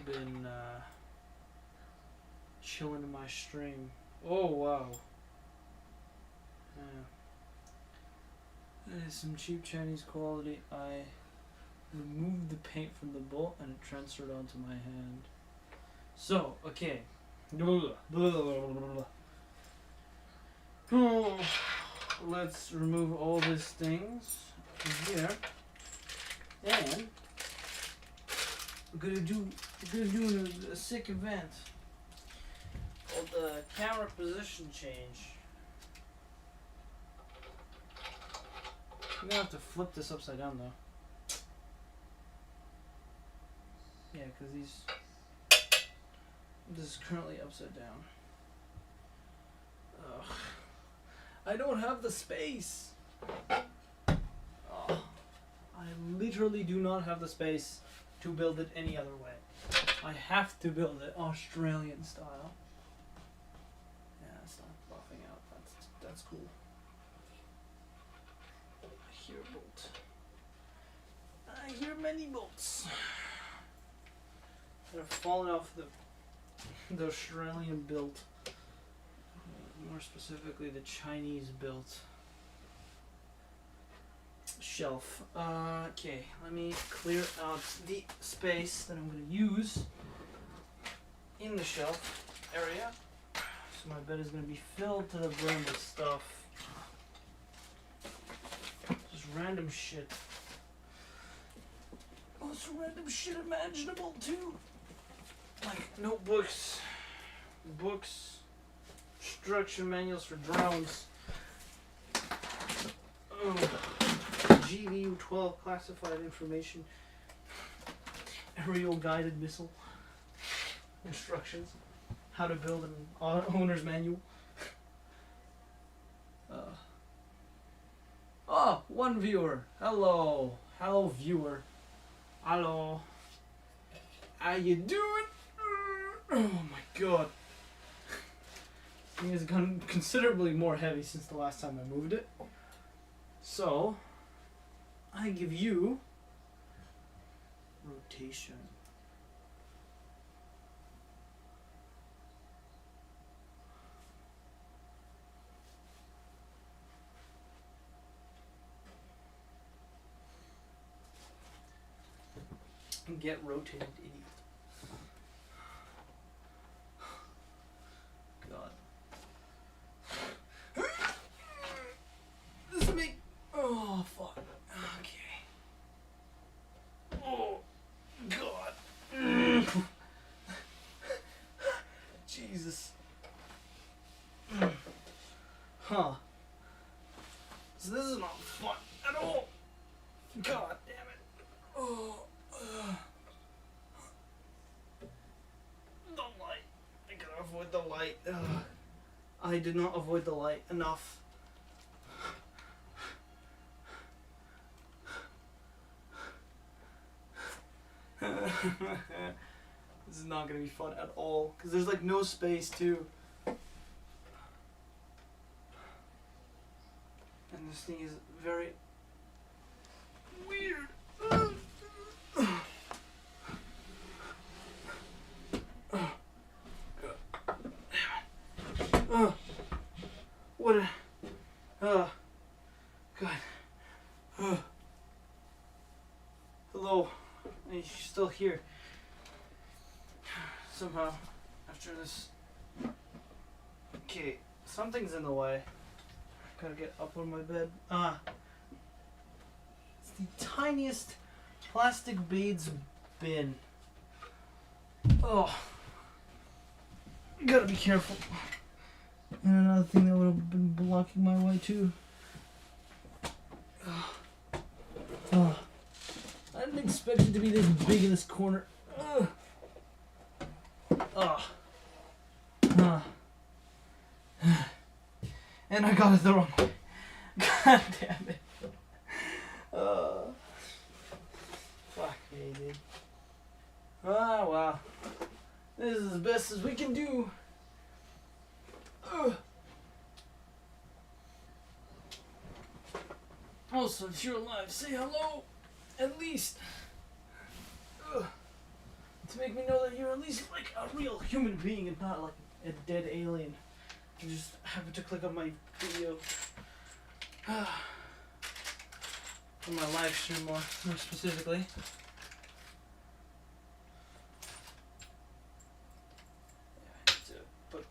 been chilling in my stream. Oh wow. That is some cheap Chinese quality. I removed the paint from the bolt and it transferred onto my hand. So, okay. Let's remove all these things from here. And we're gonna do a sick event called the camera position change. I'm gonna have to flip this upside down though. Yeah, because this is currently upside down. Ugh. I don't have the space. Oh. I literally do not have the space to build it any other way. I have to build it Australian style. Yeah, it's not buffing out. That's cool. I hear a bolt. I hear many bolts that have fallen off the Australian built. More specifically, the Chinese built shelf. Okay, let me clear out the space that I'm going to use in the shelf area. So my bed is going to be filled to the brim with stuff. Just random shit. Most random shit imaginable too. Like notebooks, books, instruction manuals for drones. GVU-12 classified information. Aerial guided missile. Instructions. How to build an owner's manual. One viewer. Hello. Hello, viewer. Hello. How you doing? Oh my god. This thing has gotten considerably more heavy since the last time I moved it. So, I give you rotation. Get rotated, idiot. God. This make. Oh, fuck. Okay. Oh, God. Jesus. light. I did not avoid the light enough. This is not gonna be fun at all because there's like no space too. And this thing is very weird. What a, God. Hello. You're still here. Somehow, after this. Okay, something's in the way. Gotta get up on my bed. It's the tiniest plastic beads bin. Oh. Gotta be careful. And another thing that would have been blocking my way too. Oh. I didn't expect it to be this big in this corner. And I got it the wrong way. God damn it. Fuck me, dude. Wow. This is as best as we can do. Also, if you're alive, say hello. At least. To make me know that you're at least like a real human being and not like a dead alien. You just happen to click on my video. On my live stream more specifically. Yeah, I need to put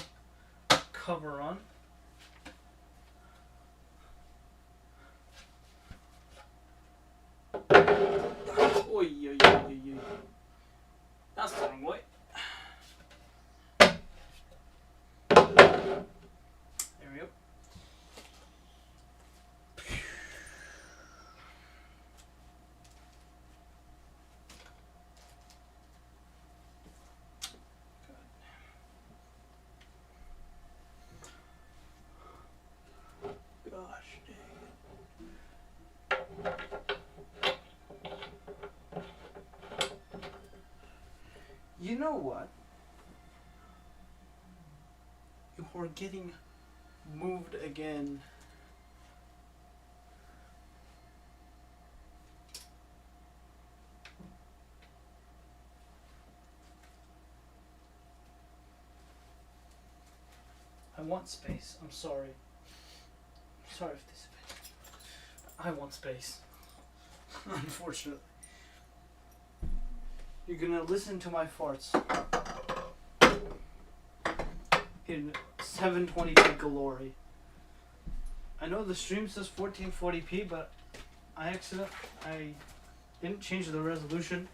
the cover on. Oy, oy, oy, oy, oy. That's the wrong way. There we go. Gosh dang it. You know what? You're getting moved again. I want space. I'm sorry. I'm sorry if this offends you. I want space. Unfortunately. You're gonna listen to my farts in 720p glory. I know the stream says 1440p, but I didn't change the resolution.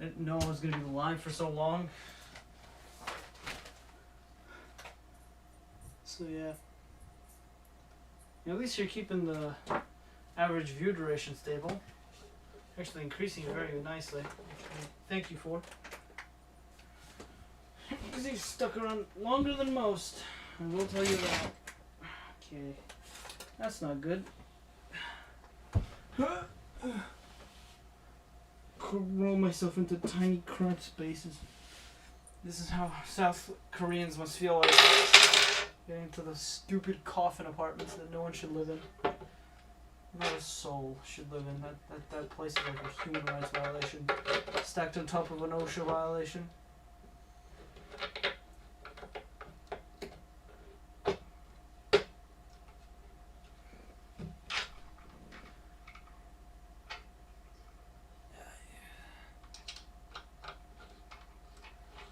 I didn't know I was gonna be live for so long. So yeah. At least you're keeping the average view duration stable. Actually increasing it very nicely. Thank you for. Because he's stuck around longer than most. I will tell you that. Okay. That's not good. Roll myself into tiny cramped spaces. This is how South Koreans must feel like getting into the stupid coffin apartments that no one should live in. Not a soul should live in. That place is like a human rights violation. Stacked on top of an OSHA violation.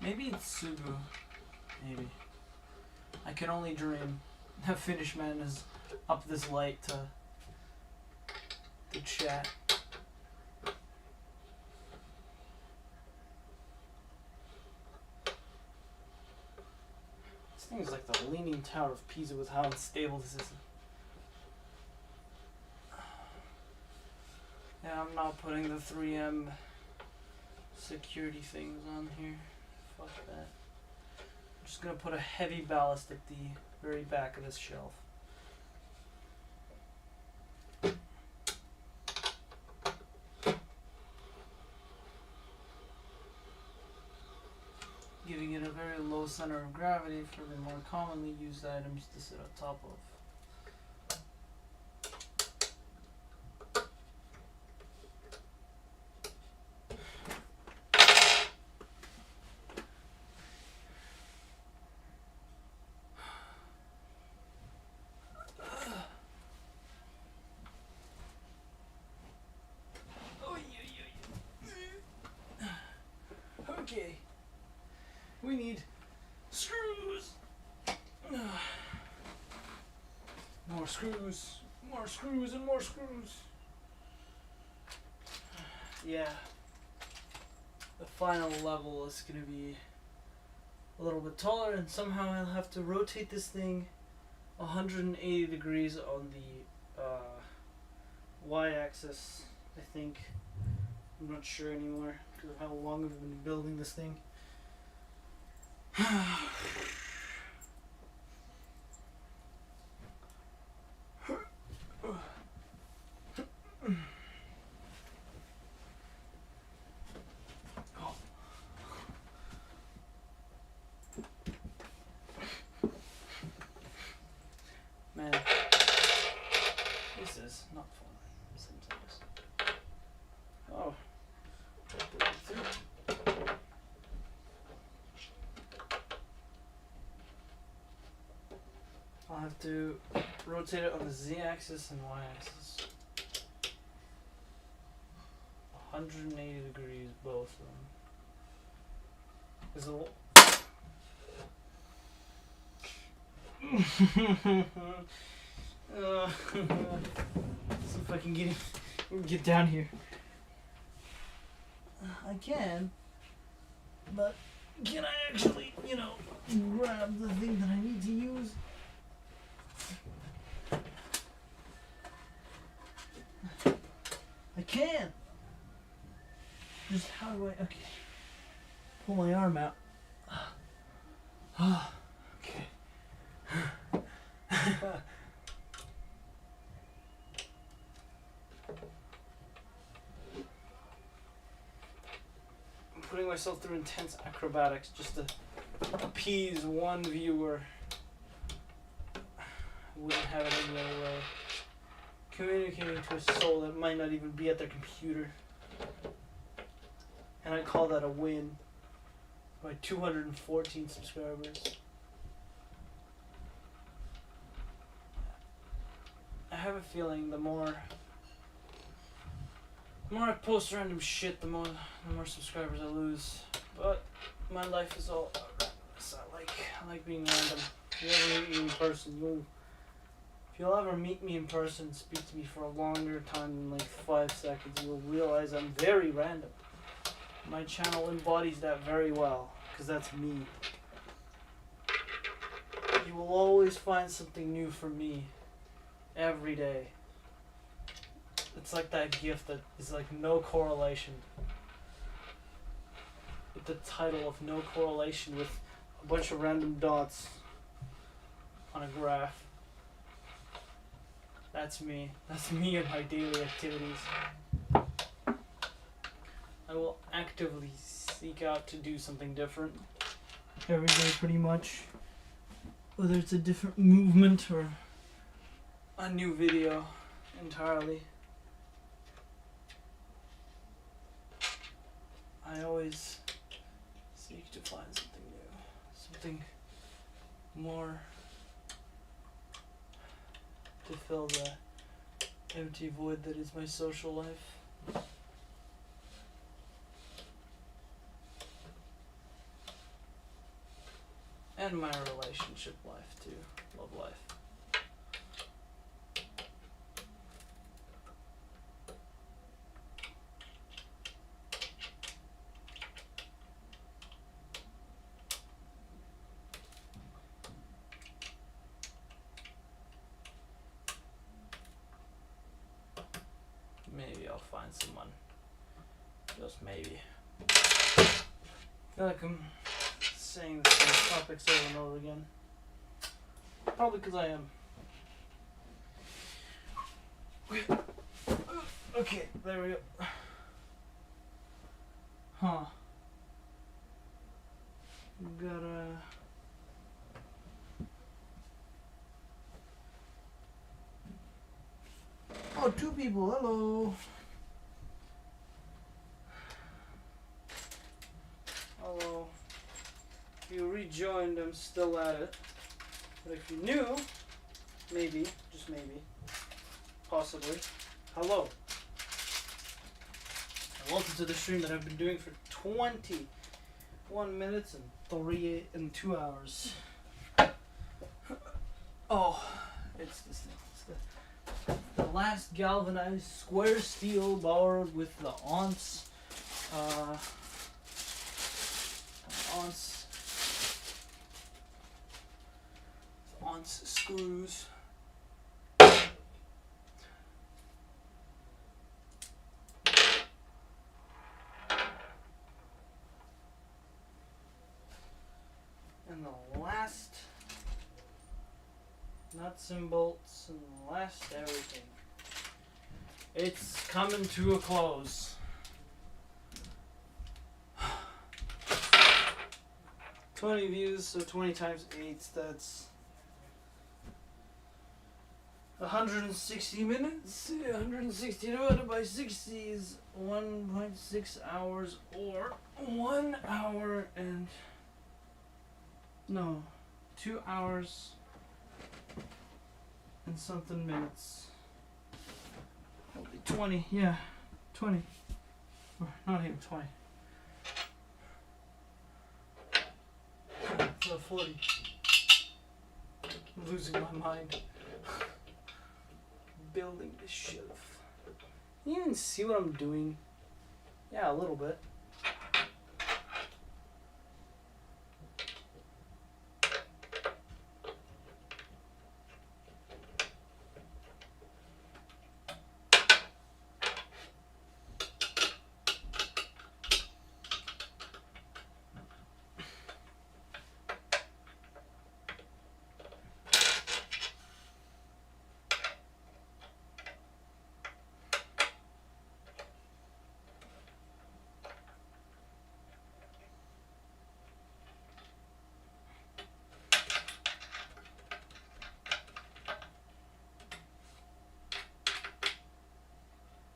Maybe it's Sugu. Maybe. I can only dream. That Finnish man is up this late to chat. This thing is like the Leaning Tower of Pisa with how unstable this is. Yeah, I'm not putting the 3M security things on here. Fuck that. I'm just gonna put a heavy ballast at the very back of this shelf. Giving it a very low center of gravity for the more commonly used items to sit on top of. Okay. We need screws. More screws. More screws and more screws. Yeah. The final level is going to be a little bit taller, and somehow I'll have to rotate this thing 180 degrees on the y-axis, I think. I'm not sure anymore because of how long I've been building this thing. Man, this is not fun sometimes. Oh. I'll have to rotate it on the z-axis and y-axis. 180 degrees, both of them. See if I can get down here. I can, but can I actually, grab the thing that I need to use? I can. Just how do I? Okay. Pull my arm out. Okay. I'm putting myself through intense acrobatics just to appease one viewer. I wouldn't have it any other way. Communicating to a soul that might not even be at their computer. And I call that a win. My 214 subscribers. I have a feeling the more I post random shit, the more subscribers I lose. But my life is all so I like being random. If you ever meet me in person, if you'll ever meet me in person, speak to me for a longer time than like 5 seconds, you'll realize I'm very random. My channel embodies that very well, because that's me. You will always find something new from me every day. It's like that gift that is like no correlation. With the title of no correlation with a bunch of random dots on a graph. That's me. That's me and my daily activities. I will actively seek out to do something different every day pretty much. Whether it's a different movement or a new video entirely. I always seek to find something new. Something more to fill the empty void that is my social life. And my relationship life too. Love life. Maybe I'll find someone. Just maybe. feel like I'm saying the same topics over and over again. Probably because I am. Okay, there we go. Huh. Gotta... Oh, 2 people, hello. Hello. If you rejoined, I'm still at it. But if you're new, maybe, just maybe, possibly, hello. And welcome to the stream that I've been doing for 21 minutes and 2 hours. Oh, it's this thing. It's the last galvanized square steel borrowed with the aunts screws. And the last nuts and bolts and the last everything. It's coming to a close. 20 views, so 20 times 8, that's 160 minutes. 160 divided by 60 is 1.6 hours, or 1 hour and... no, 2 hours and something minutes. 20, yeah, 20. Or not even 20. No, 40. I'm losing my mind. Building this shelf. Can you even see what I'm doing? Yeah, a little bit.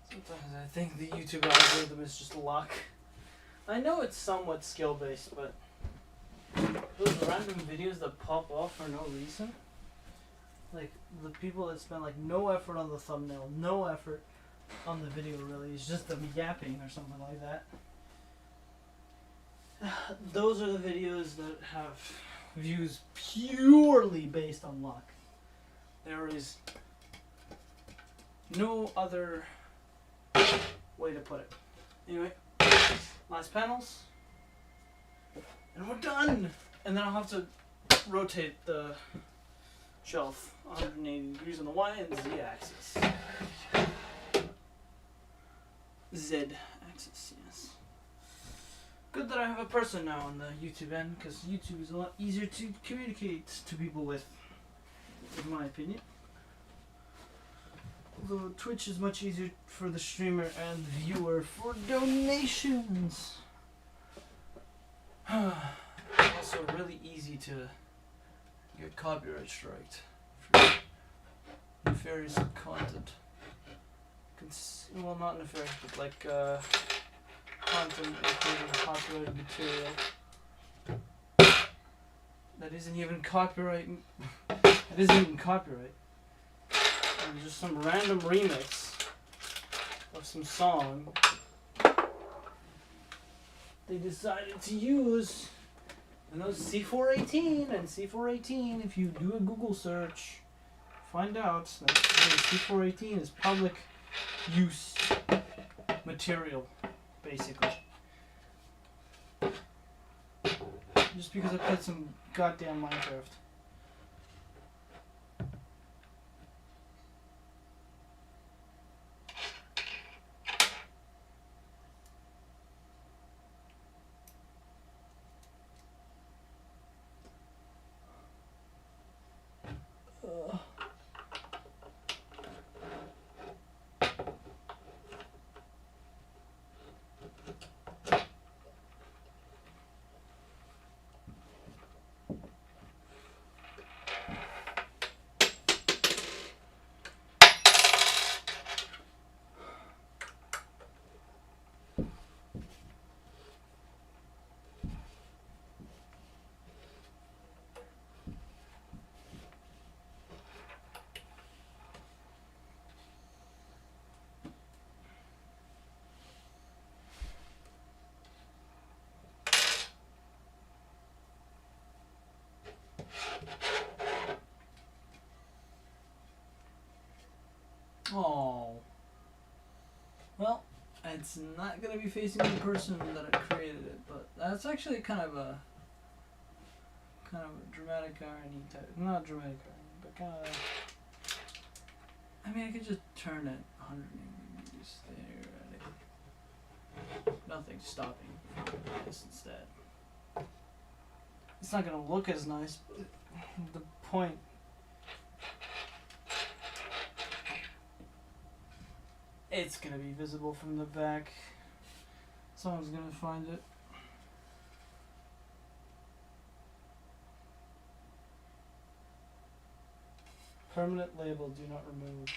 Sometimes I think the YouTube algorithm is just luck. I know it's somewhat skill-based, but those random videos that pop off for no reason, like the people that spend like no effort on the thumbnail, no effort on the video really, it's just them yapping or something like that. Those are the videos that have views purely based on luck. There is no other way to put it. Anyway, last panels, and we're done. And then I'll have to rotate the shelf 180 degrees on the Y and Z axis. Z axis, yes. Good that I have a person now on the YouTube end, because YouTube is a lot easier to communicate to people with, in my opinion. Although Twitch is much easier for the streamer and viewer for donations. Also really easy to get copyright striked for nefarious content. Well, not nefarious, but like content including copyrighted material that isn't even copyright. It isn't even copyright. And just some random remix of some song they decided to use. And those C418 and C418, if you do a Google search, find out that C418 is public use material, basically. Just because I played some goddamn Minecraft. it's not gonna be facing the person that created it, but that's actually kind of a dramatic irony type. Not dramatic irony, but kind of. I mean, I could just turn it 180 degrees there. Nothing stopping this instead. It's not gonna look as nice, but the point. It's gonna be visible from the back. Someone's gonna find it. Permanent label, do not remove.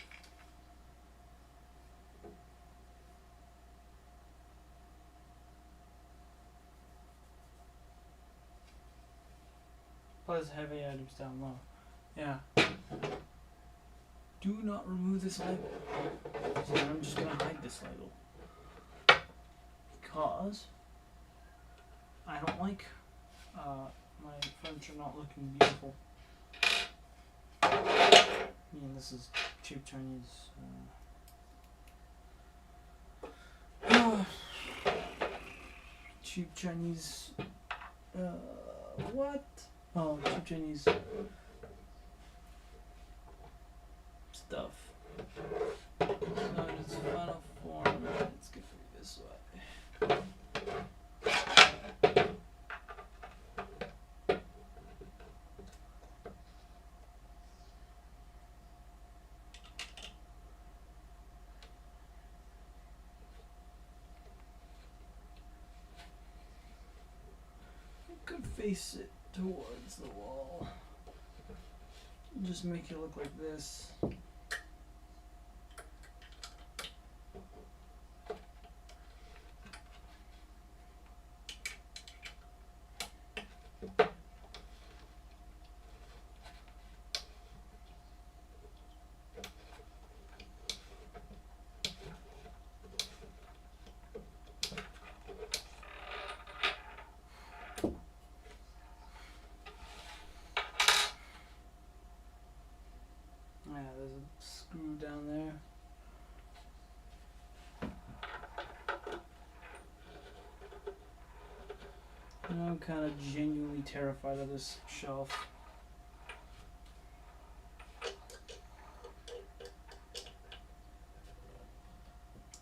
Plus heavy items down low. Yeah. Do not remove this label. So I'm just gonna hide this label. Because I don't like my furniture not looking beautiful. I mean, this is cheap Chinese. Cheap Chinese. What? Oh, cheap Chinese stuff. So in its final form, it's good for you this way. You could face it towards the wall. Just make it look like this. Yeah, there's a screw down there. And I'm kind of genuinely terrified of this shelf.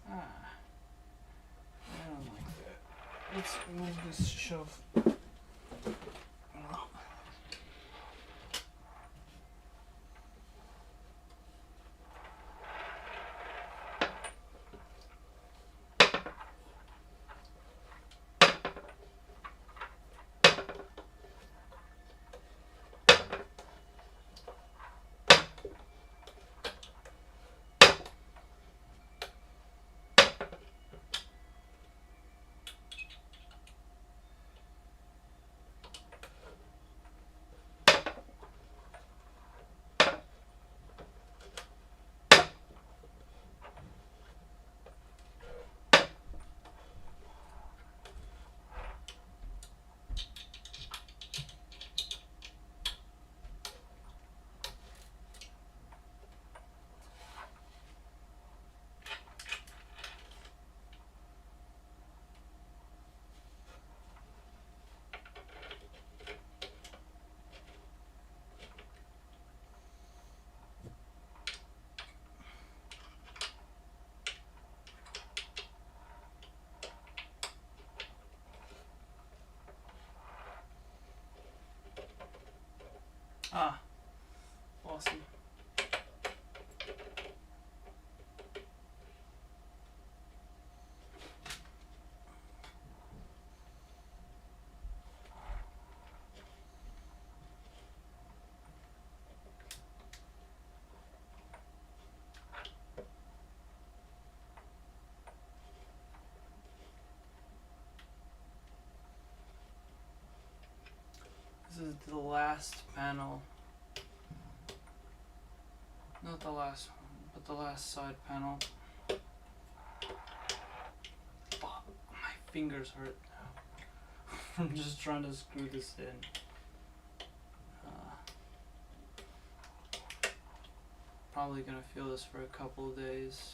I don't like that. Let's move this shelf. Ah, awesome. This is the last panel. Not the last one, but the last side panel. Oh, my fingers hurt now. I'm just trying to screw this in. Probably gonna feel this for a couple of days.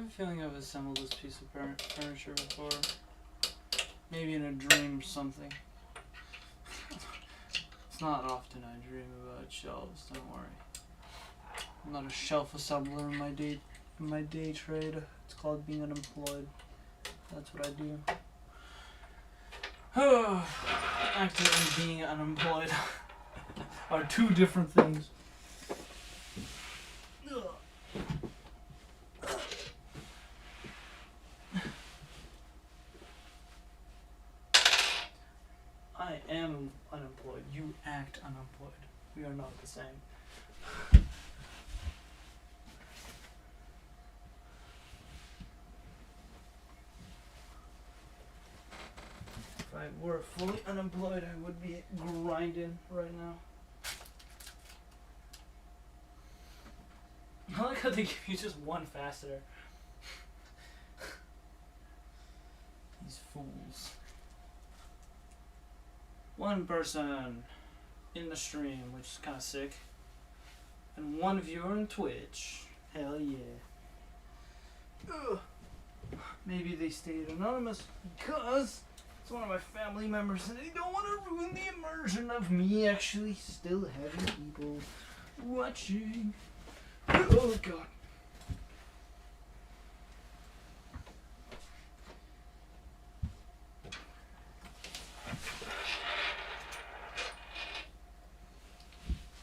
a feeling I've assembled this piece of furniture before. Maybe in a dream or something. It's not often I dream about shelves, don't worry. I'm not a shelf assembler in my day trade. It's called being unemployed. That's what I do. Acting and being unemployed are two different things. I am unemployed. You act unemployed. We are not the same. If I were fully unemployed, I would be grinding right now. I like how they give you just one fastener. These fools. One person in the stream, which is kind of sick, and one viewer on Twitch. Hell yeah. Ugh. Maybe they stayed anonymous because it's one of my family members and they don't want to ruin the immersion of me actually still having people watching. Oh god.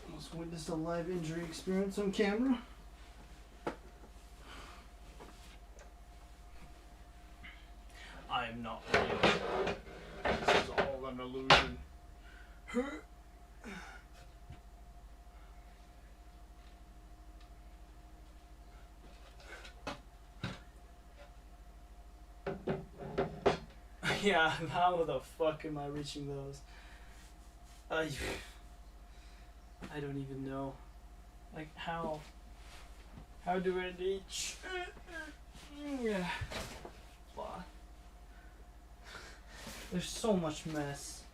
Almost witnessed a live injury experience on camera. I am not real. This is all an illusion. Yeah, how the fuck am I reaching those? I don't even know. Like, how? How do I reach? Yeah. There's so much mess.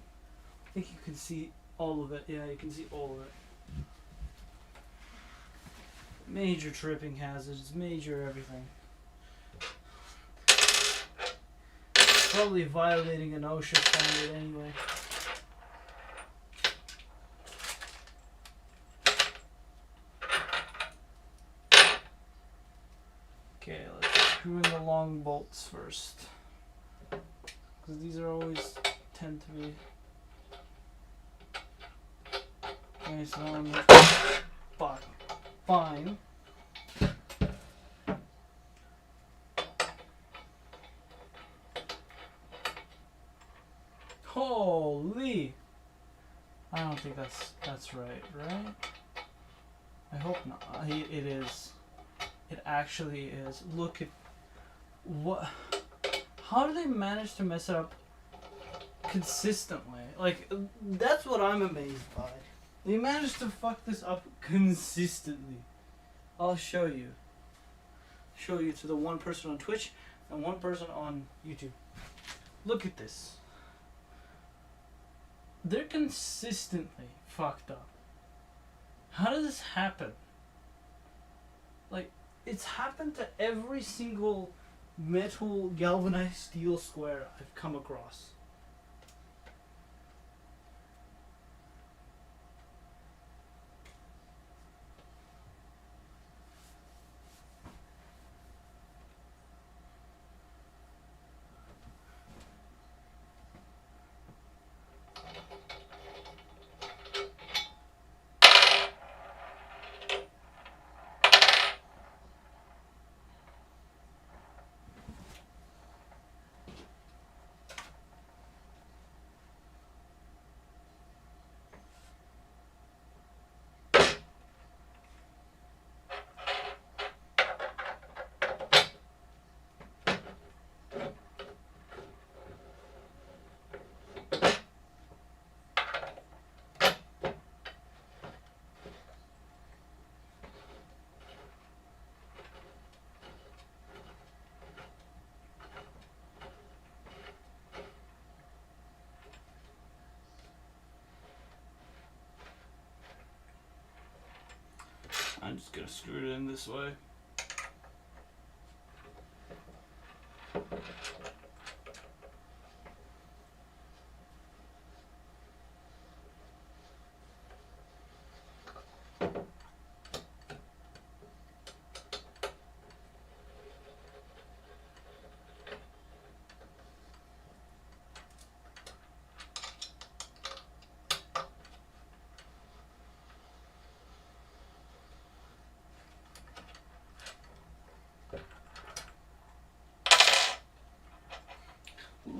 I think you can see all of it. Yeah, you can see all of it. Major tripping hazards, major everything. Probably violating an OSHA standard anyway. Okay, let's screw in the long bolts first. Because these are always tend to be. Okay, so I'm fine. Holy! I don't think that's right? I hope not. It is. It actually is. Look at what. How do they manage to mess it up consistently? Like, that's what I'm amazed by. They managed to fuck this up consistently. I'll show you. Show you to the one person on Twitch and one person on YouTube. Look at this. They're consistently fucked up. How does this happen? Like, it's happened to every single metal galvanized steel square I've come across. I'm just gonna screw it in this way.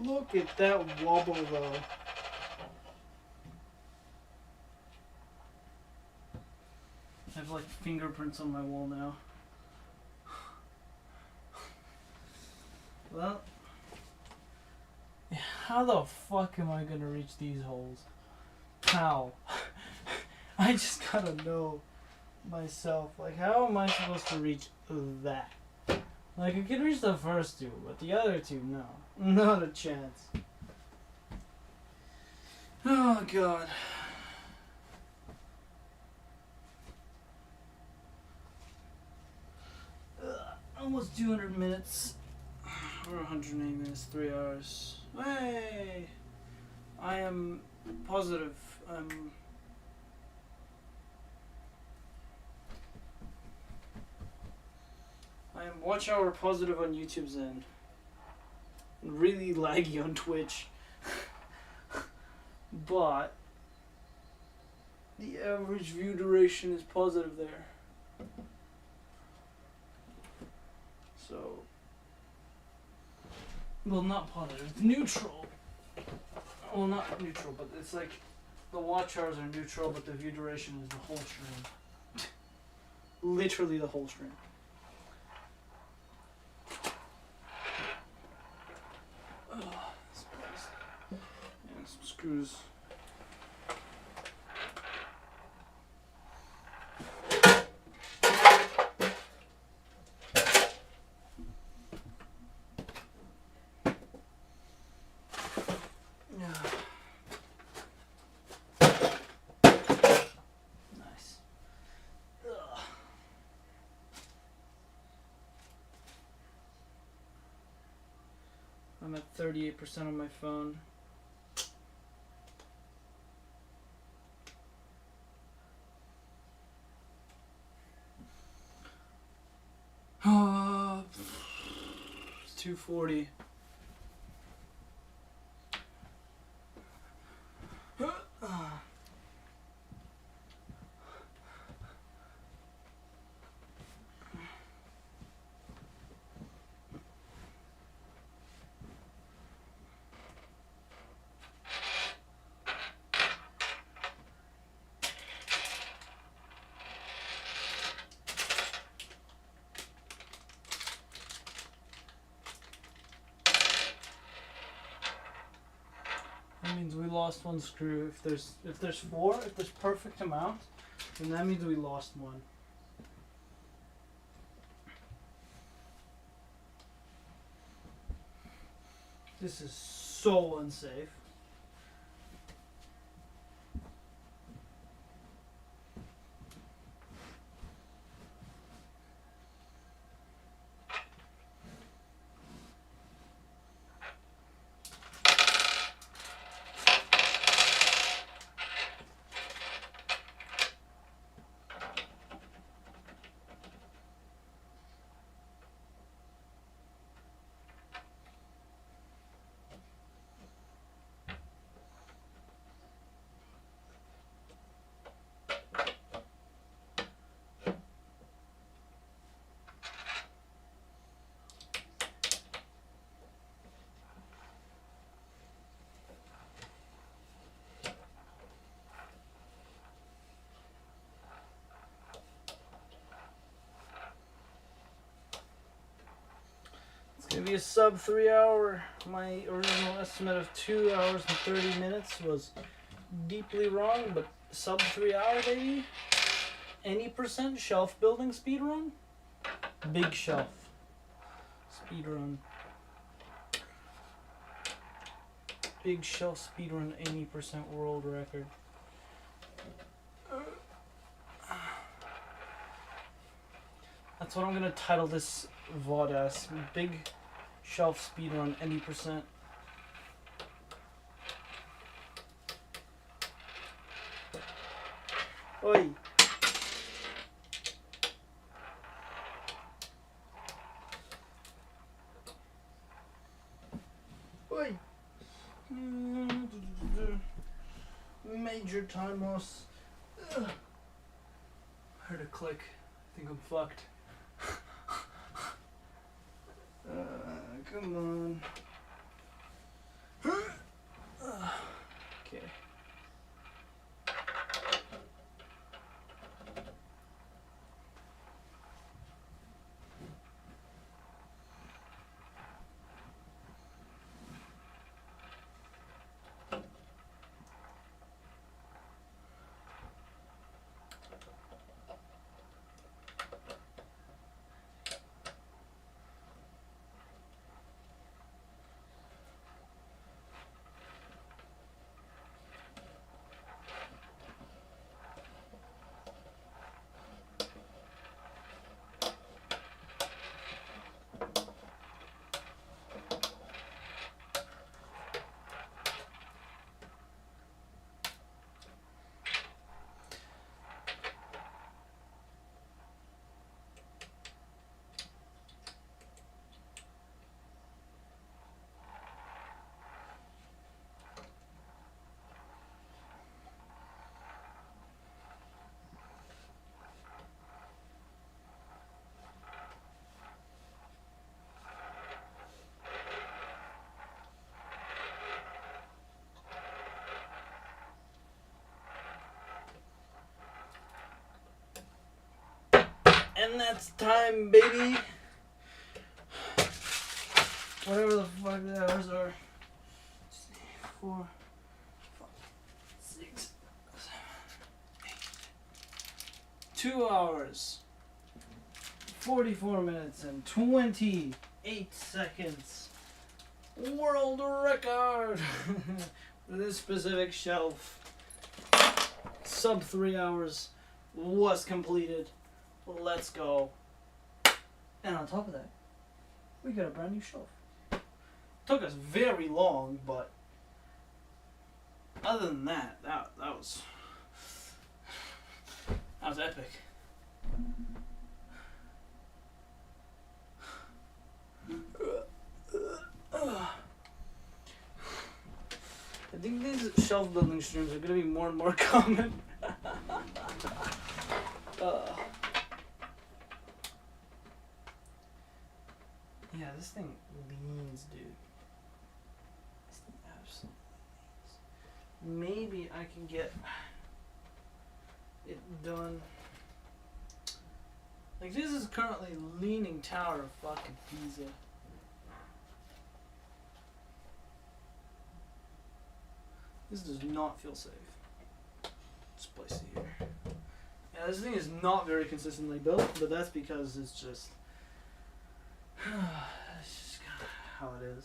Look at that wobble though. I have like fingerprints on my wall now. Well, how the fuck am I gonna reach these holes? How? I just gotta know myself. Like, how am I supposed to reach that? Like, I can reach the first two, but the other two, no. Not a chance. Oh, God. Almost 200 minutes. Or 180 minutes, 3 hours. Hey! I am positive. I am watch hour positive on YouTube's end. Really laggy on Twitch. But the average view duration is positive there. So, well, not positive, it's neutral. Well, not neutral, but it's like the watch hours are neutral, but the view duration is the whole stream. Literally the whole stream. This place. Yeah, some screws. Nice. Ugh. I'm at 38% on my phone. It's 240. That means we lost one screw. If there's four, if there's perfect amount, then that means we lost one. This is so unsafe. It's gonna be a sub 3 hour. My original estimate of 2 hours and 30 minutes was deeply wrong, but sub 3 hour, baby. Any percent shelf building speed run? Big shelf speed run. Big shelf speed run, 80% world record. That's what I'm gonna title this VOD as. Big shelf speed on any percent. Oi. Oi. Major time loss. Heard a click. I think I'm fucked. Come on. Okay. And that's time, baby. Whatever the fuck the hours are. 4, 5, 6, 7, 8. 2 hours, 44 minutes, and 28 seconds. World record for this specific shelf. Sub 3 hours was completed. Let's go. And on top of that, we got a brand new shelf. Took us very long, but other than that, that was epic. I think these shelf building streams are gonna be more and more common. Yeah, this thing leans, dude. This thing absolutely leans. Maybe I can get it done. Like, this is currently leaning tower of fucking Pisa. This does not feel safe. Let's place it here. Yeah, this thing is not very consistently built, but that's because it's just it's just kind of how it is.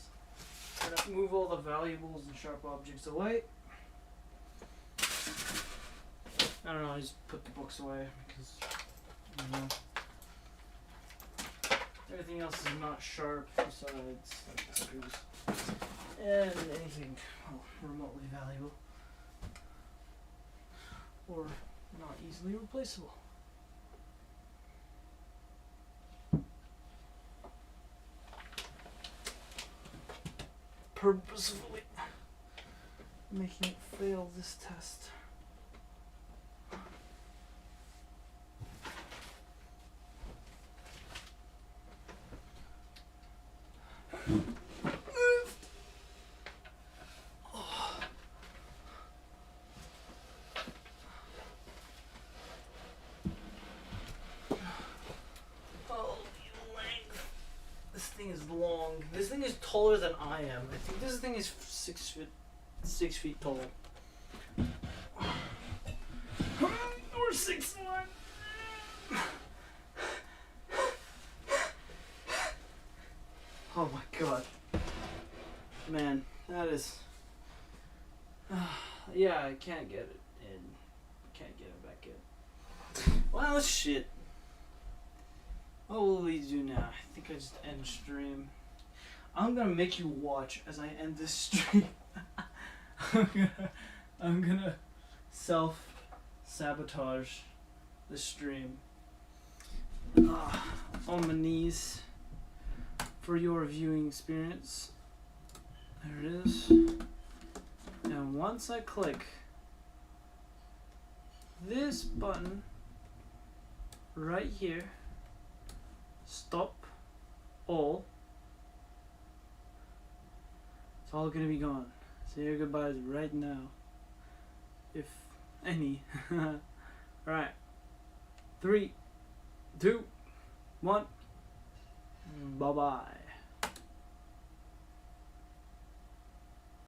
I'm gonna move all the valuables and sharp objects away. I don't know, I just put the books away because, you know, everything else is not sharp besides like the screws and anything remotely valuable or not easily replaceable. Purposefully making it fail this test. This thing is taller than I am. I think this thing is 6 feet tall. Or 6'1". Oh my god. Man, that is... yeah, I can't get it in. Can't get it back in. Well, shit. What will we do now? I think I just end stream. I'm gonna make you watch as I end this stream. I'm gonna self-sabotage the stream. On my knees for your viewing experience. There it is. And once I click this button right here, stop all, it's all gonna be gone. Say your goodbyes right now, if any. Alright, 3, 2, 1, bye bye.